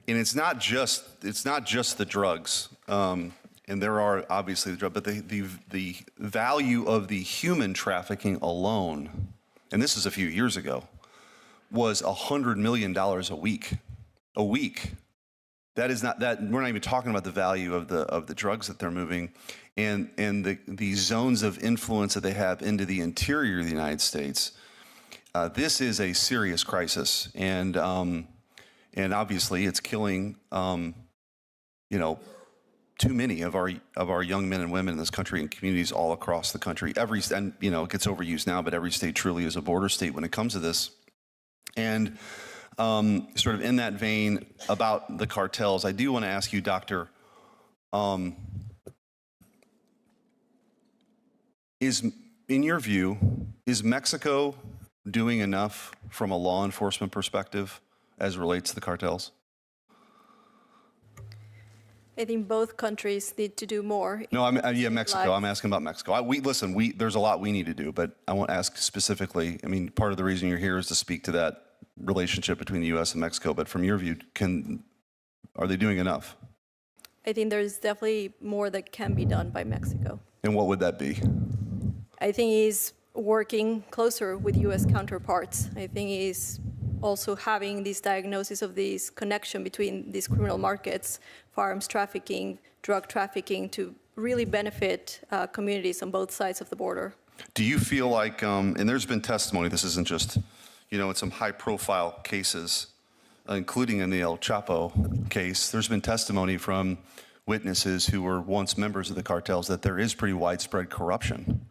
and it's not just the drugs, and there are obviously the drugs, but the value of the human trafficking alone, and this is a few years ago, was $100 million a week. A week. That is not that we're not even talking about the value of the drugs that they're moving, and the zones of influence that they have into the interior of the United States. This is a serious crisis, and obviously it's killing, you know, too many of our young men and women in this country and communities all across the country. And you know, it gets overused now, but every state truly is a border state when it comes to this. And sort of in that vein about the cartels, I do want to ask you, Doctor, in your view, is Mexico doing enough from a law enforcement perspective as it relates to the cartels? I think both countries need to do more. No, yeah, Mexico. I'm asking about Mexico. There's a lot we need to do, but I want to ask specifically, I mean, part of the reason you're here is to speak to that relationship between the U.S. and Mexico, but from your view, are they doing enough? I think there's definitely more that can be done by Mexico. And what would that be? I think he's working closer with U.S. counterparts. I think he's also having this diagnosis of this connection between these criminal markets, firearms trafficking, drug trafficking, to really benefit communities on both sides of the border. Do you feel like, and there's been testimony, this isn't just, you know, in some high-profile cases, including in the El Chapo case, there's been testimony from witnesses who were once members of the cartels that there is pretty widespread corruption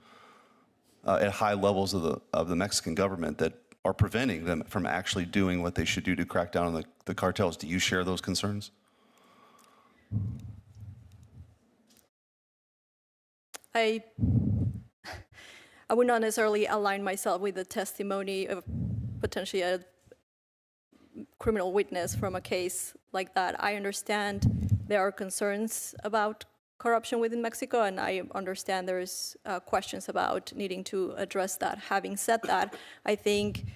at high levels of the Mexican government that are preventing them from actually doing what they should do to crack down on the cartels. Do you share those concerns? I would not necessarily align myself with the testimony of potentially a criminal witness from a case like that. I understand there are concerns about corruption within Mexico, and I understand there's questions about needing to address that. Having said that, I think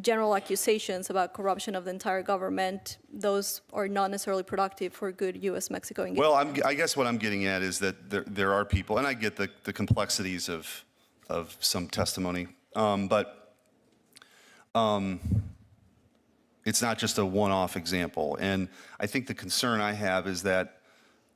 general accusations about corruption of the entire government, those are not necessarily productive for good U.S.-Mexico engagement. Well, I guess what I'm getting at is that there are people, and I get the complexities of some testimony, but it's not just a one-off example. And I think the concern I have is that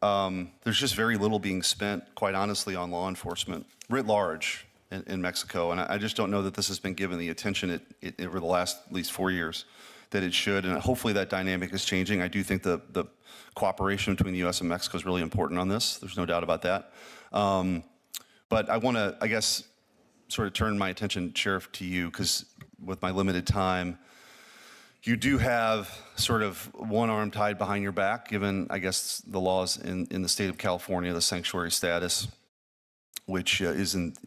there's just very little being spent, quite honestly, on law enforcement writ large in Mexico. And I just don't know that this has been given the attention over the last at least 4 years that it should. And hopefully that dynamic is changing. I do think the cooperation between the U.S. and Mexico is really important on this. There's no doubt about that. But I want to, I guess, sort of turn my attention, Sheriff, to you, because with my limited time, you do have sort of one arm tied behind your back, given, I guess, the laws in the state of California, the sanctuary status, which isn't,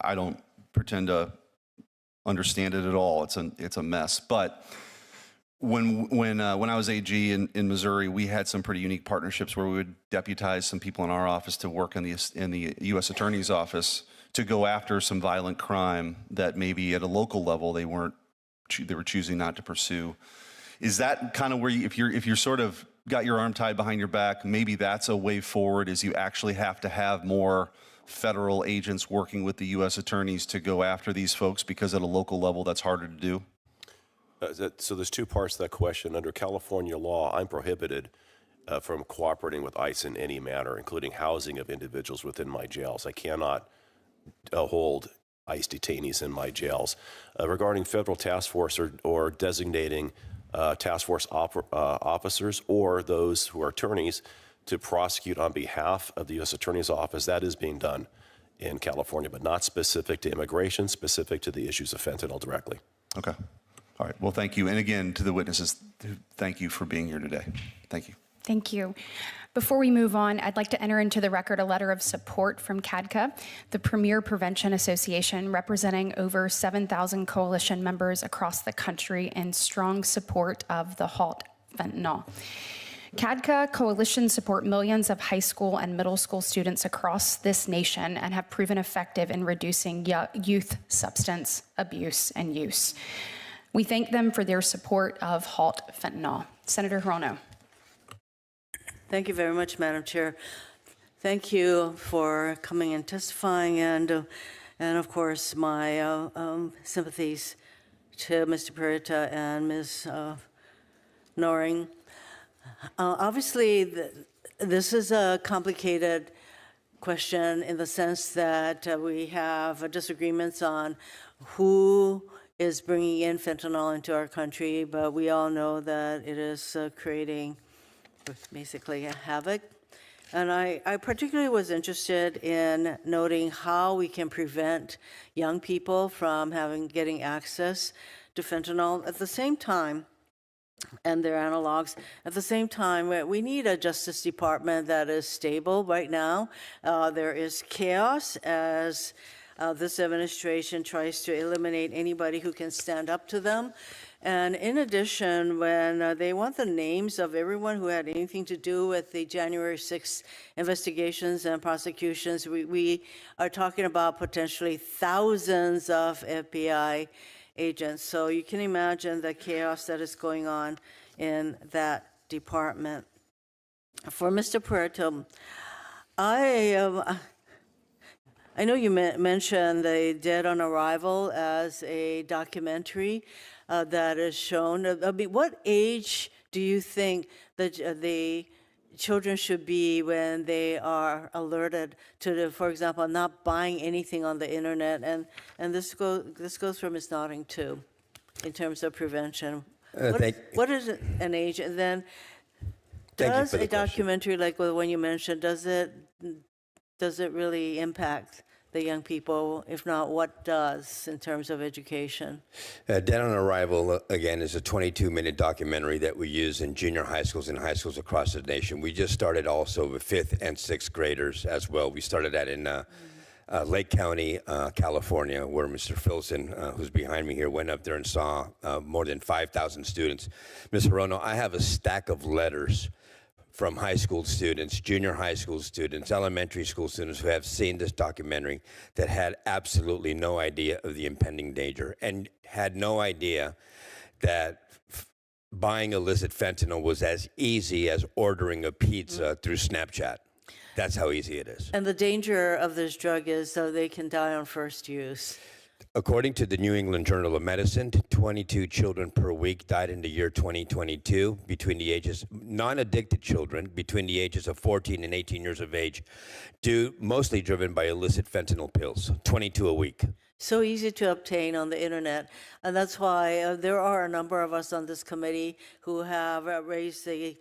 I don't pretend to understand it at all. It's a mess. But when I was AG in Missouri, we had some pretty unique partnerships where we would deputize some people in our office to work in the U.S. Attorney's office to go after some violent crime that maybe at a local level they were choosing not to pursue. Is that kind of where if you're sort of got your arm tied behind your back, maybe that's a way forward? Is you actually have to have more federal agents working with the U.S. attorneys to go after these folks, because at a local level that's harder to do? So there's two parts to that question. Under California law, I'm prohibited from cooperating with ICE in any manner, including housing of individuals within my jails. I cannot hold ICE detainees in my jails. Regarding federal task force or designating task force officers or those who are attorneys to prosecute on behalf of the U.S. Attorney's Office, that is being done in California, but not specific to immigration, specific to the issues of fentanyl directly. Okay. All right. Well, thank you. And again, to the witnesses, thank you for being here today. Thank you. Thank you. Before we move on, I'd like to enter into the record a letter of support from CADCA, the Premier Prevention Association, representing over 7,000 coalition members across the country in strong support of the Halt Fentanyl. CADCA coalitions support millions of high school and middle school students across this nation and have proven effective in reducing youth substance abuse and use. We thank them for their support of Halt Fentanyl. Senator Hirono. Thank you very much, Madam Chair. Thank you for coming and testifying, and of course, my sympathies to Mr. Perita and Ms. Noring. Obviously, this is a complicated question in the sense that we have disagreements on who is bringing in fentanyl into our country, but we all know that it is creating basically a havoc. And I particularly was interested in noting how we can prevent young people from getting access to fentanyl at the same time, and their analogs. At the same time, we need a Justice Department that is stable right now. There is chaos as this administration tries to eliminate anybody who can stand up to them. And in addition, when they want the names of everyone who had anything to do with the January 6th investigations and prosecutions, we are talking about potentially thousands of FBI agents. So you can imagine the chaos that is going on in that department. For Mr. Puerto, I know you mentioned the Dead on Arrival as a documentary that is shown. I mean, what age do you think that the children should be when they are alerted to, for example, not buying anything on the internet? And this goes for Ms. Nodding too, in terms of prevention. What is an age? And then, does a documentary like the one you mentioned, does it really impact the young people? If not, what does in terms of education? Dead on Arrival, again, is a 22-minute documentary that we use in junior high schools and high schools across the nation. We just started also with 5th and 6th graders as well. We started that in Lake County, California, where Mr. Filson, who's behind me here, went up there and saw more than 5,000 students. Ms. Hirono, I have a stack of letters from high school students, junior high school students, elementary school students who have seen this documentary that had absolutely no idea of the impending danger and had no idea that buying illicit fentanyl was as easy as ordering a pizza through Snapchat. That's how easy it is. And the danger of this drug is they can die on first use. According to the New England Journal of Medicine, 22 children per week died in the year 2022 between the ages, non-addicted children between the ages of 14 and 18 years of age, mostly driven by illicit fentanyl pills, 22 a week. So easy to obtain on the internet. And that's why there are a number of us on this committee who have raised the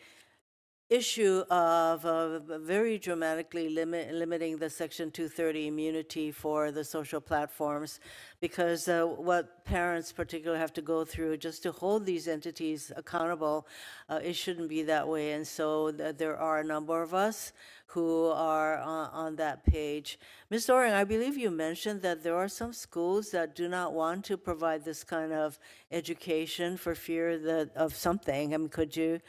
issue of very dramatically limiting the Section 230 immunity for the social platforms, because what parents particularly have to go through just to hold these entities accountable, it shouldn't be that way. And so there are a number of us who are on that page. Ms. Doring, I believe you mentioned that there are some schools that do not want to provide this kind of education for fear of something. I mean, could you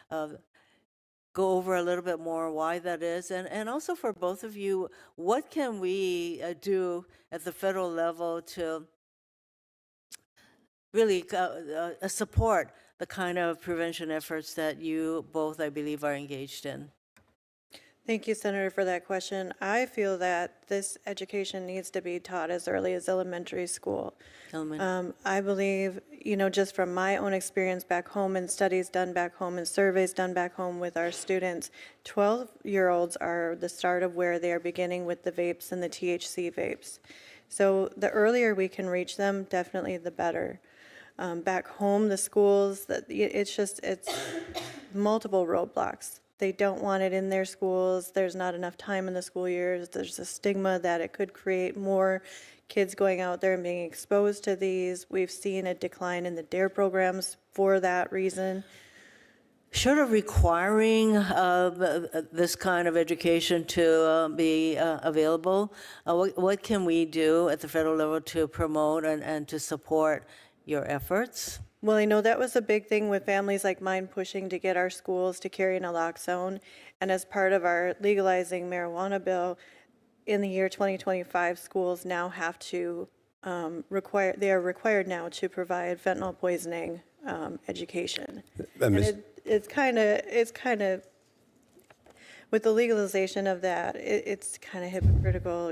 go over a little bit more why that is? And also for both of you, what can we do at the federal level to really support the kind of prevention efforts that you both, I believe, are engaged in? Thank you, Senator, for that question. I feel that this education needs to be taught as early as elementary school. I believe, just from my own experience back home and studies done back home and surveys done back home with our students, 12-year-olds are the start of where they are beginning with the vapes and the THC vapes. So the earlier we can reach them, definitely the better. Back home, the schools, it's multiple roadblocks. They don't want it in their schools. There's not enough time in the school years. There's a stigma that it could create more kids going out there and being exposed to these. We've seen a decline in the DARE programs for that reason. Short of requiring this kind of education to be available, what can we do at the federal level to promote and to support your efforts? Well, I know that was a big thing with families like mine pushing to get our schools to carry naloxone. And as part of our legalizing marijuana bill, in the year 2025, schools now have to they are required now to provide fentanyl poisoning education. And it's kind of, with the legalization of that, it's kind of hypocritical,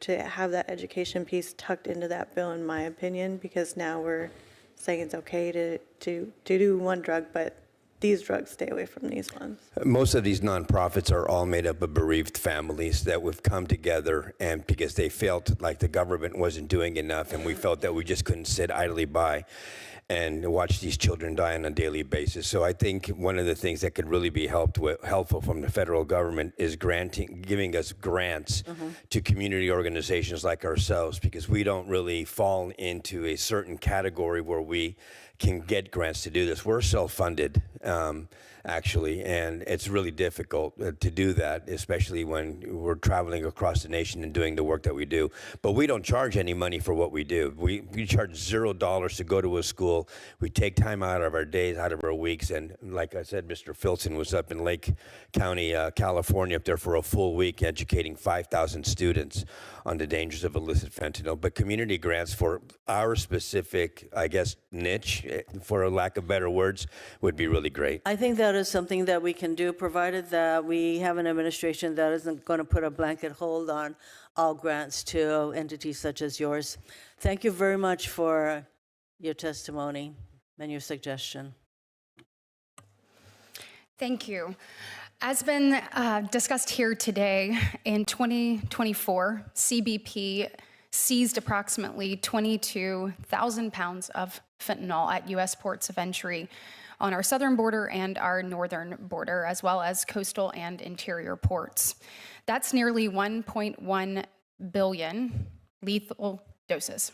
to have that education piece tucked into that bill, in my opinion, because now we're saying it's okay to do one drug, but these drugs, stay away from these ones. Most of these nonprofits are all made up of bereaved families that would come together, and because they felt like the government wasn't doing enough, and we felt that we just couldn't sit idly by and watch these children die on a daily basis. So I think one of the things that could really be helpful from the federal government is giving us grants to community organizations like ourselves, because we don't really fall into a certain category where we can get grants to do this. We're self-funded, actually, and it's really difficult to do that, especially when we're traveling across the nation and doing the work that we do. But we don't charge any money for what we do. We charge $0 to go to a school. We take time out of our days, out of our weeks, and like I said, Mr. Filson was up in Lake County, California, up there for a full week educating 5,000 students on the dangers of illicit fentanyl. But community grants for our specific, I guess, niche, for a lack of better words, would be really great. I think that is something that we can do, provided that we have an administration that isn't going to put a blanket hold on all grants to entities such as yours. Thank you very much for your testimony and your suggestion. Thank you. As been discussed here today, in 2024, CBP seized approximately 22,000 pounds of fentanyl at U.S. ports of entry on our southern border and our northern border, as well as coastal and interior ports. That's nearly 1.1 billion lethal doses.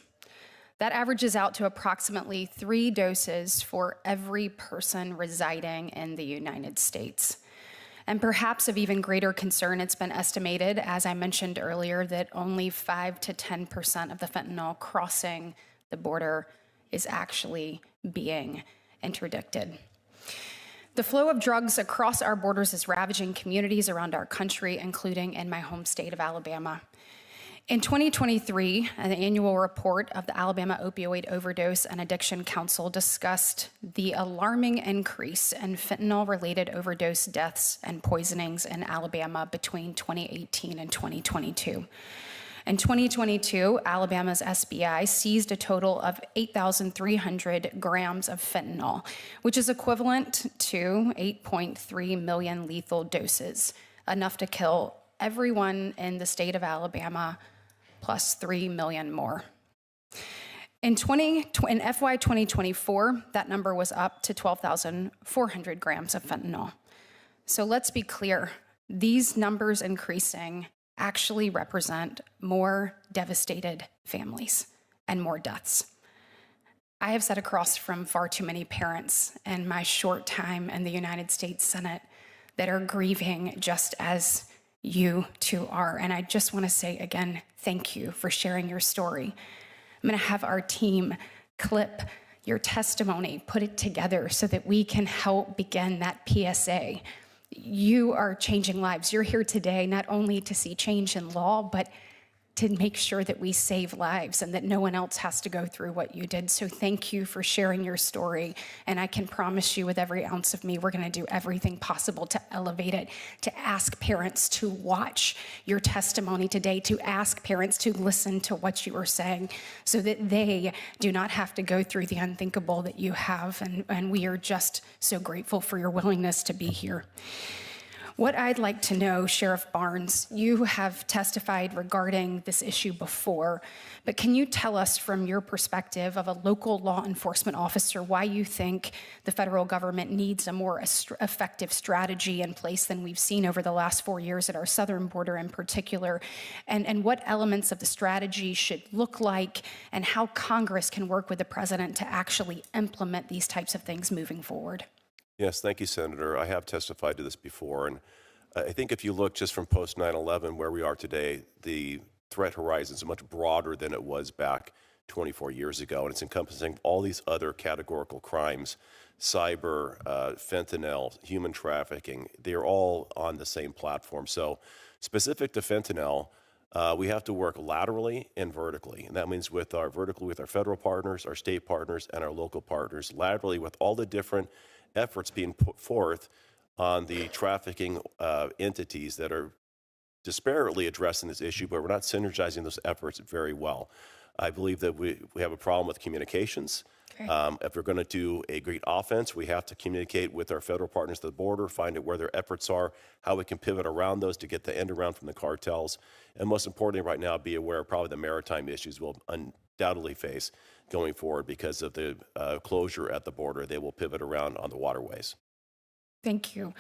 That averages out to approximately 3 doses for every person residing in the United States. And perhaps of even greater concern, it's been estimated, as I mentioned earlier, that only 5 to 10% of the fentanyl crossing the border is actually being interdicted. The flow of drugs across our borders is ravaging communities around our country, including in my home state of Alabama. In 2023, an annual report of the Alabama Opioid Overdose and Addiction Council discussed the alarming increase in fentanyl-related overdose deaths and poisonings in Alabama between 2018 and 2022. In 2022, Alabama's SBI seized a total of 8,300 grams of fentanyl, which is equivalent to 8.3 million lethal doses, enough to kill everyone in the state of Alabama, plus 3 million more. In FY 2024, that number was up to 12,400 grams of fentanyl. So let's be clear, these numbers increasing actually represent more devastated families and more deaths. I have sat across from far too many parents in my short time in the United States Senate that are grieving just as you two are. And I just want to say again, thank you for sharing your story. I'm going to have our team clip your testimony, put it together so that we can help begin that PSA. You are changing lives. You're here today not only to see change in law, but to make sure that we save lives and that no one else has to go through what you did. So thank you for sharing your story. And I can promise you with every ounce of me, we're going to do everything possible to elevate it, to ask parents to watch your testimony today, to ask parents to listen to what you are saying so that they do not have to go through the unthinkable that you have. And we are just so grateful for your willingness to be here. What I'd like to know, Sheriff Barnes, you have testified regarding this issue before, but can you tell us from your perspective of a local law enforcement officer why you think the federal government needs a more effective strategy in place than we've seen over the last 4 years at our southern border in particular, and what elements of the strategy should look like, and how Congress can work with the president to actually implement these types of things moving forward? Yes, thank you, Senator. I have testified to this before, and I think if you look just from post 9/11 where we are today, the threat horizon is much broader than it was back 24 years ago, and it's encompassing all these other categorical crimes, cyber, fentanyl, human trafficking. They're all on the same platform. So specific to fentanyl, we have to work laterally and vertically, and that means vertically with our federal partners, our state partners, and our local partners, laterally with all the different efforts being put forth on the trafficking entities that are disparately addressing this issue, but we're not synergizing those efforts very well. I believe that we have a problem with communications. Okay. If we're going to do a great offense, we have to communicate with our federal partners at the border, find out where their efforts are, how we can pivot around those to get the end around from the cartels, and most importantly right now, be aware of probably the maritime issues we'll undoubtedly face going forward because of the closure at the border. They will pivot around on the waterways. Thank you.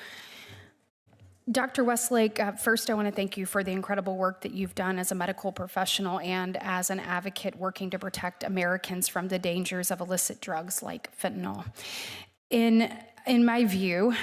Dr. Westlake, first I want to thank you for the incredible work that you've done as a medical professional and as an advocate working to protect Americans from the dangers of illicit drugs like fentanyl. In my view,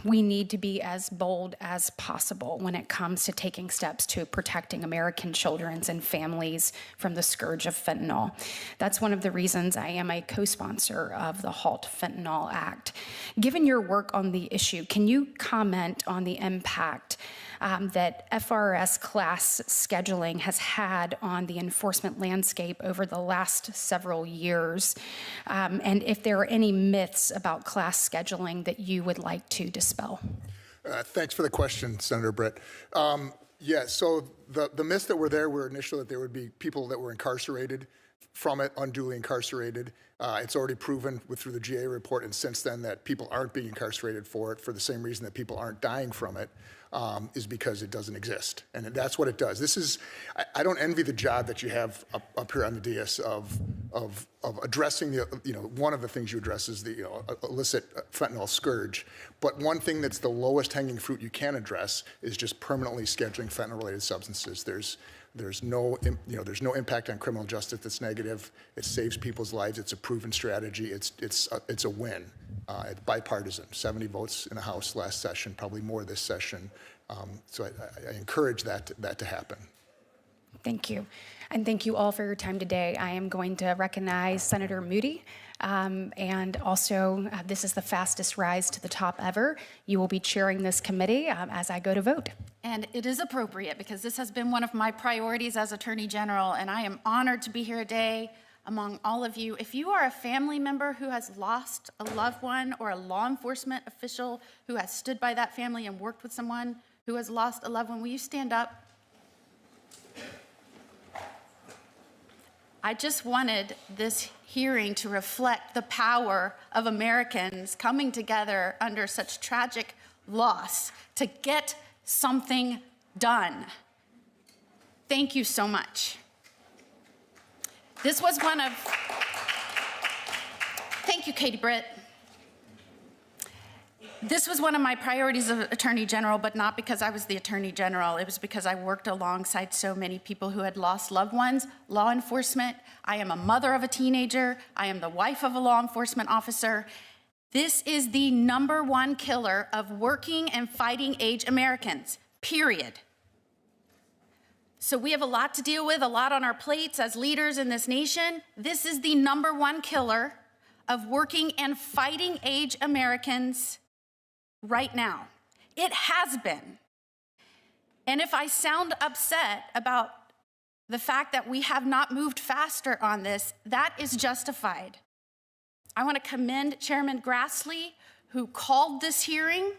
we need to be as bold as possible when it comes to taking steps to protecting American children and families from the scourge of fentanyl. That's one of the reasons I am a co-sponsor of the Halt Fentanyl Act. Given your work on the issue, can you comment on the impact that FRS class scheduling has had on the enforcement landscape over the last several years, and if there are any myths about class scheduling that you would like to dispel? Thanks for the question, Senator Britt. Yeah, so the myths that were there were initially that there would be people that were incarcerated from it, unduly incarcerated. It's already proven through the GA report and since then that people aren't being incarcerated for it for the same reason that people aren't dying from it, is because it doesn't exist. And that's what it does. This is, I don't envy the job that you have up here on the DS of addressing the, one of the things you address is the illicit fentanyl scourge. But one thing that's the lowest hanging fruit you can address is just permanently scheduling fentanyl-related substances. There's no impact on criminal justice that's negative. It saves people's lives. It's a proven strategy. It's a win. It's bipartisan. 70 votes in the House last session, probably more this session. So I encourage that to happen. Thank you. And thank you all for your time today. I am going to recognize Senator Moody. And also, this is the fastest rise to the top ever. You will be chairing this committee as I go to vote. And it is appropriate because this has been one of my priorities as Attorney General, and I am honored to be here today among all of you. If you are a family member who has lost a loved one or a law enforcement official who has stood by that family and worked with someone who has lost a loved one, will you stand up? I just wanted this hearing to reflect the power of Americans coming together under such tragic loss to get something done. Thank you so much. This was one of, thank you, Katie Britt. This was one of my priorities as Attorney General, but not because I was the Attorney General. It was because I worked alongside so many people who had lost loved ones, law enforcement. I am a mother of a teenager. I am the wife of a law enforcement officer. This is the #1 killer of working and fighting age Americans, period. So we have a lot to deal with, a lot on our plates as leaders in this nation. This is the #1 killer of working and fighting age Americans right now. It has been. And if I sound upset about the fact that we have not moved faster on this, that is justified. I want to commend Chairman Grassley, who called this hearing.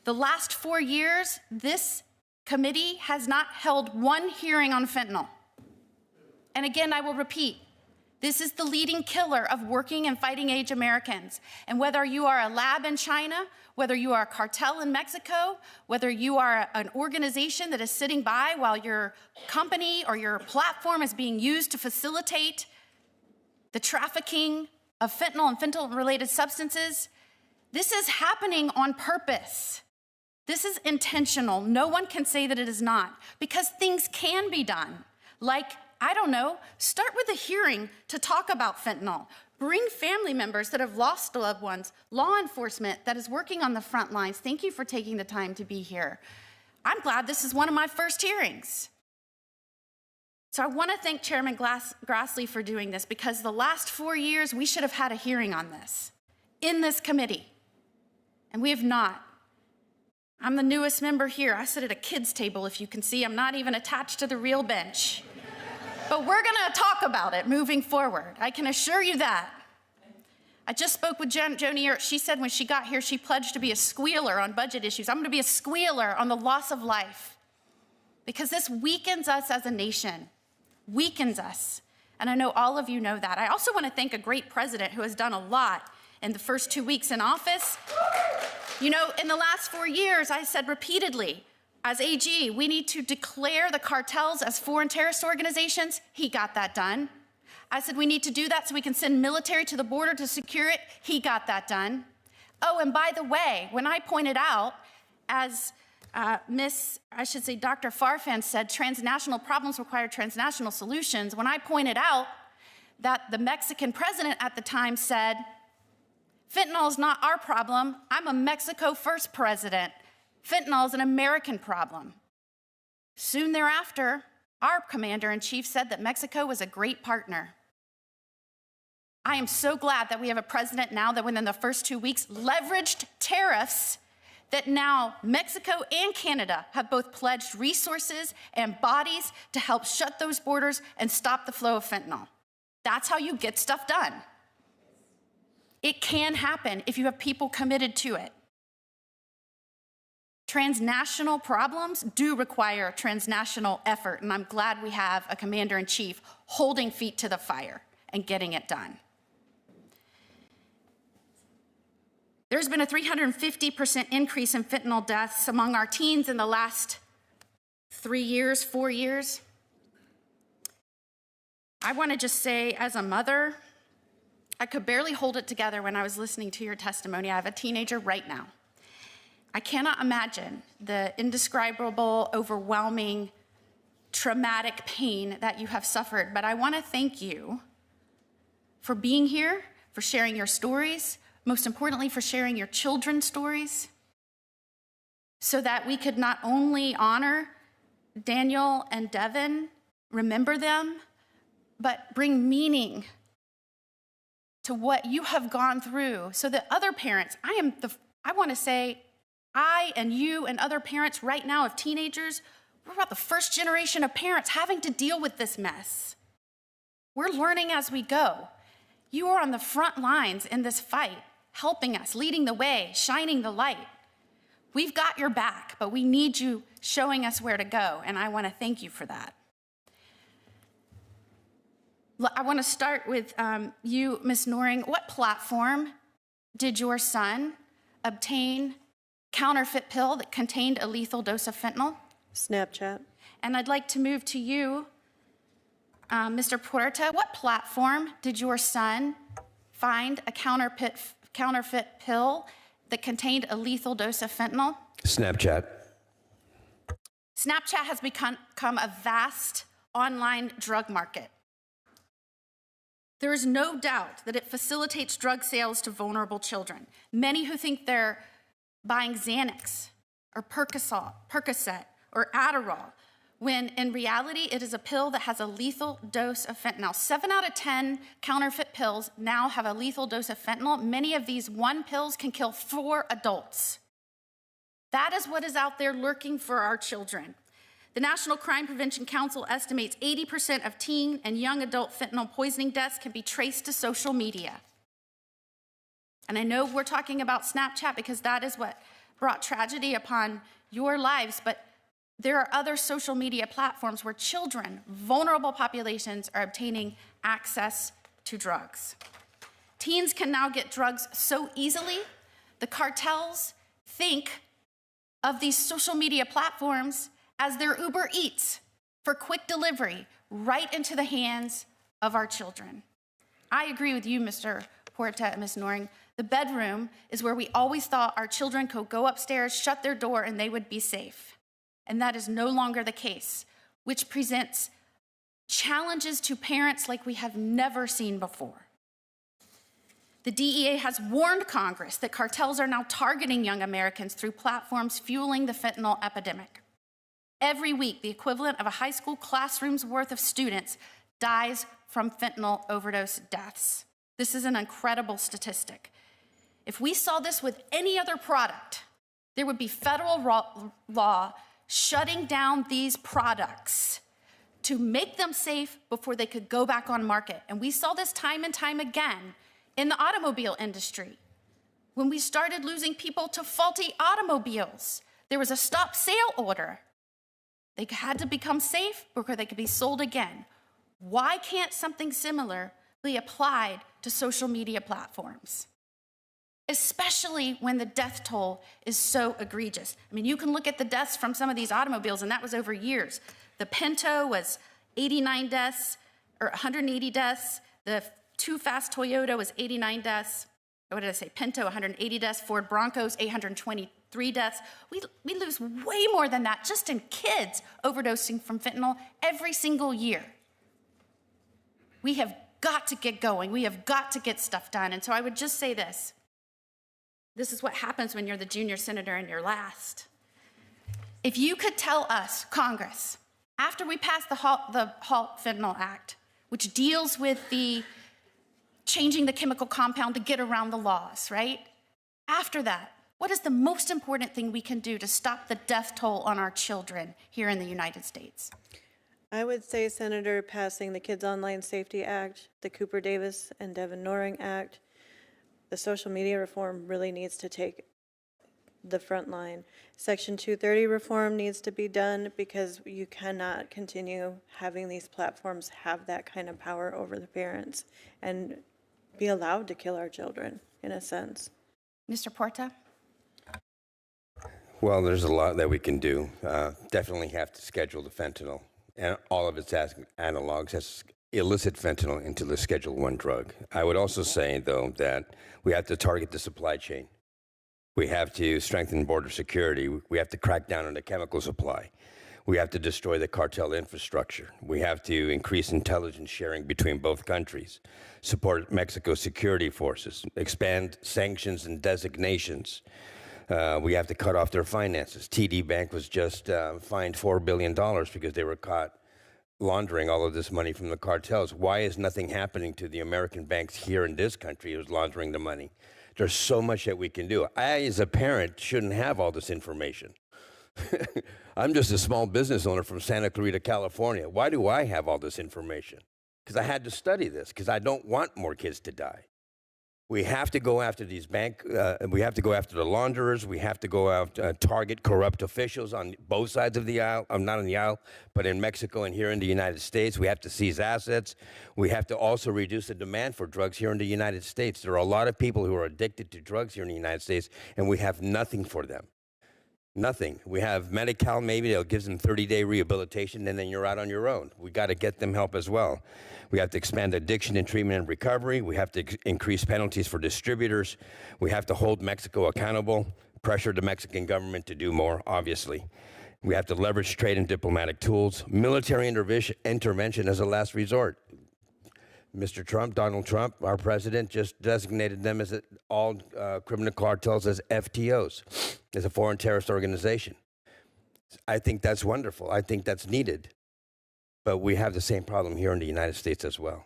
The last 4 years, this committee has not held one hearing on fentanyl. And again, I will repeat, this is the leading killer of working and fighting age Americans. And whether you are a lab in China, whether you are a cartel in Mexico, whether you are an organization that is sitting by while your company or your platform is being used to facilitate the trafficking of fentanyl and fentanyl-related substances, this is happening on purpose. This is intentional. No one can say that it is not, because things can be done. Like, I don't know, start with a hearing to talk about fentanyl. Bring family members that have lost loved ones, law enforcement that is working on the front lines. Thank you for taking the time to be here. I'm glad this is one of my first hearings. So I want to thank Chairman Grassley for doing this, because the last 4 years we should have had a hearing on this in this committee, and we have not. I'm the newest member here. I sit at a kid's table, if you can see. I'm not even attached to the real bench. But we're going to talk about it moving forward. I can assure you that. I just spoke with Joni. She said when she got here, she pledged to be a squealer on budget issues. I'm going to be a squealer on the loss of life, because this weakens us as a nation, weakens us. And I know all of you know that. I also want to thank a great president who has done a lot in the first 2 weeks in office. You know, in the last 4 years, I said repeatedly, as AG, we need to declare the cartels as foreign terrorist organizations. He got that done. I said we need to do that so we can send military to the border to secure it. He got that done. Oh, and by the way, when I pointed out, as Dr. Farfan said, transnational problems require transnational solutions. When I pointed out that the Mexican president at the time said, fentanyl is not our problem. I'm a Mexico first president. Fentanyl is an American problem. Soon thereafter, our commander-in-chief said that Mexico was a great partner. I am so glad that we have a president now that within the first 2 weeks leveraged tariffs, that now Mexico and Canada have both pledged resources and bodies to help shut those borders and stop the flow of fentanyl. That's how you get stuff done. It can happen if you have people committed to it. Transnational problems do require transnational effort, and I'm glad we have a commander-in-chief holding feet to the fire and getting it done. There's been a 350% increase in fentanyl deaths among our teens in the last 3 years, 4 years. I want to just say, as a mother, I could barely hold it together when I was listening to your testimony. I have a teenager right now. I cannot imagine the indescribable, overwhelming, traumatic pain that you have suffered, but I want to thank you for being here, for sharing your stories, most importantly, for sharing your children's stories, so that we could not only honor Daniel and Devin, remember them, but bring meaning to what you have gone through, so that other parents, I want to say, I and you and other parents right now of teenagers, we're about the first generation of parents having to deal with this mess. We're learning as we go. You are on the front lines in this fight, helping us, leading the way, shining the light. We've got your back, but we need you showing us where to go, and I want to thank you for that. I want to start with you, Ms. Noring. What platform did your son obtain counterfeit pill that contained a lethal dose of fentanyl? Snapchat. And I'd like to move to you, Mr. Puerta. What platform did your son find a counterfeit pill that contained a lethal dose of fentanyl? Snapchat. Snapchat has become a vast online drug market. There is no doubt that it facilitates drug sales to vulnerable children. Many who think they're buying Xanax or Percocet or Adderall, when in reality it is a pill that has a lethal dose of fentanyl. 7 out of 10 counterfeit pills now have a lethal dose of fentanyl. Many of these one pills can kill 4 adults. That is what is out there lurking for our children. The National Crime Prevention Council estimates 80% of teen and young adult fentanyl poisoning deaths can be traced to social media. And I know we're talking about Snapchat because that is what brought tragedy upon your lives, but there are other social media platforms where children, vulnerable populations, are obtaining access to drugs. Teens can now get drugs so easily. The cartels think of these social media platforms as their Uber Eats for quick delivery right into the hands of our children. I agree with you, Mr. Puerta and Ms. Noring. The bedroom is where we always thought our children could go upstairs, shut their door, and they would be safe. And that is no longer the case, which presents challenges to parents like we have never seen before. The DEA has warned Congress that cartels are now targeting young Americans through platforms fueling the fentanyl epidemic. Every week, the equivalent of a high school classroom's worth of students dies from fentanyl overdose deaths. This is an incredible statistic. If we saw this with any other product, there would be federal law shutting down these products to make them safe before they could go back on market. And we saw this time and time again in the automobile industry. When we started losing people to faulty automobiles, there was a stop sale order. They had to become safe before they could be sold again. Why can't something similar be applied to social media platforms? Especially when the death toll is so egregious. I mean, you can look at the deaths from some of these automobiles, and that was over years. The Pinto was 89 deaths, or 180 deaths. The Too Fast Toyota was 89 deaths. What did I say? Pinto, 180 deaths. Ford Broncos, 823 deaths. We lose way more than that just in kids overdosing from fentanyl every single year. We have got to get going. We have got to get stuff done. And so I would just say this. This is what happens when you're the junior senator and you're last. If you could tell us, Congress, after we pass the Halt Fentanyl Act, which deals with the changing the chemical compound to get around the laws, right? After that, what is the most important thing we can do to stop the death toll on our children here in the United States? I would say, Senator, passing the Kids Online Safety Act, the Cooper Davis and Devin Noring Act, the social media reform really needs to take the front line. Section 230 reform needs to be done because you cannot continue having these platforms have that kind of power over the parents and be allowed to kill our children, in a sense. Mr. Puerta? Well, there's a lot that we can do. Definitely have to schedule the fentanyl and all of its analogs as illicit fentanyl into the Schedule I drug. I would also say, though, that we have to target the supply chain. We have to strengthen border security. We have to crack down on the chemical supply. We have to destroy the cartel infrastructure. We have to increase intelligence sharing between both countries, support Mexico's security forces, expand sanctions and designations. We have to cut off their finances. TD Bank was just fined $4 billion because they were caught laundering all of this money from the cartels. Why is nothing happening to the American banks here in this country who's laundering the money? There's so much that we can do. I, as a parent, shouldn't have all this information. I'm just a small business owner from Santa Clarita, California. Why do I have all this information? Because I had to study this, because I don't want more kids to die. We have to go after these we have to go after the launderers. We have to go after, target corrupt officials on both sides of the aisle. Not on the aisle, but in Mexico and here in the United States. We have to seize assets. We have to also reduce the demand for drugs here in the United States. There are a lot of people who are addicted to drugs here in the United States, and we have nothing for them. Nothing. We have Medi-Cal, maybe they'll give them 30-day rehabilitation, and then you're out on your own. We got to get them help as well. We have to expand addiction and treatment and recovery. We have to increase penalties for distributors. We have to hold Mexico accountable, pressure the Mexican government to do more, obviously. We have to leverage trade and diplomatic tools. Military intervention as a last resort. Mr. Trump, Donald Trump, our president, just designated them as all criminal cartels as FTOs, as a foreign terrorist organization. I think that's wonderful. I think that's needed. But we have the same problem here in the United States as well.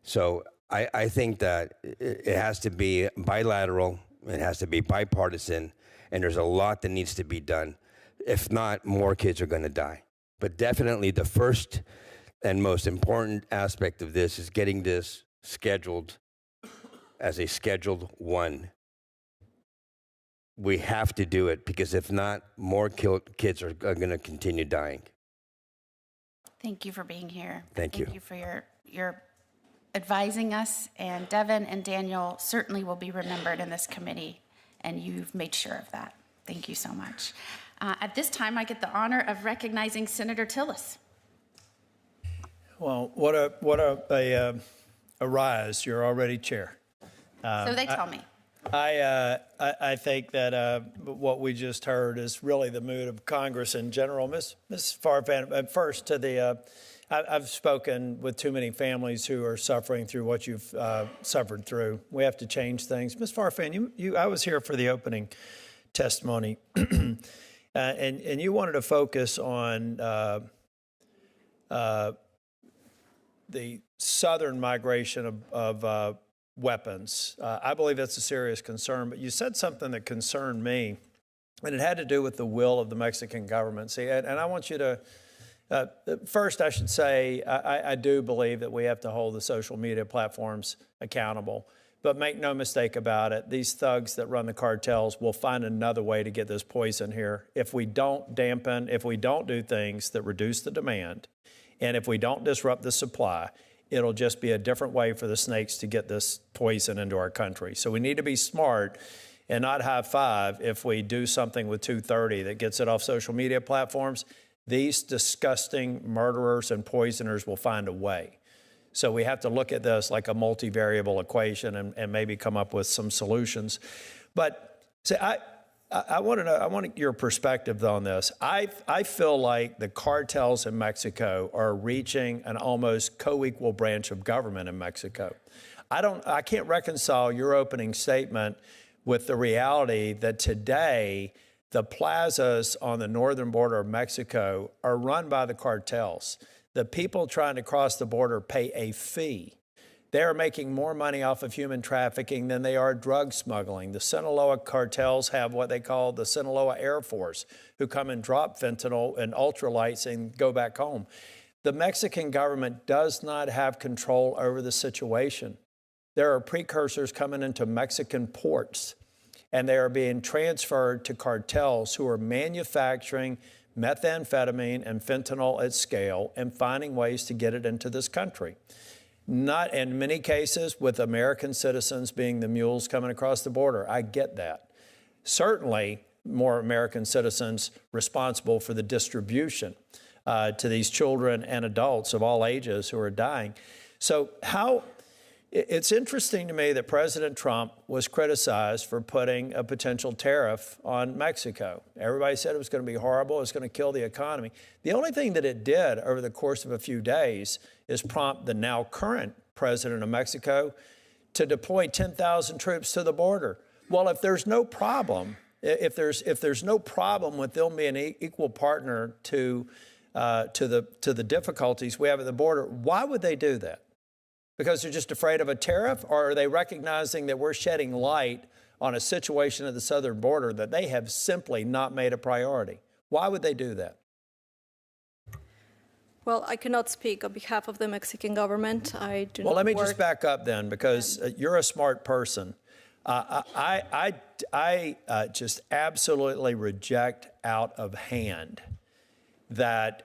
So I think that it has to be bilateral, it has to be bipartisan, and there's a lot that needs to be done. If not, more kids are going to die. But definitely the first and most important aspect of this is getting this scheduled as a Scheduled 1. We have to do it, because if not, more kids are going to continue dying. Thank you for being here. Thank you. Thank you for your advising us, and Devin and Daniel certainly will be remembered in this committee, and you've made sure of that. Thank you so much. At this time, I get the honor of recognizing Senator Tillis. Well, what a rise. You're already chair. So they tell me. I think that what we just heard is really the mood of Congress in general. Ms. Farfan, first to the, I've spoken with too many families who are suffering through what you've suffered through. We have to change things. Ms. Farfan, I was here for the opening testimony, and you wanted to focus on the southern migration of weapons. I believe that's a serious concern, but you said something that concerned me, and it had to do with the will of the Mexican government. See, and I want you to, first I should say, I do believe that we have to hold the social media platforms accountable, but make no mistake about it, these thugs that run the cartels will find another way to get this poison here. If we don't dampen, if we don't do things that reduce the demand, and if we don't disrupt the supply, it'll just be a different way for the snakes to get this poison into our country. So we need to be smart and not high five if we do something with 230 that gets it off social media platforms. These disgusting murderers and poisoners will find a way. So we have to look at this like a multivariable equation and maybe come up with some solutions. But see, I want to know, I want your perspective on this. I feel like the cartels in Mexico are reaching an almost co-equal branch of government in Mexico. I can't reconcile your opening statement with the reality that today the plazas on the northern border of Mexico are run by the cartels. The people trying to cross the border pay a fee. They are making more money off of human trafficking than they are drug smuggling. The Sinaloa cartels have what they call the Sinaloa Air Force, who come and drop fentanyl and ultralights and go back home. The Mexican government does not have control over the situation. There are precursors coming into Mexican ports, and they are being transferred to cartels who are manufacturing methamphetamine and fentanyl at scale and finding ways to get it into this country. Not in many cases with American citizens being the mules coming across the border. I get that. Certainly more American citizens responsible for the distribution to these children and adults of all ages who are dying. So it's interesting to me that President Trump was criticized for putting a potential tariff on Mexico. Everybody said it was going to be horrible, it was going to kill the economy. The only thing that it did over the course of a few days is prompt the now current president of Mexico to deploy 10,000 troops to the border. Well, if there's no problem, if there's no problem with them being an equal partner to the difficulties we have at the border, why would they do that? Because they're just afraid of a tariff, or are they recognizing that we're shedding light on a situation at the southern border that they have simply not made a priority? Why would they do that? Well, I cannot speak on behalf of the Mexican government. I do Well, not let me work. just back up then, because you're a smart person. I just absolutely reject out of hand that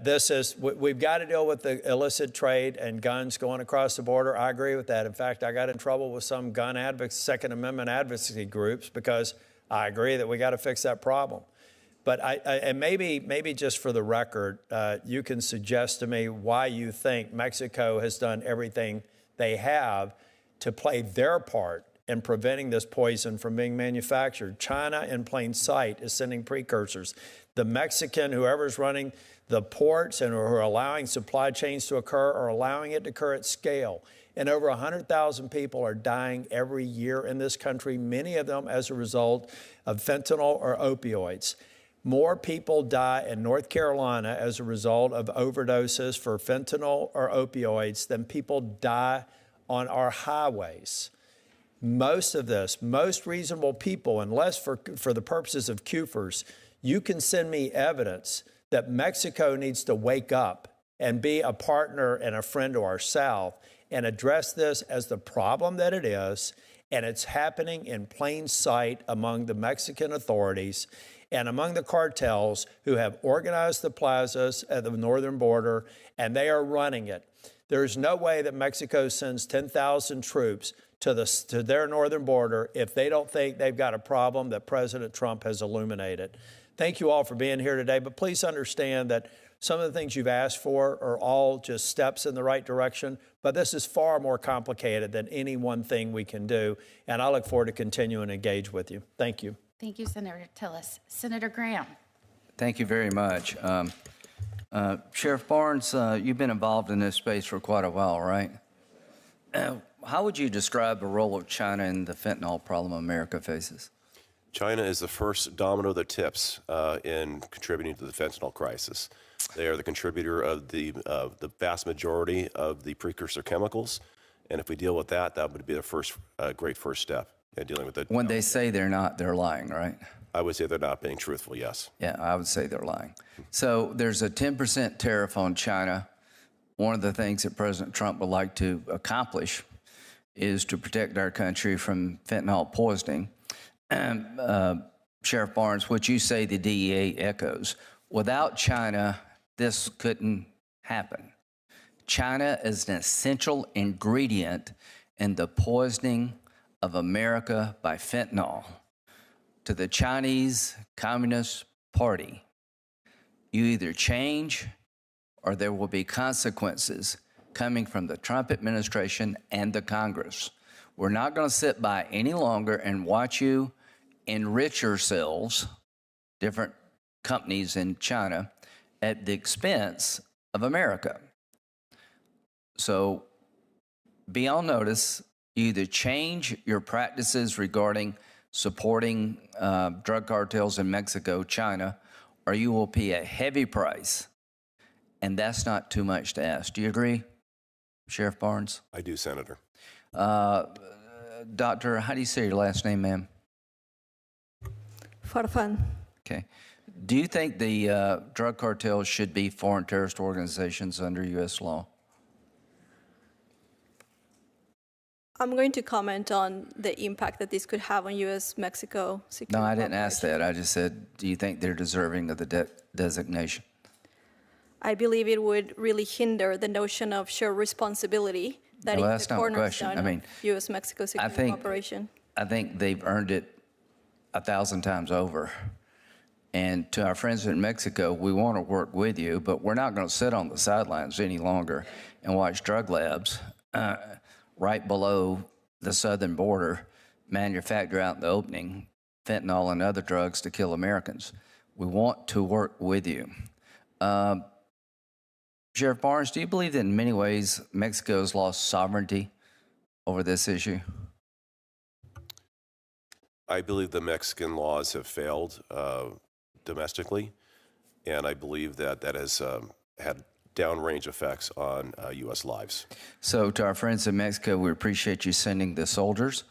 this is, we've got to deal with the illicit trade and guns going across the border. I agree with that. In fact, I got in trouble with some gun advocacy, Second Amendment advocacy groups, because I agree that we got to fix that problem. But and maybe just for the record, you can suggest to me why you think Mexico has done everything they have to play their part in preventing this poison from being manufactured. China, in plain sight, is sending precursors. The Mexican, whoever's running the ports and who are allowing supply chains to occur, are allowing it to occur at scale. And over 100,000 people are dying every year in this country, many of them as a result of fentanyl or opioids. More people die in North Carolina as a result of overdoses for fentanyl or opioids than people die on our highways. Most of this, most reasonable people, unless for the purposes of CUFERs, you can send me evidence that Mexico needs to wake up and be a partner and a friend to our South and address this as the problem that it is. And it's happening in plain sight among the Mexican authorities and among the cartels who have organized the plazas at the northern border, and they are running it. There's no way that Mexico sends 10,000 troops to their northern border if they don't think they've got a problem that President Trump has illuminated. Thank you all for being here today, but please understand that some of the things you've asked for are all just steps in the right direction, but this is far more complicated than any one thing we can do, and I look forward to continuing to engage with you. Thank you. Thank you, Senator Tillis. Senator Graham. Thank you very much. Sheriff Barnes, you've been involved in this space for quite a while, right? How would you describe the role of China in the fentanyl problem America faces? China is the first domino that tips in contributing to the fentanyl crisis. They are the contributor of the vast majority of the precursor chemicals, and if we deal with that, that would be the first great first step in dealing with it. When they say they're not, they're lying, right? I would say they're not being truthful, yes. Yeah, I would say they're lying. So there's a 10% tariff on China. One of the things that President Trump would like to accomplish is to protect our country from fentanyl poisoning. Sheriff Barnes, what you say the DEA echoes. Without China, this couldn't happen. China is an essential ingredient in the poisoning of America by fentanyl. To the Chinese Communist Party, you either change or there will be consequences coming from the Trump administration and the Congress. We're not going to sit by any longer and watch you enrich yourselves, different companies in China, at the expense of America. So be on notice. You either change your practices regarding supporting drug cartels in Mexico, China, or you will pay a heavy price. And that's not too much to ask. Do you agree, Sheriff Barnes? I do, Senator. Doctor, how do you say your last name, ma'am? Farfan. Okay. Do you think the drug cartels should be foreign terrorist organizations under U.S. law? I'm going to comment on the impact that this could have on U.S.-Mexico security. No, I didn't ask that. I just said, do you think they're deserving of the designation? I believe it would really hinder the notion of shared responsibility that is the cornerstone of U.S.-Mexico security cooperation. I think they've earned it 1,000 times over. And to our friends in Mexico, we want to work with you, but we're not going to sit on the sidelines any longer and watch drug labs right below the southern border manufacture out in the opening fentanyl and other drugs to kill Americans. We want to work with you. Sheriff Barnes, do you believe that in many ways Mexico has lost sovereignty over this issue? I believe the Mexican laws have failed domestically, and I believe that that has had downrange effects on U.S. lives. So to our friends in Mexico, we appreciate you sending the soldiers,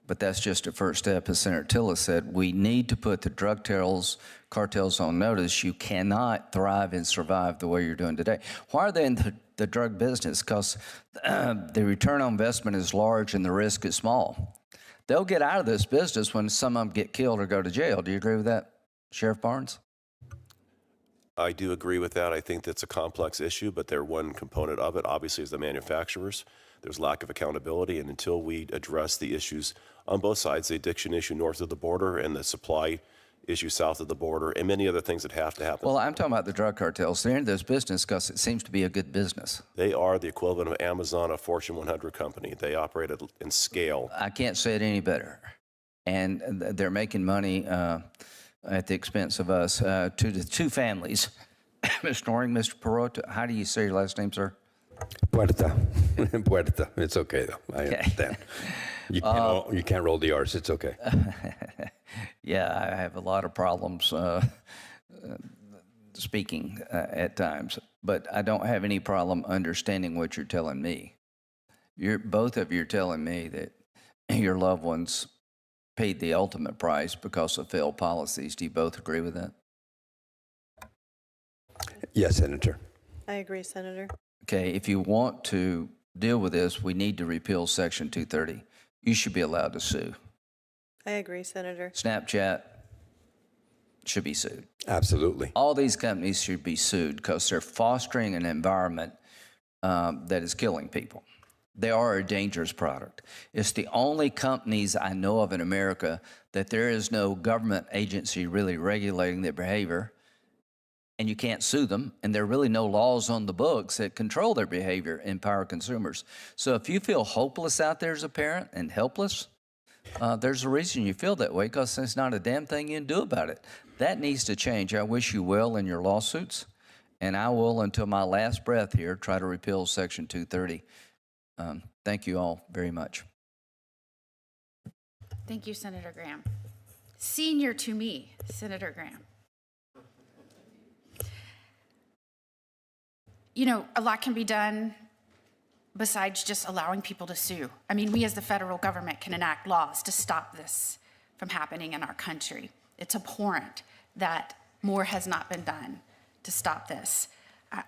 but that's just a first step. As Senator Tillis said, we need to put the drug cartels on notice. You cannot thrive and survive the way you're doing today. Why are they in the drug business? Because the return on investment is large and the risk is small. They'll get out of this business when some of them get killed or go to jail. Do you agree with that, Sheriff Barnes? I do agree with that. I think that's a complex issue, but they're one component of it. Obviously, as the manufacturers, there's lack of accountability, and until we address the issues on both sides, the addiction issue north of the border and the supply issues south of the border, and many other things that have to happen. Well, I'm talking about the drug cartels. They're in this business because it seems to be a good business. They are the equivalent of Amazon, a Fortune 100 company. They operate in scale. I can't say it any better. And they're making money at the expense of us. To the two families, Mr. Noring, Mr. Perot, how do you say your last name, sir? Puerta. Puerta. It's okay, though. I understand. You can't roll the R's. It's okay. Yeah, I have a lot of problems speaking at times, but I don't have any problem understanding what you're telling me. Both of you are telling me that your loved ones paid the ultimate price because of failed policies. Do you both agree with that? Yes, Senator. I agree, Senator. Okay, if you want to deal with this, we need to repeal Section 230. You should be allowed to sue. I agree, Senator. Snapchat should be sued. Absolutely. All these companies should be sued because they're fostering an environment that is killing people. They are a dangerous product. It's the only companies I know of in America that there is no government agency really regulating their behavior, and you can't sue them, and there are really no laws on the books that control their behavior and empower consumers. So if you feel hopeless out there as a parent and helpless, there's a reason you feel that way, because there's not a damn thing you can do about it. That needs to change. I wish you well in your lawsuits, and I will, until my last breath here, try to repeal Section 230. Thank you all very much. Thank you, Senator Graham. Senior to me, Senator Graham. You know, a lot can be done besides just allowing people to sue. I mean, we as the federal government can enact laws to stop this from happening in our country. It's abhorrent that more has not been done to stop this.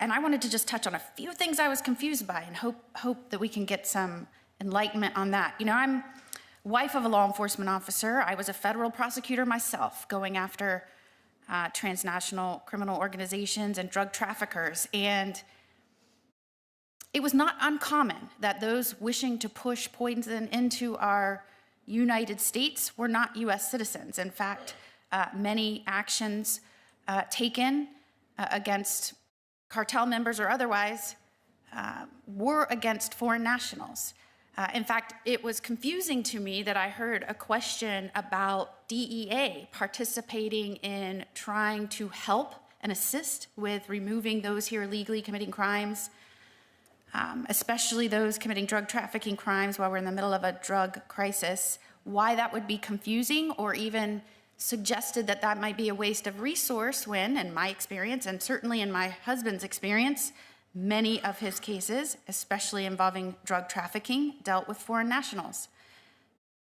And I wanted to just touch on a few things I was confused by and hope that we can get some enlightenment on that. You know, I'm wife of a law enforcement officer. I was a federal prosecutor myself, going after transnational criminal organizations and drug traffickers. And it was not uncommon that those wishing to push poison into our United States were not U.S. citizens. In fact, many actions taken against cartel members or otherwise were against foreign nationals. In fact, it was confusing to me that I heard a question about DEA participating in trying to help and assist with removing those here illegally committing crimes, especially those committing drug trafficking crimes while we're in the middle of a drug crisis. Why that would be confusing, or even suggested that that might be a waste of resource when, in my experience, and certainly in my husband's experience, many of his cases, especially involving drug trafficking, dealt with foreign nationals.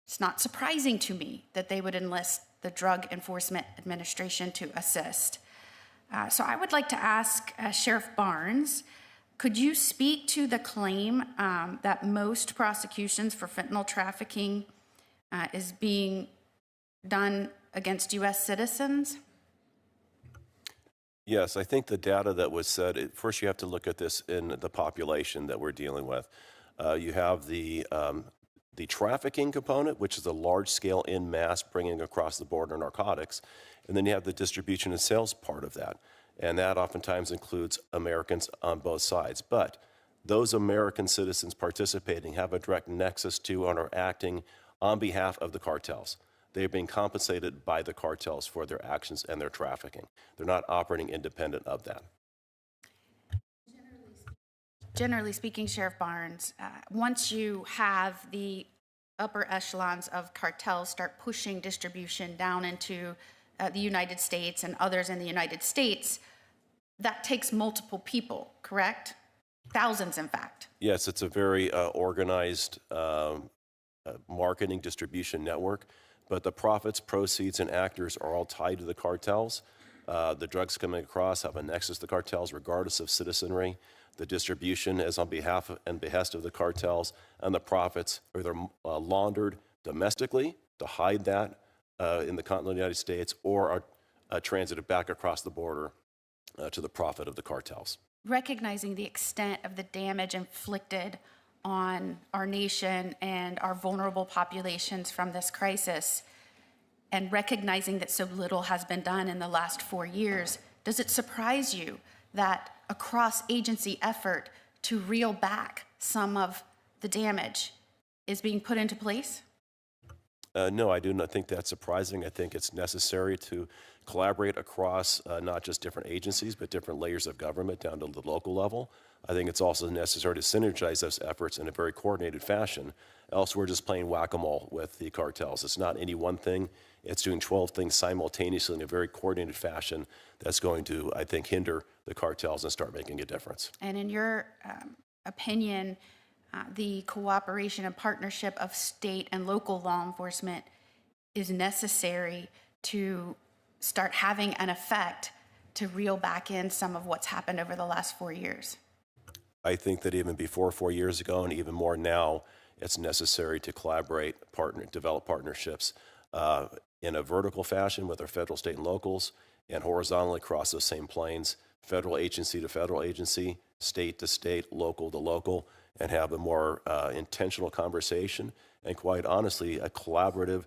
It's not surprising to me that they would enlist the Drug Enforcement Administration to assist. So I would like to ask Sheriff Barnes, could you speak to the claim that most prosecutions for fentanyl trafficking is being done against U.S. citizens? Yes, I think the data that was said, first you have to look at this in the population that we're dealing with. You have the trafficking component, which is a large scale in mass bringing across the border narcotics. And then you have the distribution and sales part of that. And that oftentimes includes Americans on both sides. But those American citizens participating have a direct nexus to and are acting on behalf of the cartels. They're being compensated by the cartels for their actions and their trafficking. They're not operating independent of that. Generally speaking, Sheriff Barnes, once you have the upper echelons of cartels start pushing distribution down into the United States and others in the United States, that takes multiple people, correct? Thousands, in fact. Yes, it's a very organized marketing distribution network, but the profits, proceeds, and actors are all tied to the cartels. The drugs coming across have a nexus to the cartels regardless of citizenry. The distribution is on behalf of, and behest of the cartels, and the profits are either laundered domestically to hide that in the continental United States, or are transited back across the border to the profit of the cartels. Recognizing the extent of the damage inflicted on our nation and our vulnerable populations from this crisis, and recognizing that so little has been done in the last 4 years, does it surprise you that a cross-agency effort to reel back some of the damage is being put into place? No, I do not think that's surprising. I think it's necessary to collaborate across not just different agencies, but different layers of government down to the local level. I think it's also necessary to synergize those efforts in a very coordinated fashion. Else we're just playing whack-a-mole with the cartels. It's not any one thing. It's doing 12 things simultaneously in a very coordinated fashion that's going to, I think, hinder the cartels and start making a difference. And in your opinion, the cooperation and partnership of state and local law enforcement is necessary to start having an effect to reel back in some of what's happened over the last 4 years? I think that even before 4 years ago and even more now, it's necessary to collaborate, develop partnerships in a vertical fashion with our federal, state, and locals, and horizontally across those same planes, federal agency to federal agency, state to state, local to local, and have a more intentional conversation and, quite honestly, a collaborative,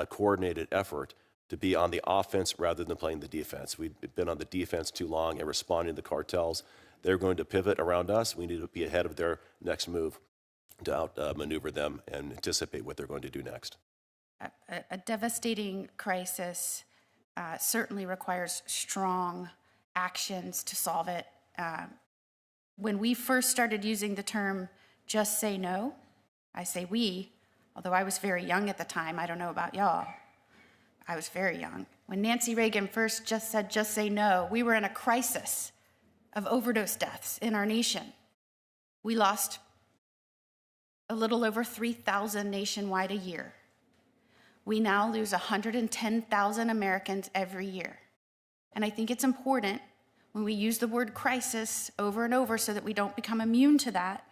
coordinated effort to be on the offense rather than playing the defense. We've been on the defense too long and responding to the cartels. They're going to pivot around us. We need to be ahead of their next move to outmaneuver them and anticipate what they're going to do next. A devastating crisis certainly requires strong actions to solve it. When we first started using the term "just say no," I say we, although I was very young at the time. I don't know about y'all. I was very young. When Nancy Reagan first said "just say no," we were in a crisis of overdose deaths in our nation. We lost a little over 3,000 nationwide a year. We now lose 110,000 Americans every year. And I think it's important when we use the word crisis over and over so that we don't become immune to that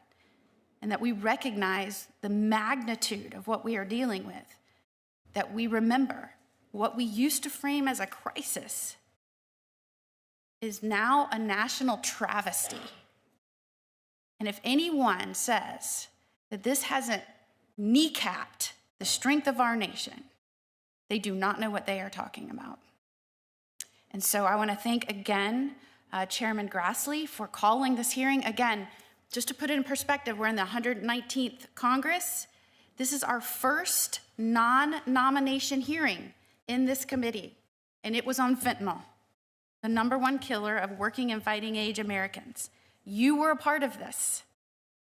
and that we recognize the magnitude of what we are dealing with, that we remember what we used to frame as a crisis is now a national travesty. And if anyone says that this hasn't kneecapped the strength of our nation, they do not know what they are talking about. And so I want to thank again Chairman Grassley for calling this hearing. Again, just to put it in perspective, we're in the 119th Congress. This is our first non-nomination hearing in this committee, and it was on fentanyl, the #1 killer of working and fighting age Americans. You were a part of this.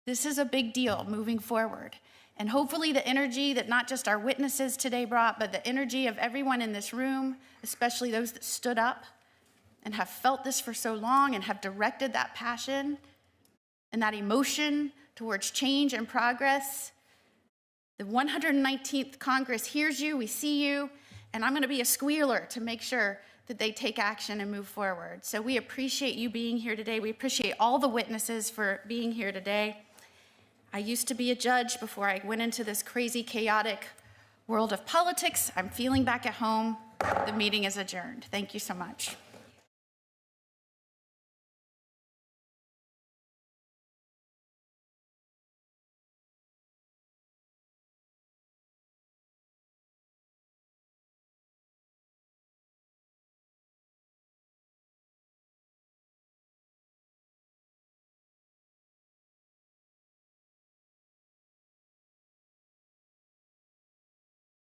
This is a big deal moving forward. And hopefully the energy that not just our witnesses today brought, but the energy of everyone in this room, especially those that stood up and have felt this for so long and have directed that passion and that emotion towards change and progress. The 119th Congress hears you, we see you, and I'm going to be a squealer to make sure that they take action and move forward. So we appreciate you being here today. We appreciate all the witnesses for being here today. I used to be a judge before I went into this crazy, chaotic world of politics. I'm feeling back at home. The meeting is adjourned. Thank you so much.